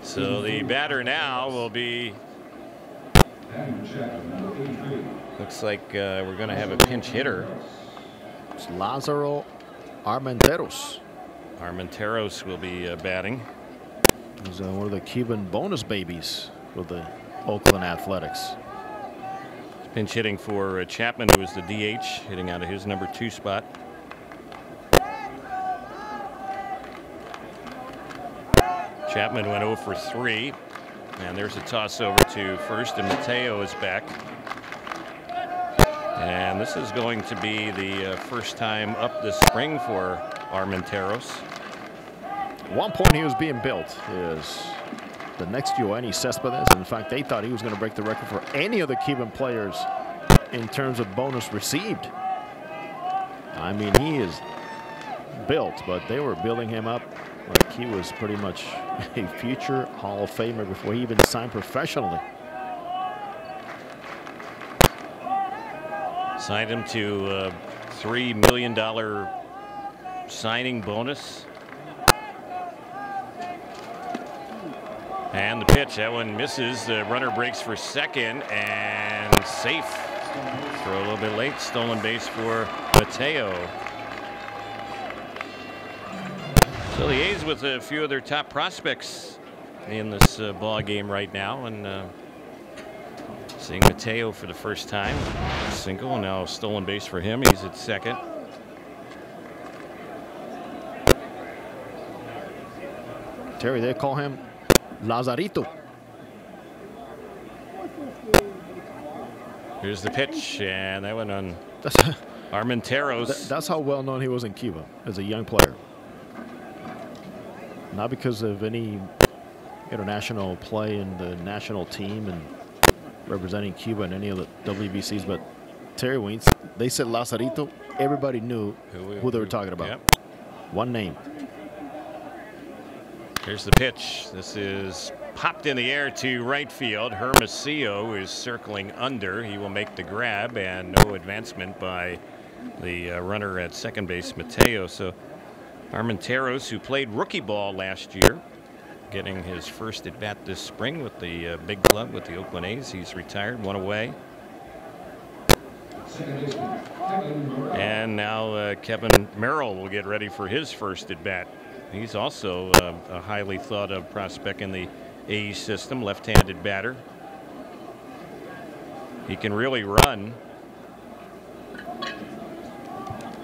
So the batter now will be. Looks like we're going to have a pinch hitter. It's Lázaro Armenteros. Armenteros will be batting. He's one of the Cuban bonus babies for the Oakland Athletics. Pinch hitting for Chapman, who is the DH, hitting out of his number 2 spot. Chapman went 0 for 3, and there's a toss over to first, and Mateo is back. And this is going to be the first time up this spring for Armenteros. At one point he was being built is the next Yoenis Cespedes. In fact, they thought he was going to break the record for any of the Cuban players in terms of bonus received. I mean, he is built, but they were building him up like he was pretty much a future Hall of Famer before he even signed professionally. Signed him to a $3 million signing bonus. And the pitch, that one misses. The runner breaks for second and safe. Throw a little bit late. Stolen base for Mateo. So the A's with a few of their top prospects in this ball game right now, and seeing Mateo for the first time. Single, and now stolen base for him. He's at second. Terry, they call him Lazarito. Here's the pitch, and that went on Armenteros. That's how well known he was in Cuba as a young player. Not because of any international play in the national team and representing Cuba in any of the WBCs, but Terry, when they said Lazarito, everybody knew who they were talking about. Yep. One name. Here's the pitch. This is popped in the air to right field. Hermosillo is circling under. He will make the grab, and no advancement by the runner at second base, Mateo. So Armenteros, who played rookie ball last year, getting his first at bat this spring with the big club with the Oakland A's. He's retired, 1 away. And now Kevin Merrill will get ready for his first at bat. He's also a highly thought of prospect in the A's system, left-handed batter. He can really run.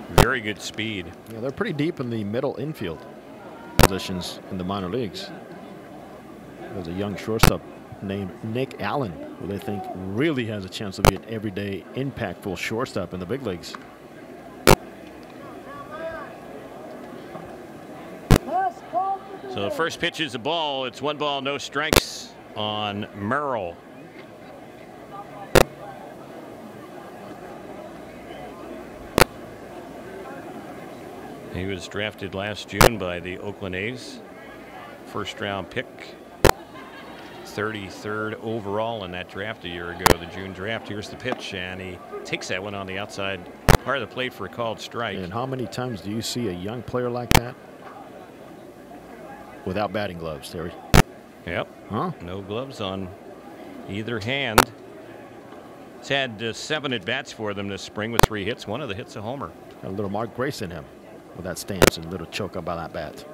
Very good speed. Yeah, they're pretty deep in the middle infield positions in the minor leagues. There's a young shortstop named Nick Allen, who they think really has a chance to be an everyday impactful shortstop in the big leagues. So the first pitch is a ball. It's 1 ball, no strikes on Merrill. He was drafted last June by the Oakland A's. First round pick. 33rd overall in that draft a year ago, the June draft. Here's the pitch, and he takes that one on the outside part of the plate for a called strike. And how many times do you see a young player like that without batting gloves, Terry? Yep. Huh? No gloves on either hand. He's had 7 at-bats for them this spring with 3 hits. One of the hits a homer. Got a little Mark Grace in him with that stance and a little choke up by that bat.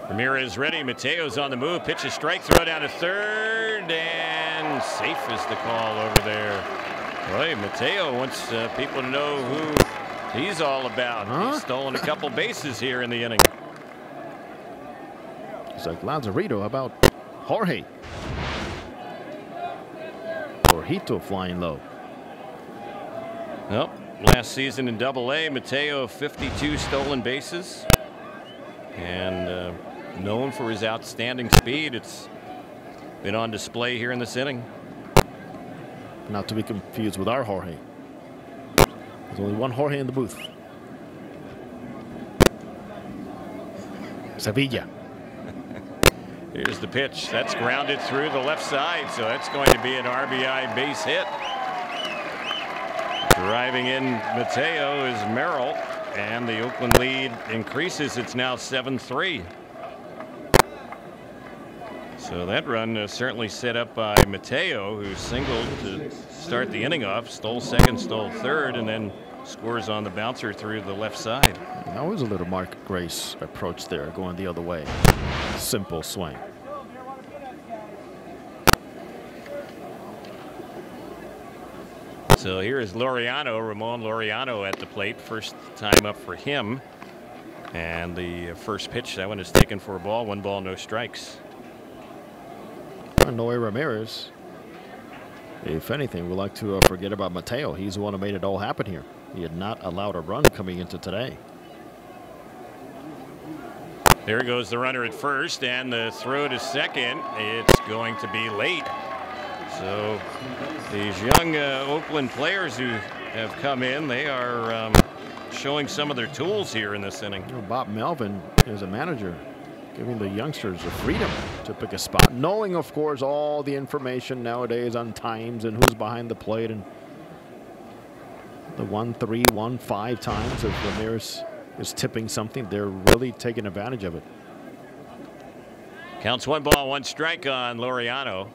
Ramirez ready. Mateo's on the move. Pitch a strike. Throw down to third. And safe is the call over there. Boy, Mateo wants people to know who he's all about. Huh? He's stolen a couple bases here in the inning. It's like Lazarito. How about Jorge? Jorgito flying low. Well, last season in Double-A, Mateo 52 stolen bases. And known for his outstanding speed. It's been on display here in this inning. Not to be confused with our Jorge. There's only one Jorge in the booth. Sevilla. Here's the pitch. That's grounded through the left side, so that's going to be an RBI base hit. Driving in Mateo is Merrill, and the Oakland lead increases. It's now 7-3. So that run certainly set up by Mateo, who singled to start the inning off, stole second, stole third, and then scores on the bouncer through the left side. That was a little Mark Grace approach there, going the other way. Simple swing. So here is Laureano, Ramon Laureano at the plate. First time up for him. And the first pitch, that one is taken for a ball. 1 ball, no strikes. Noe Ramirez, if anything, we'd like to forget about Mateo. He's the one who made it all happen here. He had not allowed a run coming into today. There goes the runner at first, and the throw to second. It's going to be late. So these young Oakland players who have come in, they are showing some of their tools here in this inning. You know, Bob Melvin is a manager, giving the youngsters the freedom to pick a spot, knowing, of course, all the information nowadays on times and who's behind the plate, and the 1-3, 1-5 times if Ramirez is tipping something, they're really taking advantage of it. Counts 1 ball, 1 strike on Laureano.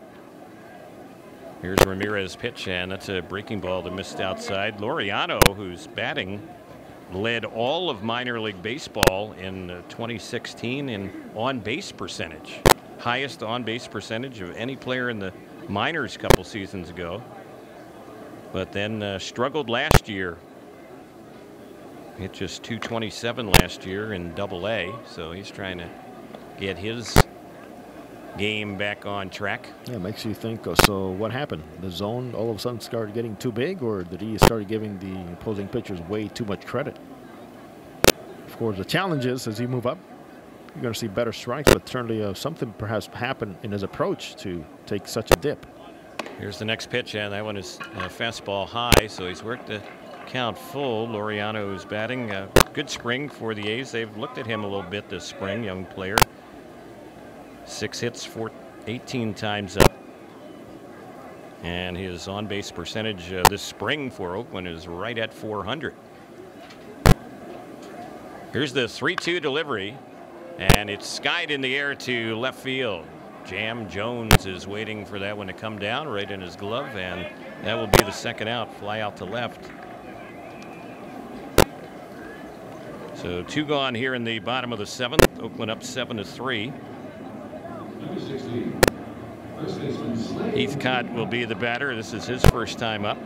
Here's Ramirez's pitch, and that's a breaking ball that missed outside. Laureano, who's batting, led all of minor league baseball in 2016 in on-base percentage. Highest on-base percentage of any player in the minors a couple seasons ago. But then struggled last year. Hit just .227 last year in Double-A, so he's trying to get his game back on track. Yeah, it makes you think, so what happened? The zone all of a sudden started getting too big, or did he start giving the opposing pitchers way too much credit? Of course, the challenge is, as you move up, you're going to see better strikes, but certainly something perhaps happened in his approach to take such a dip. Here's the next pitch, and that one is fastball high, so he's worked the count full. Laureano is batting. Good spring for the A's. They've looked at him a little bit this spring, young player. 6 hits, 18 times up. And his on-base percentage this spring for Oakland is right at .400. Here's the 3-2 delivery, and it's skied in the air to left field. Jam Jones is waiting for that one to come down right in his glove, and that will be the second out. Fly out to left. So 2 gone here in the bottom of the 7th. Oakland up 7-3. Heathcott will be the batter. This is his first time up.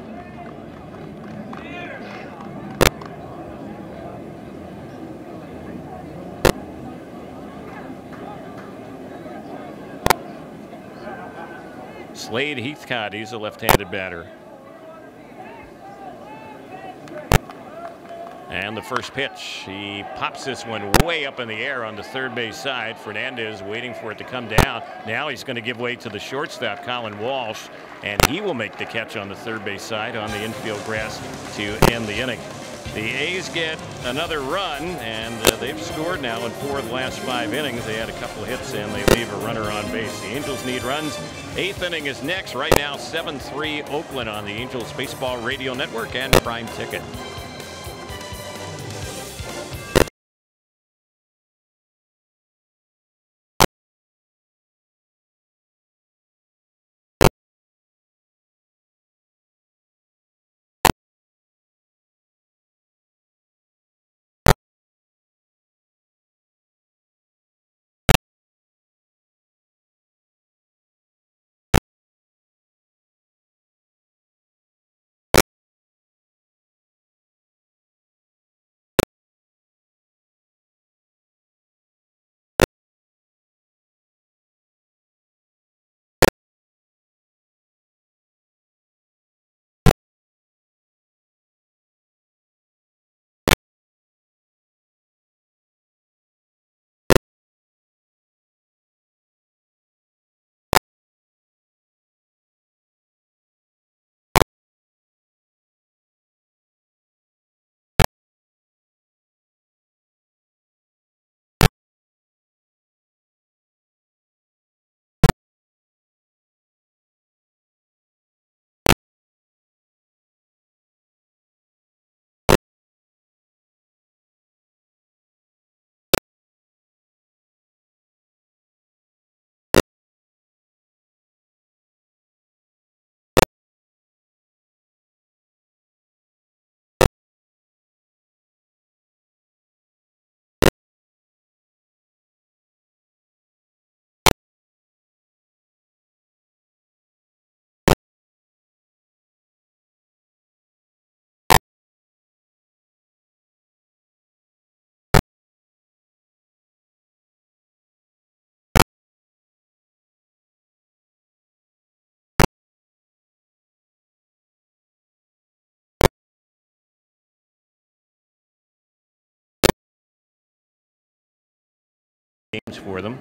Slade Heathcott, he's a left-handed batter. And the first pitch, he pops this one way up in the air on the third base side. Fernandez waiting for it to come down. Now he's going to give way to the shortstop, Colin Walsh, and he will make the catch on the third base side on the infield grass to end the inning. The A's get another run, and they've scored now in 4 of the last 5 innings. They had a couple of hits, and they leave a runner on base. The Angels need runs. 8th inning is next. Right now, 7-3 Oakland on the Angels Baseball Radio Network and Prime Ticket. Games for them.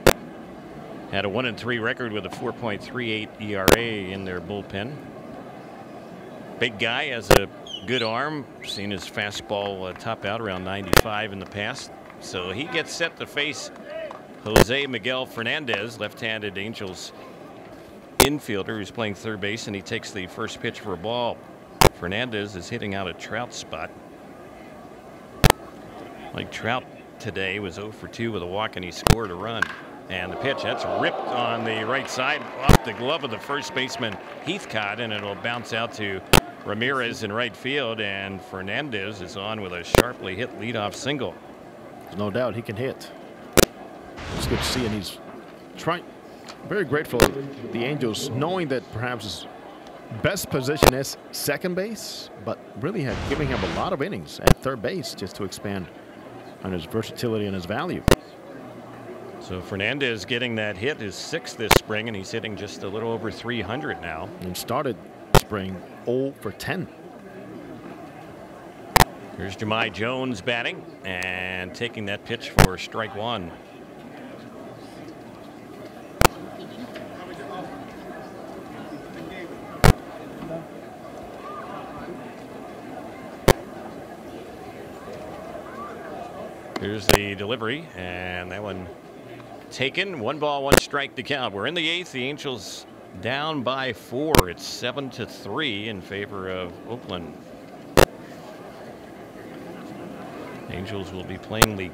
Had a 1-3 record with a 4.38 ERA in their bullpen. Big guy, has a good arm. Seen his fastball top out around 95 in the past. So he gets set to face Jose Miguel Fernandez, left-handed Angels infielder who's playing third base, and he takes the first pitch for a ball. Fernandez is hitting out a Trout spot. Like Trout today was 0 for 2 with a walk, and he scored a run. And the pitch, that's ripped on the right side off the glove of the first baseman Heathcott, and it'll bounce out to Ramirez in right field, and Fernandez is on with a sharply hit leadoff single. There's no doubt he can hit. It's good to see, and he's trying. Very grateful the Angels, knowing that perhaps his best position is second base, but really had giving him a lot of innings at third base just to expand on his versatility and his value. So Fernandez getting that hit, his 6th this spring, and he's hitting just a little over 300 now. And started spring 0 for 10. Here's Jahmai Jones batting and taking that pitch for strike 1. Here's the delivery, and that one taken. 1 ball, 1 strike to count. We're in the 8th. The Angels down by 4. It's 7-3 in favor of Oakland. Angels will be playing the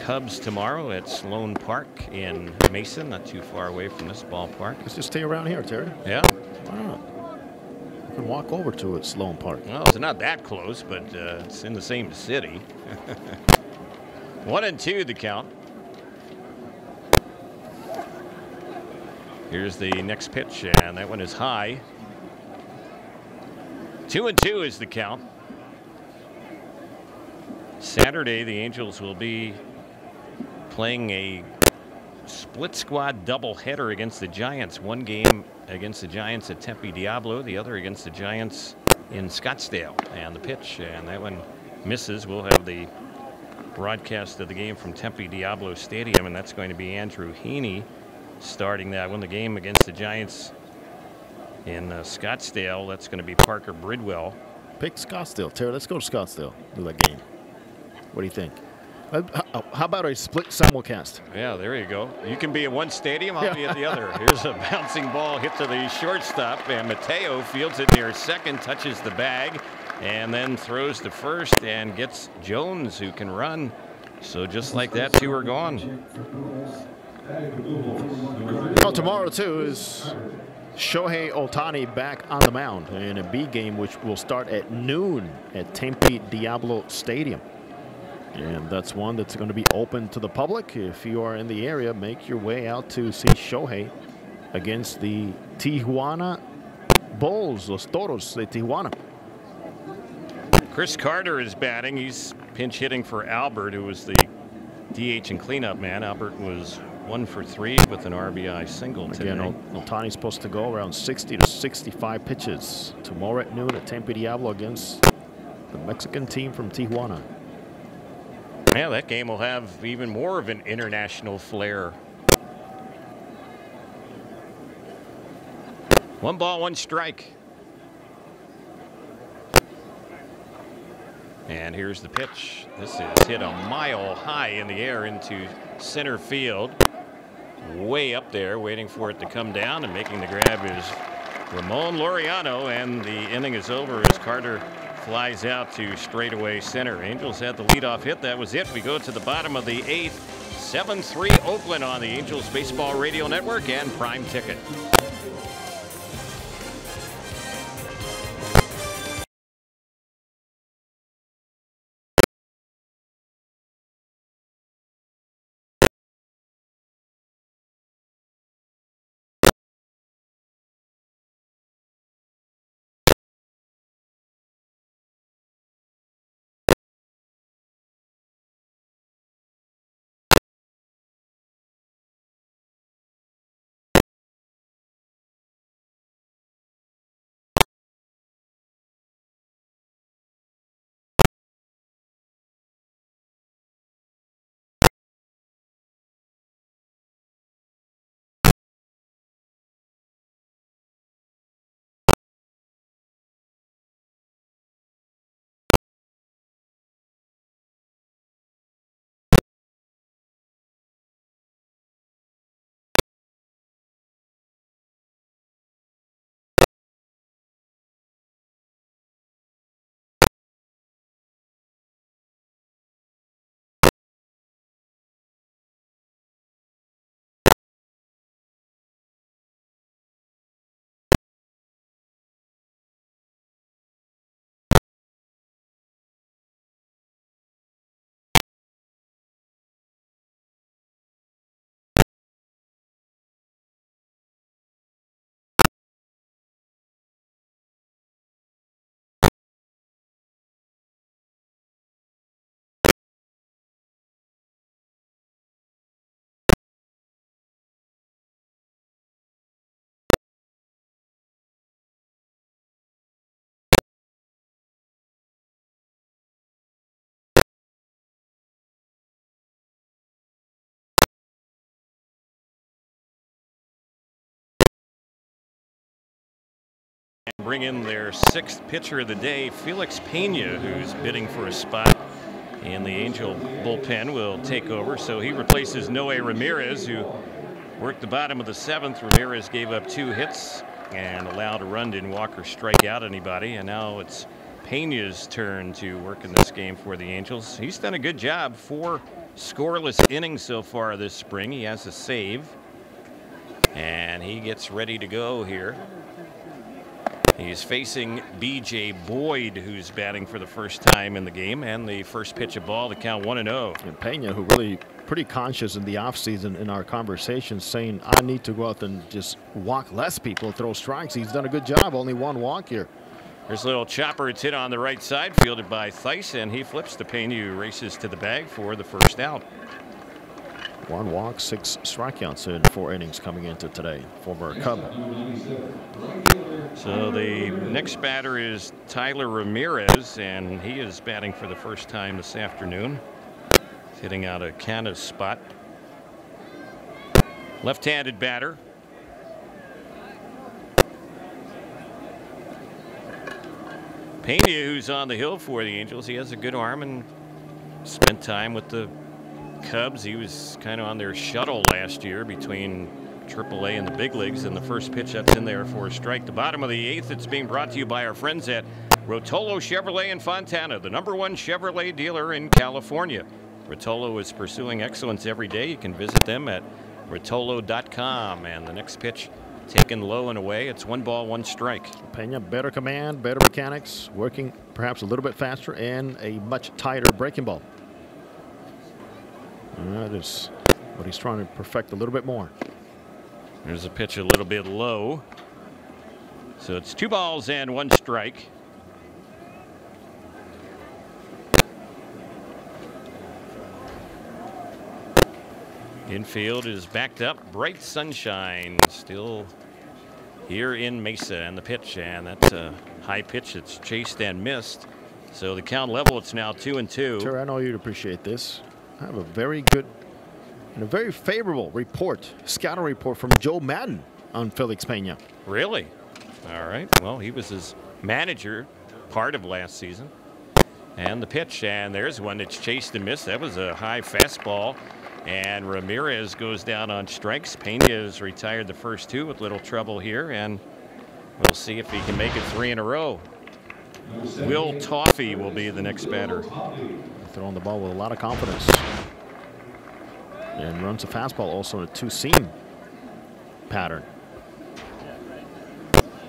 Cubs tomorrow at Sloan Park in Mason, not too far away from this ballpark. Let's just stay around here, Terry. Yeah. Why not? You can walk over to it, Sloan Park. Well, it's not that close, but it's in the same city. 1-2 the count. Here's the next pitch, and that one is high. 2-2 is the count. Saturday, the Angels will be playing a split squad doubleheader against the Giants. One game against the Giants at Tempe Diablo, the other against the Giants in Scottsdale. And the pitch, and that one misses. We'll have the broadcast of the game from Tempe Diablo Stadium, and that's going to be Andrew Heaney starting that one. The game against the Giants in Scottsdale, that's going to be Parker Bridwell. Pick Scottsdale. Terry, let's go to Scottsdale. Do that game. What do you think? How about a split simulcast? Yeah, there you go. You can be in one stadium, I'll be at the other. Here's a bouncing ball hit to the shortstop, and Mateo fields it near second, touches the bag, and then throws to first and gets Jones, who can run. So just like that, 2 are gone. Well, tomorrow, too, is Shohei Ohtani back on the mound in a B game, which will start at noon at Tempe Diablo Stadium. And that's one that's going to be open to the public. If you are in the area, make your way out to see Shohei against the Tijuana Bulls, Los Toros de Tijuana. Chris Carter is batting. He's pinch hitting for Albert, who was the DH and cleanup man. Albert was 1 for 3 with an RBI single today. Again, Ohtani's supposed to go around 60 to 65 pitches tomorrow at noon at Tempe Diablo against the Mexican team from Tijuana. Yeah, that game will have even more of an international flair. 1 ball, 1 strike. And here's the pitch. This is hit a mile high in the air into center field. Way up there, waiting for it to come down, and making the grab is Ramon Laureano, and the inning is over as Carter flies out to straightaway center. Angels had the leadoff hit. That was it. We go to the bottom of the 8th. 7-3 Oakland on the Angels Baseball Radio Network and Prime Ticket. Bring in their 6th pitcher of the day, Felix Pena, who's bidding for a spot in the Angel bullpen, will take over. So he replaces Noe Ramirez, who worked the bottom of the 7th. Ramirez gave up 2 hits and allowed a run. Didn't Walker strike out anybody, and now it's Pena's turn to work in this game for the Angels. He's done a good job. 4 scoreless innings so far this spring. He has a save, and he gets ready to go here. He's facing B.J. Boyd, who's batting for the first time in the game, and the first pitch of ball to count 1-0. And Pena, who really pretty conscious in the offseason in our conversations, saying, I need to go out and just walk less people, throw strikes. He's done a good job. Only 1 walk here. There's a little chopper. It's hit on the right side, fielded by Theis, and he flips to Pena, who races to the bag for the first out. 1 walk, 6 strikeouts in 4 innings coming into today. Former Cub. So the next batter is Tyler Ramirez, and he is batting for the first time this afternoon. He's hitting out a Canna's spot. Left-handed batter. Pena, who's on the hill for the Angels, he has a good arm and spent time with the Cubs. He was kind of on their shuttle last year between AAA and the big leagues, and the first pitch that's in there for a strike. The bottom of the 8th. It's being brought to you by our friends at Rotolo Chevrolet in Fontana, the #1 Chevrolet dealer in California. Rotolo is pursuing excellence every day. You can visit them at rotolo.com. And the next pitch taken low and away. It's 1 ball, 1 strike. Pena, better command, better mechanics, working perhaps a little bit faster, and a much tighter breaking ball. That is what he's trying to perfect a little bit more. There's a pitch a little bit low. So it's 2 balls and 1 strike. Infield is backed up. Bright sunshine still here in Mesa, and the pitch, and that's a high pitch that's chased and missed. So the count level, it's now 2-2. Terry, I know you'd appreciate this. I have a very good and a very favorable report, scouting report from Joe Madden on Felix Pena. Really? All right. Well, he was his manager part of last season. And the pitch, and there's one that's chased and missed. That was a high fastball. And Ramirez goes down on strikes. Pena has retired the first 2 with little trouble here, and we'll see if he can make it 3 in a row. Will Toffee will be the next batter. Throwing the ball with a lot of confidence. And runs a fastball also in a 2-seam pattern.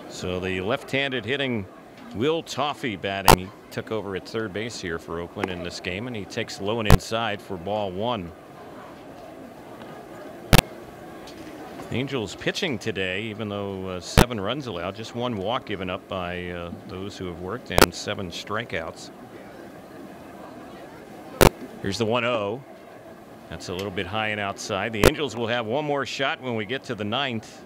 So the left-handed hitting Will Toffee batting. He took over at 3rd base here for Oakland in this game, and he takes low and inside for ball 1. Angels pitching today, even though 7 runs allowed, just 1 walk given up by those who have worked, and 7 strikeouts. Here's the 1-0. That's a little bit high and outside. The Angels will have 1 more shot when we get to the 9th.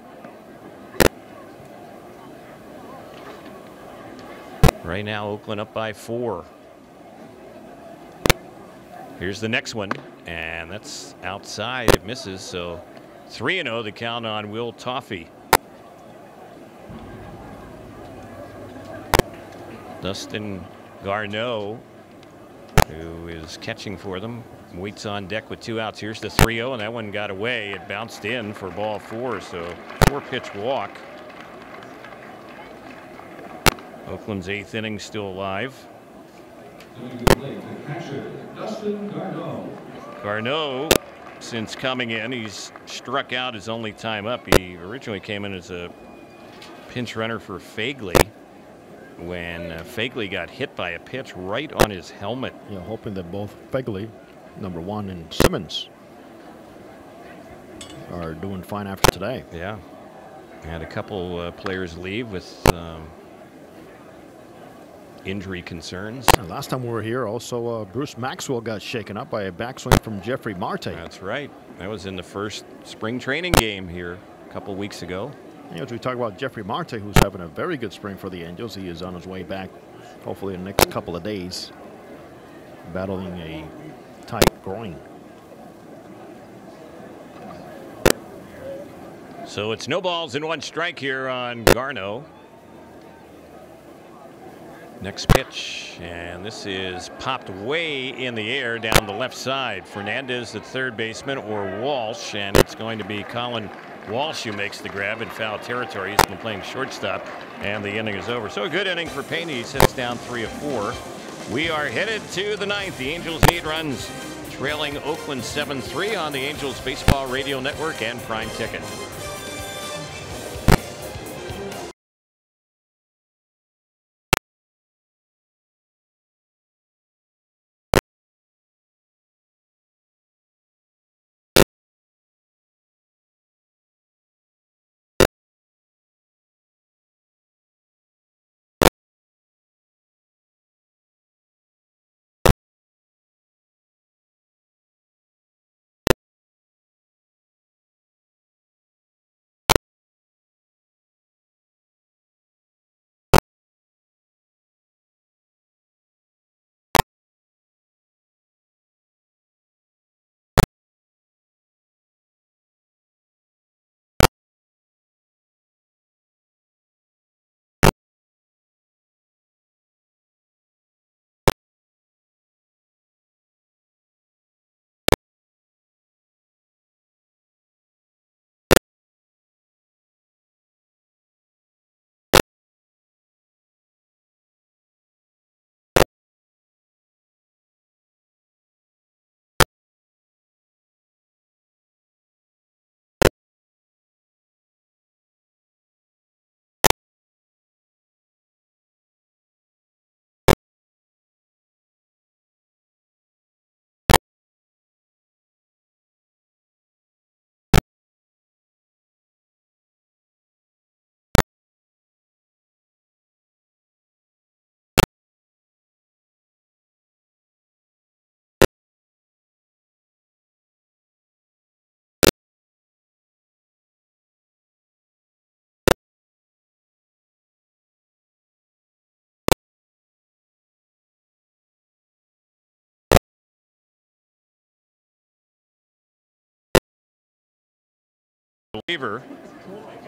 Right now, Oakland up by 4. Here's the next one, and that's outside. It misses, so 3-0 the count on Will Toffee. Dustin Garneau, who is catching for them, waits on deck with 2 outs. Here's the 3-0, and that one got away. It bounced in for ball 4, so 4-pitch walk. Oakland's 8th inning still alive. Garneau, since coming in, he's struck out his only time up. He originally came in as a pinch runner for Fagley when Fagley got hit by a pitch right on his helmet. Yeah, hoping that both Fagley, #1, and Simmons are doing fine after today. Yeah. Had a couple players leave with injury concerns. Last time we were here, also Bruce Maxwell got shaken up by a backswing from Jeffrey Marte. That's right. That was in the first spring training game here a couple weeks ago. As we talk about Jeffrey Marte, who's having a very good spring for the Angels, he is on his way back, hopefully in the next couple of days, battling a tight groin. So it's no balls and 1 strike here on Garneau. Next pitch, and this is popped way in the air down the left side. Fernandez, the 3rd baseman, or Walsh, and it's going to be Colin Walsh who makes the grab in foul territory. He's been playing shortstop, and the inning is over. So a good inning for Pena. He sits down 3 of 4. We are headed to the 9th. The Angels need runs, trailing Oakland 7-3 on the Angels Baseball Radio Network and Prime Ticket.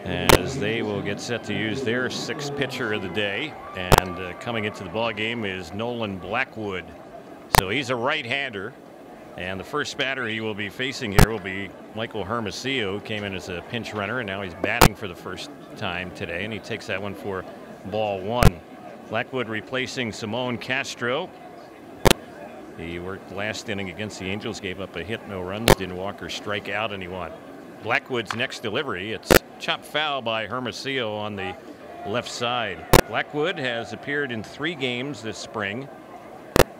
as they will get set to use their sixth pitcher of the day. And coming into the ball game is Nolan Blackwood. So he's a right-hander. And the first batter he will be facing here will be Michael Hermosillo, who came in as a pinch runner, and now he's batting for the first time today, and he takes that one for ball one. Blackwood replacing Simone Castro. He worked last inning against the Angels, gave up a hit, no runs, didn't walk or strike out anyone. Blackwood's next delivery, it's chopped foul by Hermosillo on the left side. Blackwood has appeared in 3 games this spring,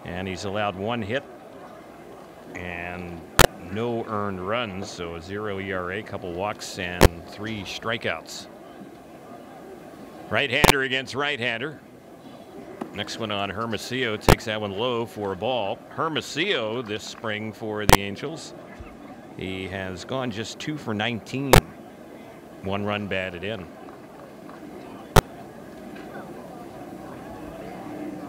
and he's allowed 1 hit and no earned runs, so a 0 ERA, couple walks, and 3 strikeouts. Right-hander against right-hander. Next one on Hermosillo, takes that one low for a ball. Hermosillo this spring for the Angels, he has gone just 2 for 19. 1 run batted in.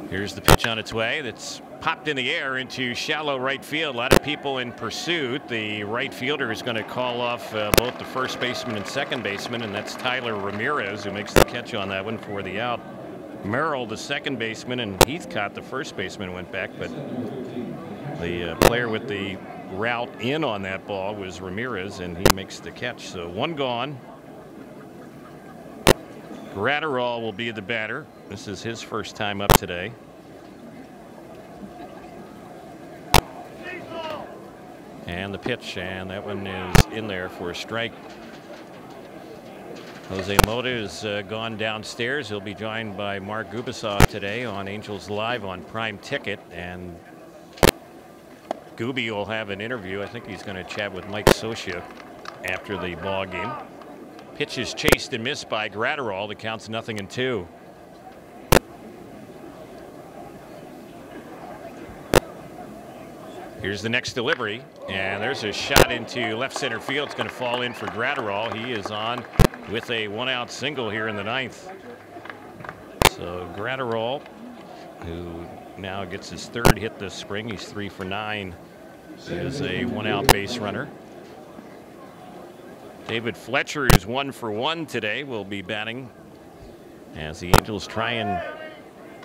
Here's the pitch on its way. That's popped in the air into shallow right field. A lot of people in pursuit. The right fielder is going to call off both the first baseman and second baseman, and that's Tyler Ramirez, who makes the catch on that one for the out. Merrill, the second baseman, and Heathcott, the first baseman, went back, but the player with the route in on that ball was Ramirez, and he makes the catch. So 1 gone. Gratterall will be the batter. This is his first time up today. And the pitch, and that one is in there for a strike. Jose Mota has gone downstairs. He'll be joined by Mark Gubasov today on Angels Live on Prime Ticket, and Gooby will have an interview. I think he's going to chat with Mike Socia after the ball game. Pitch is chased and missed by Gratterall. The count's 0-2. Here's the next delivery, and there's a shot into left center field. It's going to fall in for Gratterall. He is on with a 1-out single here in the 9th. So Gratterall, who now gets his 3rd hit this spring, he's 3 for 9, is a 1-out base runner. David Fletcher is 1 for 1 today, will be batting as the Angels try and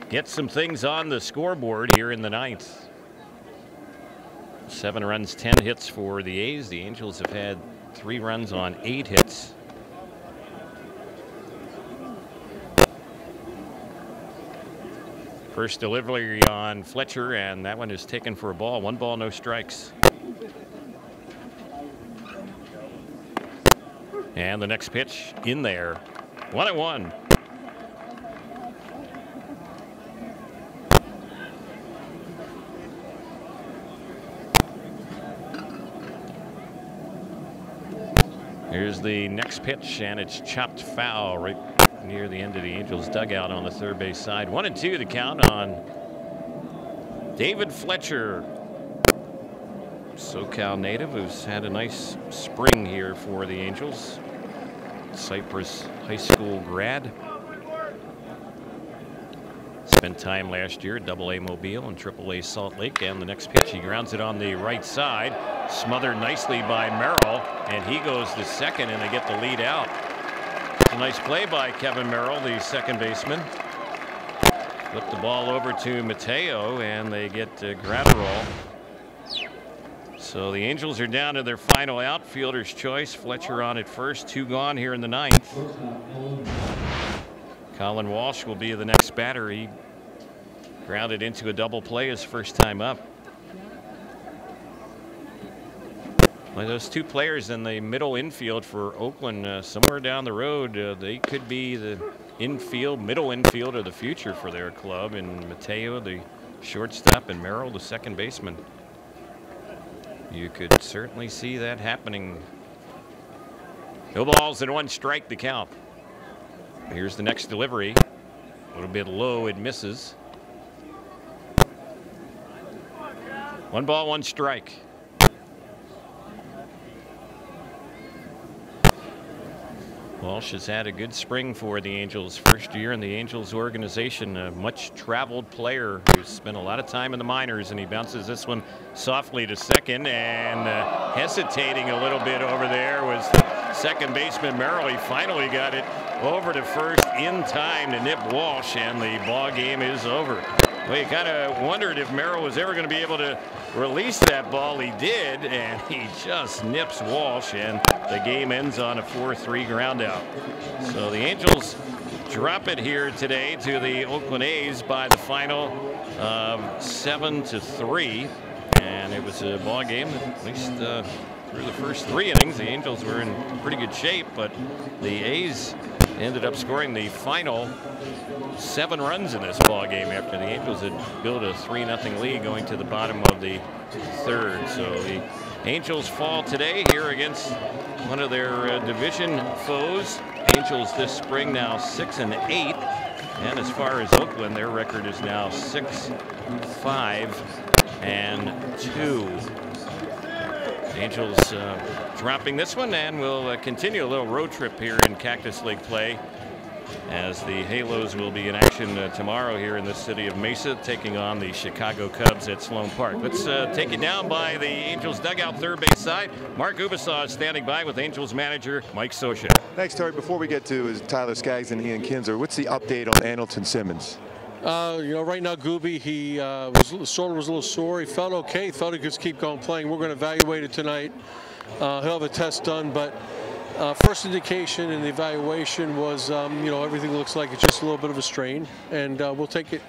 get some things on the scoreboard here in the 9th. 7 runs, 10 hits for the A's. The Angels have had 3 runs on 8 hits. First delivery on Fletcher, and that one is taken for a ball. 1 ball, no strikes. And the next pitch in there. 1-1. Here's the next pitch, and it's chopped foul right near the end of the Angels dugout on the third base side. 1-2 the count on David Fletcher, SoCal native who's had a nice spring here for the Angels. Cypress High School grad. Spent time last year at AA Mobile and AAA Salt Lake. And the next pitch, he grounds it on the right side. Smothered nicely by Merrill, and he goes to second, and they get the lead out. It's a nice play by Kevin Merrill, the second baseman. Flip the ball over to Mateo, and they get Gratterall. So the Angels are down to their final outfielder's choice. Fletcher on at first, 2 gone here in the 9th. Colin Walsh will be the next batter. He grounded into a double play his first time up. Well, those 2 players in the middle infield for Oakland, somewhere down the road, they could be the middle infield of the future for their club. And Mateo, the shortstop, and Merrill, the second baseman. You could certainly see that happening. No balls and 1 strike the count. Here's the next delivery. A little bit low, it misses. 1 ball, 1 strike. Walsh has had a good spring for the Angels. First year in the Angels organization, a much traveled player who's spent a lot of time in the minors, and he bounces this one softly to second, and hesitating a little bit over there was second baseman Merrill. He finally got it over to first in time to nip Walsh, and the ball game is over. Well, you kind of wondered if Merrill was ever going to be able to release that ball. He did, and he just nips Walsh, and the game ends on a 4-3 ground out. So the Angels drop it here today to the Oakland A's by the final of 7-3, and it was a ball game at least through the first 3 innings. The Angels were in pretty good shape, but the A's ended up scoring the final 7 runs in this ball game after the Angels had built a 3-0 lead going to the bottom of the 3rd. So the Angels fall today here against one of their division foes. Angels this spring now 6-8, and as far as Oakland, their record is now 6-5-2. Angels dropping this one, and we'll continue a little road trip here in Cactus Lake play, as the Halos will be in action tomorrow here in the city of Mesa, taking on the Chicago Cubs at Sloan Park. Let's take it down by the Angels dugout third base side. Mark Ubisaw is standing by with Angels manager Mike Scioscia. Thanks, Terry. Before we get to Tyler Skaggs and Ian Kinsler, what's the update on Andrelton Simmons? Right now, Gooby, he was a little sore. He felt okay. Thought he could keep going playing. We're going to evaluate it tonight. He'll have a test done, but first indication in the evaluation was, everything looks like it's just a little bit of a strain, and we'll take it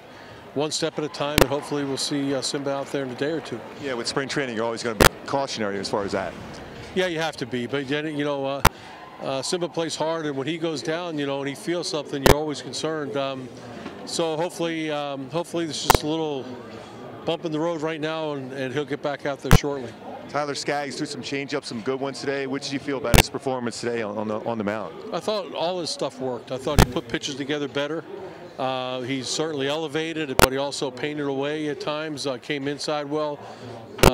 one step at a time, and hopefully we'll see Simba out there in a day or two. Yeah, with spring training, you're always going to be cautionary as far as that. Yeah, you have to be, but Simba plays hard, and when he goes down, and he feels something, you're always concerned. So hopefully this is just a little bump in the road right now, and he'll get back out there shortly. Tyler Skaggs threw some changeups, some good ones today. What did you feel about his performance today on the mound? I thought all his stuff worked. I thought he put pitches together better. He's certainly elevated, but he also painted away at times. Came inside well.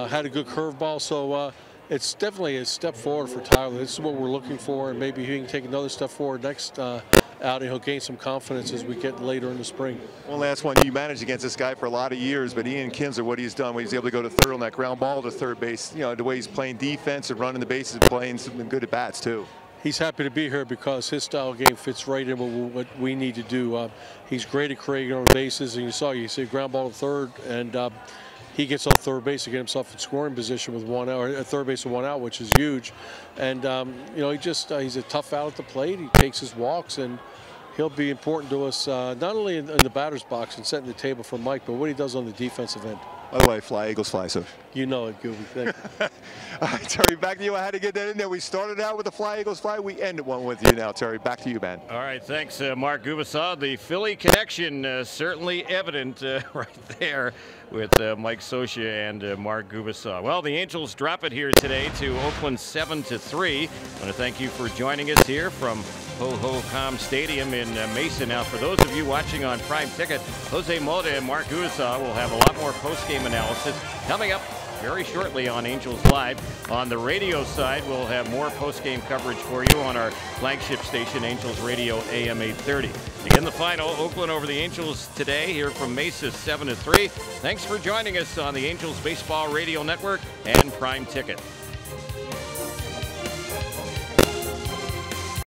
Had a good curveball. So it's definitely a step forward for Tyler. This is what we're looking for, and maybe he can take another step forward next outing. He'll gain some confidence as we get later in the spring. One last one. You managed against this guy for a lot of years, but Ian Kinsler, what he's done when he's able to go to third on that ground ball to third base, the way he's playing defense and running the bases and playing some good at bats too. He's happy to be here because his style game fits right in with what we need to do. He's great at creating on bases, and you see a ground ball to third, and he gets on third base to get himself in scoring position with 1 out, or at third base with 1 out, which is huge. And he's a tough out at the plate. He takes his walks, and he'll be important to us not only in the batter's box and setting the table for Mike, but what he does on the defensive end. By the way, fly Eagles fly, so. You know it, Gooby. Thank you. All right, Terry, back to you. I had to get that in there. We started out with the fly Eagles fly. We ended one with you now, Terry. Back to you, man. All right, thanks, Mark Ubisaw. The Philly connection certainly evident right there with Mike Scioscia and Mark Ubisaw. Well, the Angels drop it here today to Oakland 7-3. I want to thank you for joining us here from Ho-Ho-Com Stadium in Mesa. Now, for those of you watching on Prime Ticket, Jose Mota and Mark Ubisaw will have a lot more post-game analysis coming up very shortly on Angels Live. On the radio side, we'll have more post-game coverage for you on our flagship station, Angels Radio AM 830. Again, the final, Oakland over the Angels today here from Mesa 7-3. Thanks for joining us on the Angels Baseball Radio Network and Prime Ticket.